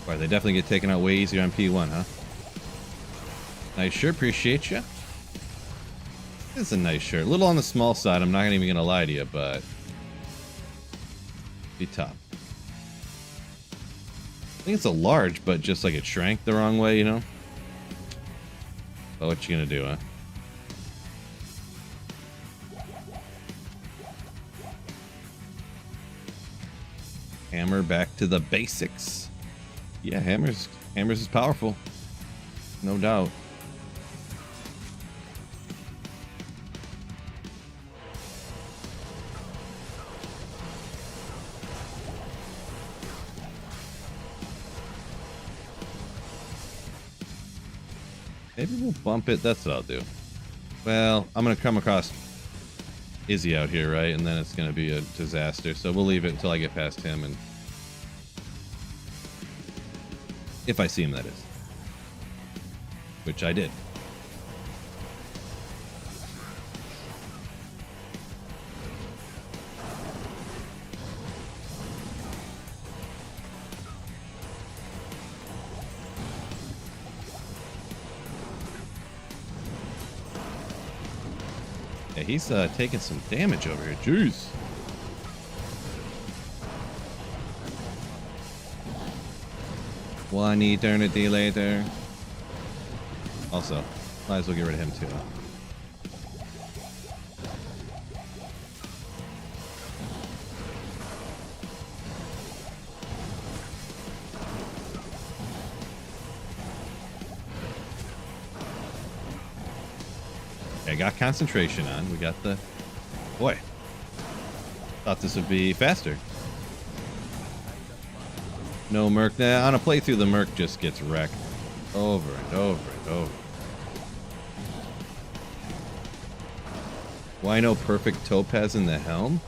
Speaker 1: Boy, they definitely get taken out way easier on P1, huh? Nice shirt, appreciate you. It's a nice shirt. A little on the small side, I'm not even gonna lie to you, but be top. I think it's a large, but just like it shrank the wrong way, you know? But what you gonna do, huh? Hammer back to the basics. Yeah, hammers is powerful. No doubt. Maybe we'll bump it. That's what I'll do. Well, I'm going to come across Izzy out here, right? And then it's going to be a disaster. So we'll leave it until I get past him. And if I see him, that is. Which I did. Yeah, he's taking some damage over here. Jeez. One eternity later. Also, might as well get rid of him too. Okay, got concentration on. We got the... Boy. Thought this would be faster. No Merc. Nah, on a playthrough, the Merc just gets wrecked. Over and over and over. Why no perfect topaz in the helm?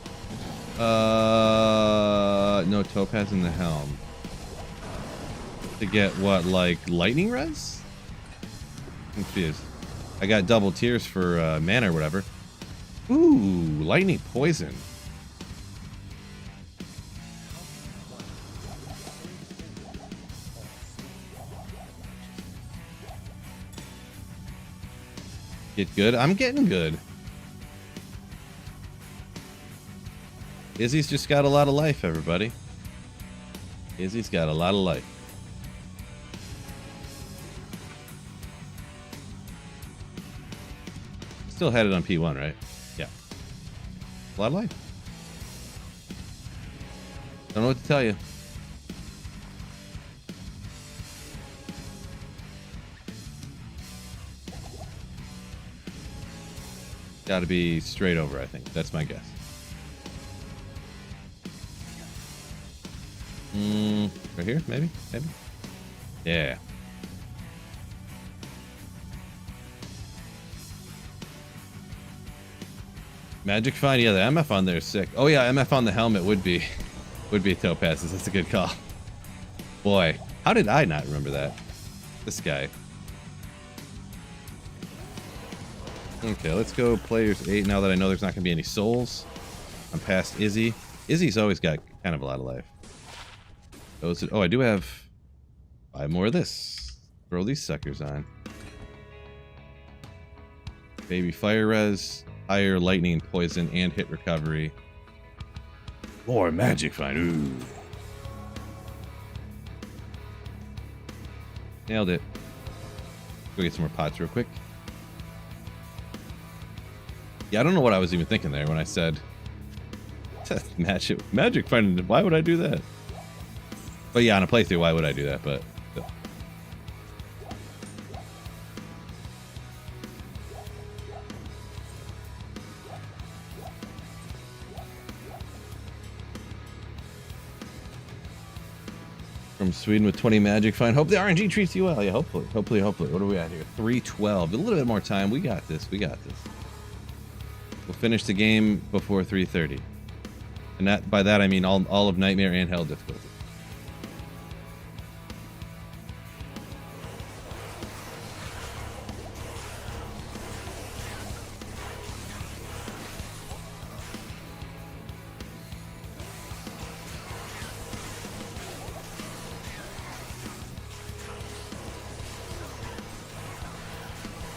Speaker 1: No topaz in the helm. To get what, like lightning res? Confused. I got double tiers for mana or whatever. Ooh, lightning poison. Get good? I'm getting good. Izzy's just got a lot of life, everybody. Izzy's got a lot of life. Still had it on P1, right? Yeah. A lot of life. Don't know what to tell you. Got to be straight over, I think. That's my guess. Right here, maybe? Maybe? Yeah. Magic Find, yeah, the MF on there is sick. Oh yeah, MF on the helmet would be topazes. That's a good call. Boy, how did I not remember that? This guy. Okay, let's go players 8 now that I know there's not going to be any souls. I'm past Izzy. Izzy's always got kind of a lot of life. Oh, I do have 5 more of this. Throw these suckers on. Baby fire res. higher lightning and poison and hit recovery. More magic find. Ooh. Nailed it. Go get some more pots real quick. Yeah, I don't know what I was even thinking there when I said magic find. Why would I do that? But yeah, on a playthrough, why would I do that? But from Sweden with 20 magic find. Hope the RNG treats you well. Yeah, hopefully. What are we at here? 312. A little bit more time. We got this. We'll finish the game before 3:30. And that, by that I mean all of Nightmare and Hell difficulty.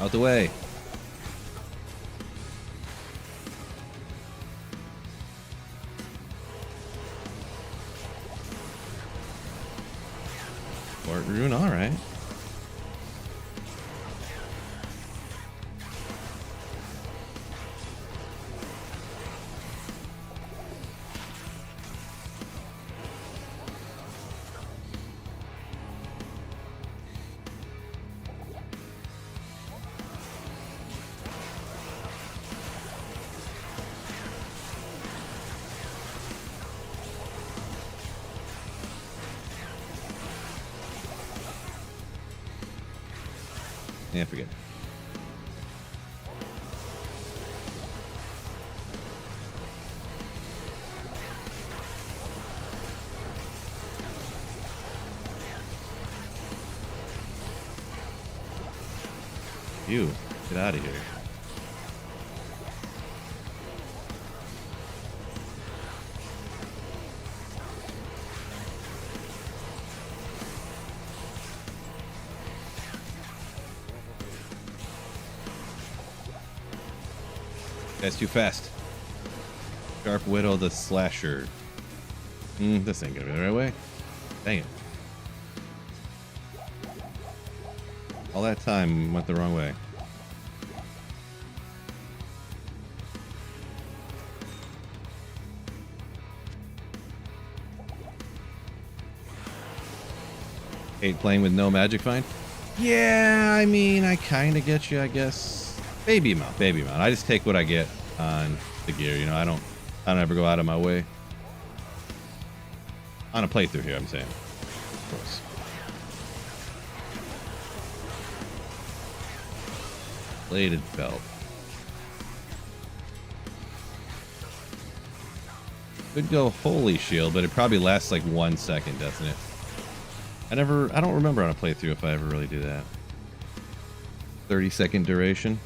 Speaker 1: Out the way. Fort Rune, all right. Yeah, forget it. You, get out of here. That's too fast. Sharp Widow the Slasher. This ain't gonna be the right way. Dang it. All that time went the wrong way. Hate playing with no magic find? Yeah, I mean, I kind of get you, I guess. Baby amount. I just take what I get on the gear, you know. I don't ever go out of my way. On a playthrough here, I'm saying. Of course. Bladed belt. Could go holy shield, but it probably lasts like 1 second, doesn't it? I don't remember on a playthrough if I ever really do that. 30-second duration.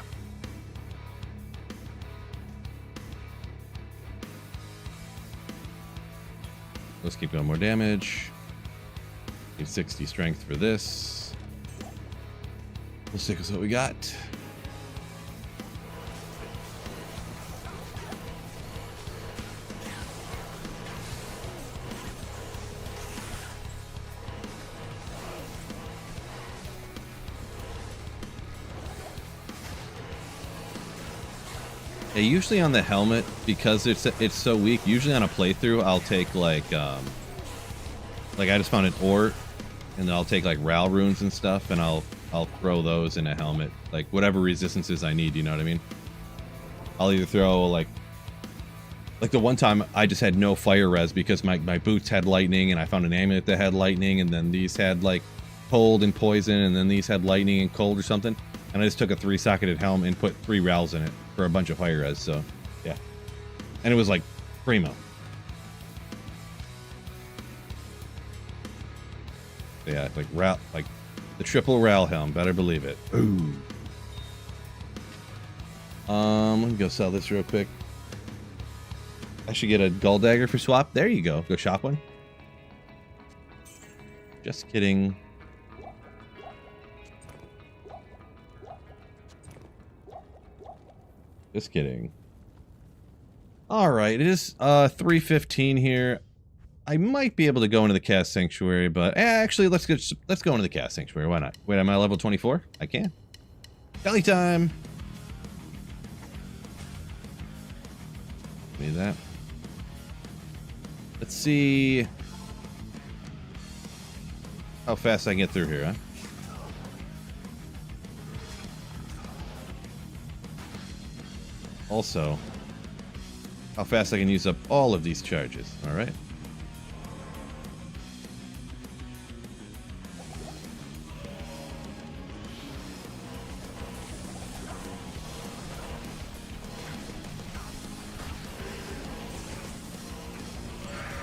Speaker 1: Let's keep going. More damage. Need 60 strength for this. We'll stick with what we got. Yeah, usually on the helmet, because it's so weak, usually on a playthrough I'll take like I just found an Ort, and then I'll take like Ral runes and stuff, and I'll throw those in a helmet, like whatever resistances I need, you know what I mean? I'll either throw like the one time I just had no fire res because my boots had lightning, and I found an amulet that had lightning, and then these had like cold and poison, and then these had lightning and cold or something, and I just took a 3-socketed helm and put 3 Rals in it for a bunch of fire res, so yeah. And it was like primo. Yeah, like Ral, like the triple Ral helm, better believe it. Ooh. Let me go sell this real quick. I should get a gold dagger for swap. There you go. Go shop one. Just kidding. Just kidding. All right, it is 3:15 here. I might be able to go into the Cast Sanctuary, but actually, let's go into the Cast Sanctuary. Why not? Wait, am I level 24? I can. Kelly time. Give me that. Let's see how fast I can get through here, huh? Also, how fast I can use up all of these charges. All right.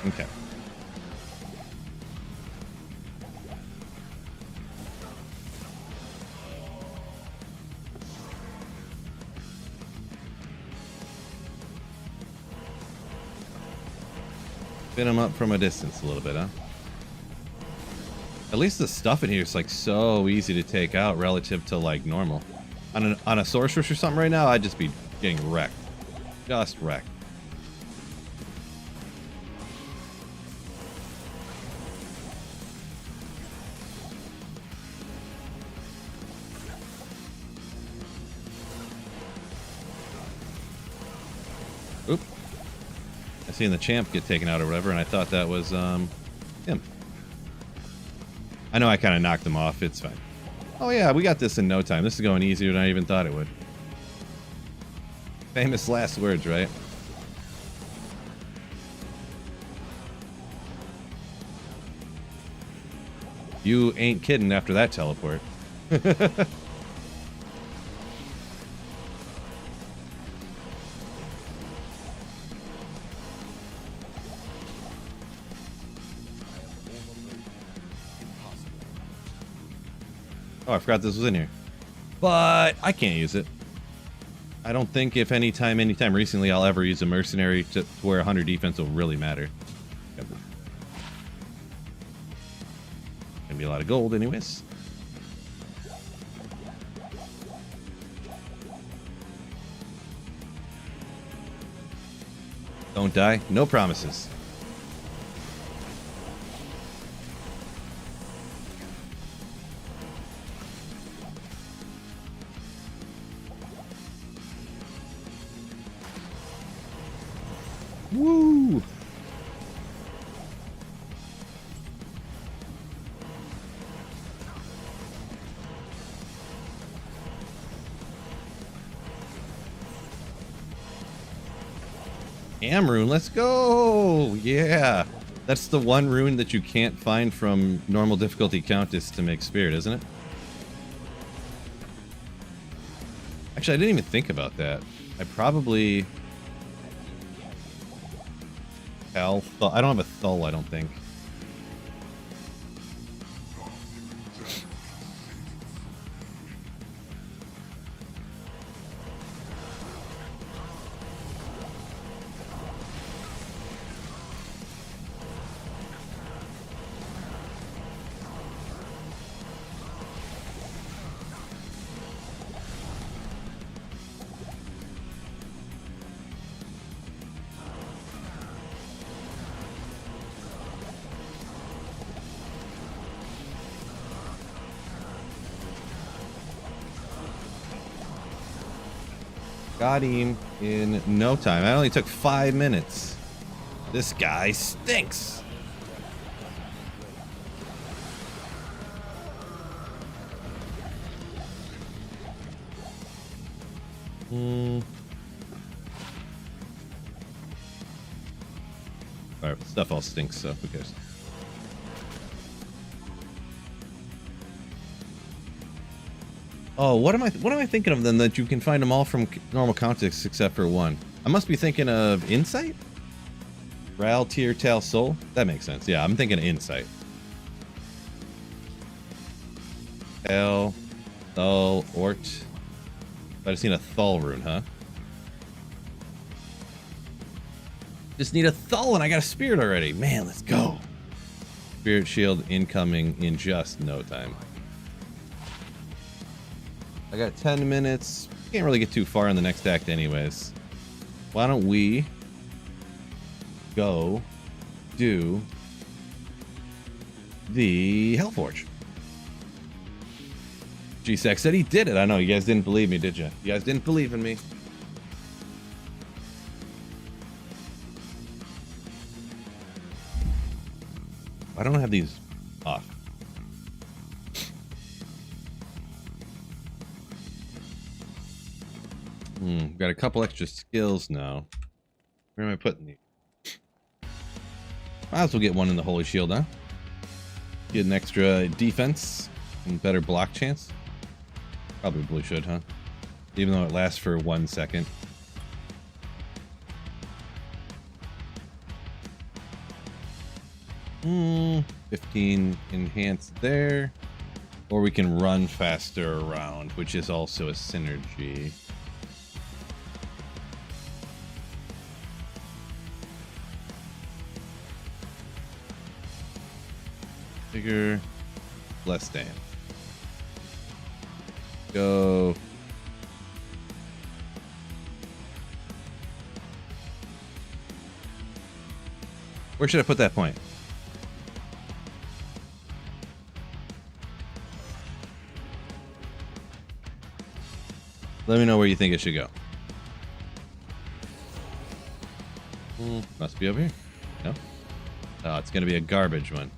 Speaker 1: Okay. Spin them up from a distance a little bit, huh? At least the stuff in here is like so easy to take out relative to like normal. On a sorceress or something right now, I'd just be getting wrecked. Just wrecked. Oop. I seen the champ get taken out or whatever, and I thought that was him. I know I kind of knocked him off. It's fine. Oh yeah, we got this in no time. This is going easier than I even thought it would. Famous last words, right? You ain't kidding after that teleport. Oh, I forgot this was in here. But I can't use it. I don't think if anytime recently I'll ever use a mercenary to where 100 defense will really matter. Gonna be a lot of gold anyways. Don't die. No promises. Woo! Rune, let's go! Yeah! That's the one rune that you can't find from normal difficulty Countess to make Spirit, isn't it? Actually, I didn't even think about that. I probably... I don't have a Thull, I don't think. Got him in no time. I only took 5 minutes. This guy stinks. Alright, stuff all stinks, so who cares? Oh, what am I thinking of then that you can find them all from normal context except for one? I must be thinking of Insight? Ral, Tier, Tal, Soul? That makes sense. Yeah, I'm thinking Insight. Tal, Thull, Ort. But I've seen a Thull rune, huh? Just need a Thull and I got a Spirit already. Man, let's go. Spirit Shield incoming in just no time. I got 10 minutes Can't really get too far in the next act anyways. Why don't we go do the Hellforge? G-Sack said he did it. I know, you guys didn't believe me, did you? You guys didn't believe in me. I don't have these off. Got a couple extra skills now. Where am I putting these? Might as well get one in the Holy Shield, huh? Get an extra defense and better block chance. Probably should, huh? Even though it lasts for 1 second. Hmm, 15 enhanced there. Or we can run faster around, which is also a synergy. Bigger, less damage. Go. Where should I put that point? Let me know where you think it should go. Must be over here. No? Oh, it's gonna be a garbage one.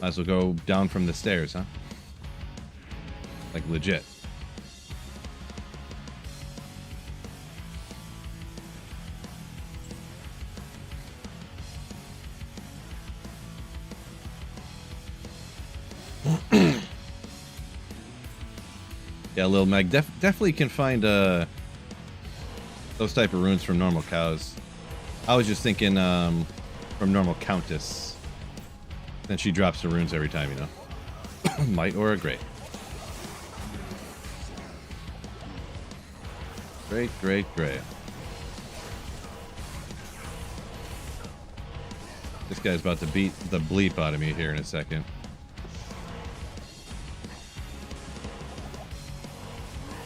Speaker 1: Might as well go down from the stairs, huh? Like legit. Yeah, Lil Meg definitely can find those type of runes from normal cows. I was just thinking from normal countess. Then she drops the runes every time, you know. Might or a great. Great. This guy's about to beat the bleep out of me here in a second.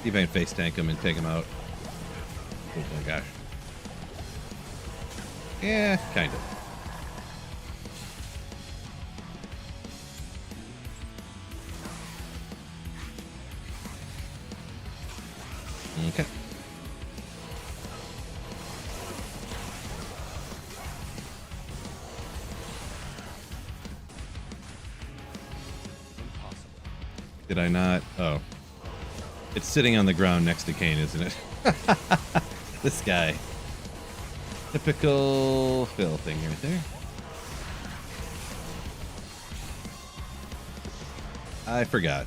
Speaker 1: See if I can face tank him and take him out. Oh my gosh. Yeah, kind of. Okay. Did I not? Oh. It's sitting on the ground next to Kane, isn't it? This guy. Typical Phil thing right there. I forgot.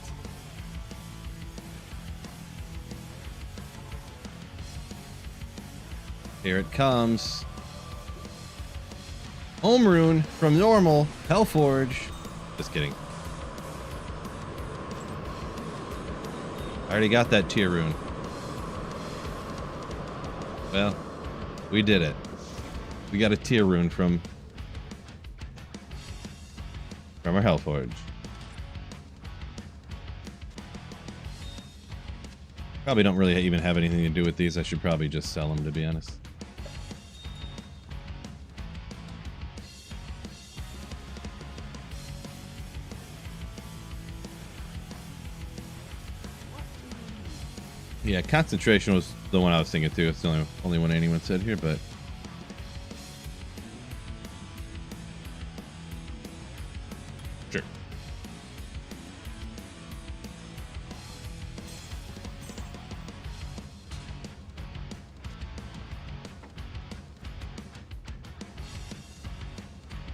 Speaker 1: Here it comes. Home rune from normal Hellforge. Just kidding. I already got that tier rune. Well, we did it. We got a tier rune from our Hellforge. Probably don't really even have anything to do with these. I should probably just sell them, to be honest. Yeah, concentration was the one I was thinking too. It's the only one anyone said here, but sure.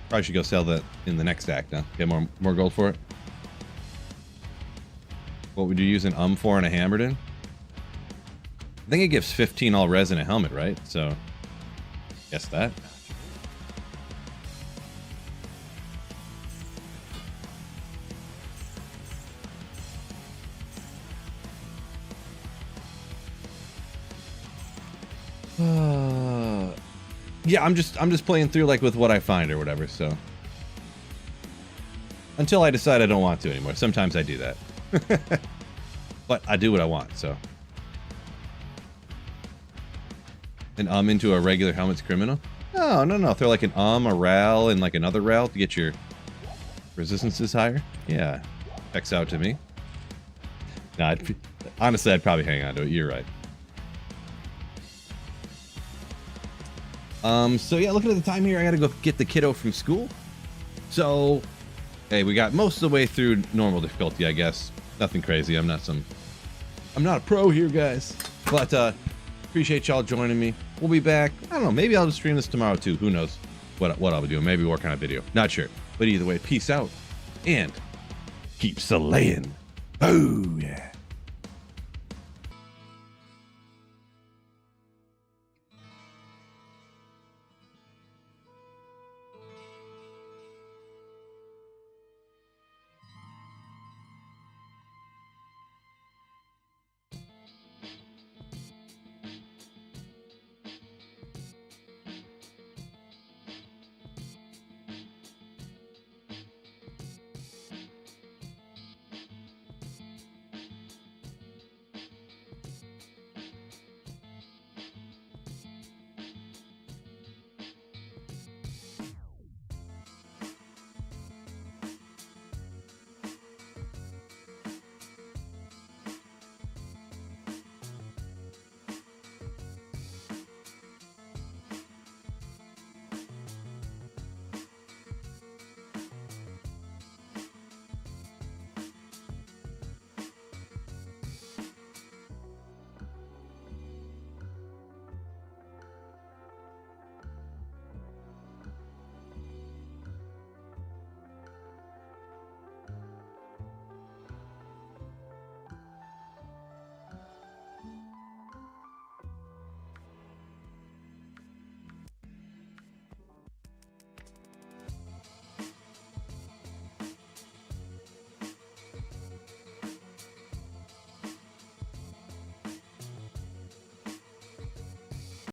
Speaker 1: Probably should go sell that in the next act, huh? Get more gold for it. What would you use an for and a hammered in? I think it gives 15 all res in a helmet, right? So, guess that. Yeah, I'm just playing through like with what I find or whatever. So, until I decide I don't want to anymore. Sometimes I do that, but I do what I want. So. an into a regular helmet's criminal? No, no, no. Throw like an a ral, and like another ral to get your resistances higher. Yeah, checks out to me. Nah, honestly, I'd probably hang on to it. You're right. So yeah, looking at the time here, I gotta go get the kiddo from school. So, hey, we got most of the way through normal difficulty, I guess. Nothing crazy. I'm not a pro here, guys. But appreciate y'all joining me. We'll be back. I don't know. Maybe I'll just stream this tomorrow too. Who knows what I'll be doing? Maybe work on a video. Not sure. But either way, peace out and keep slaying. Oh yeah.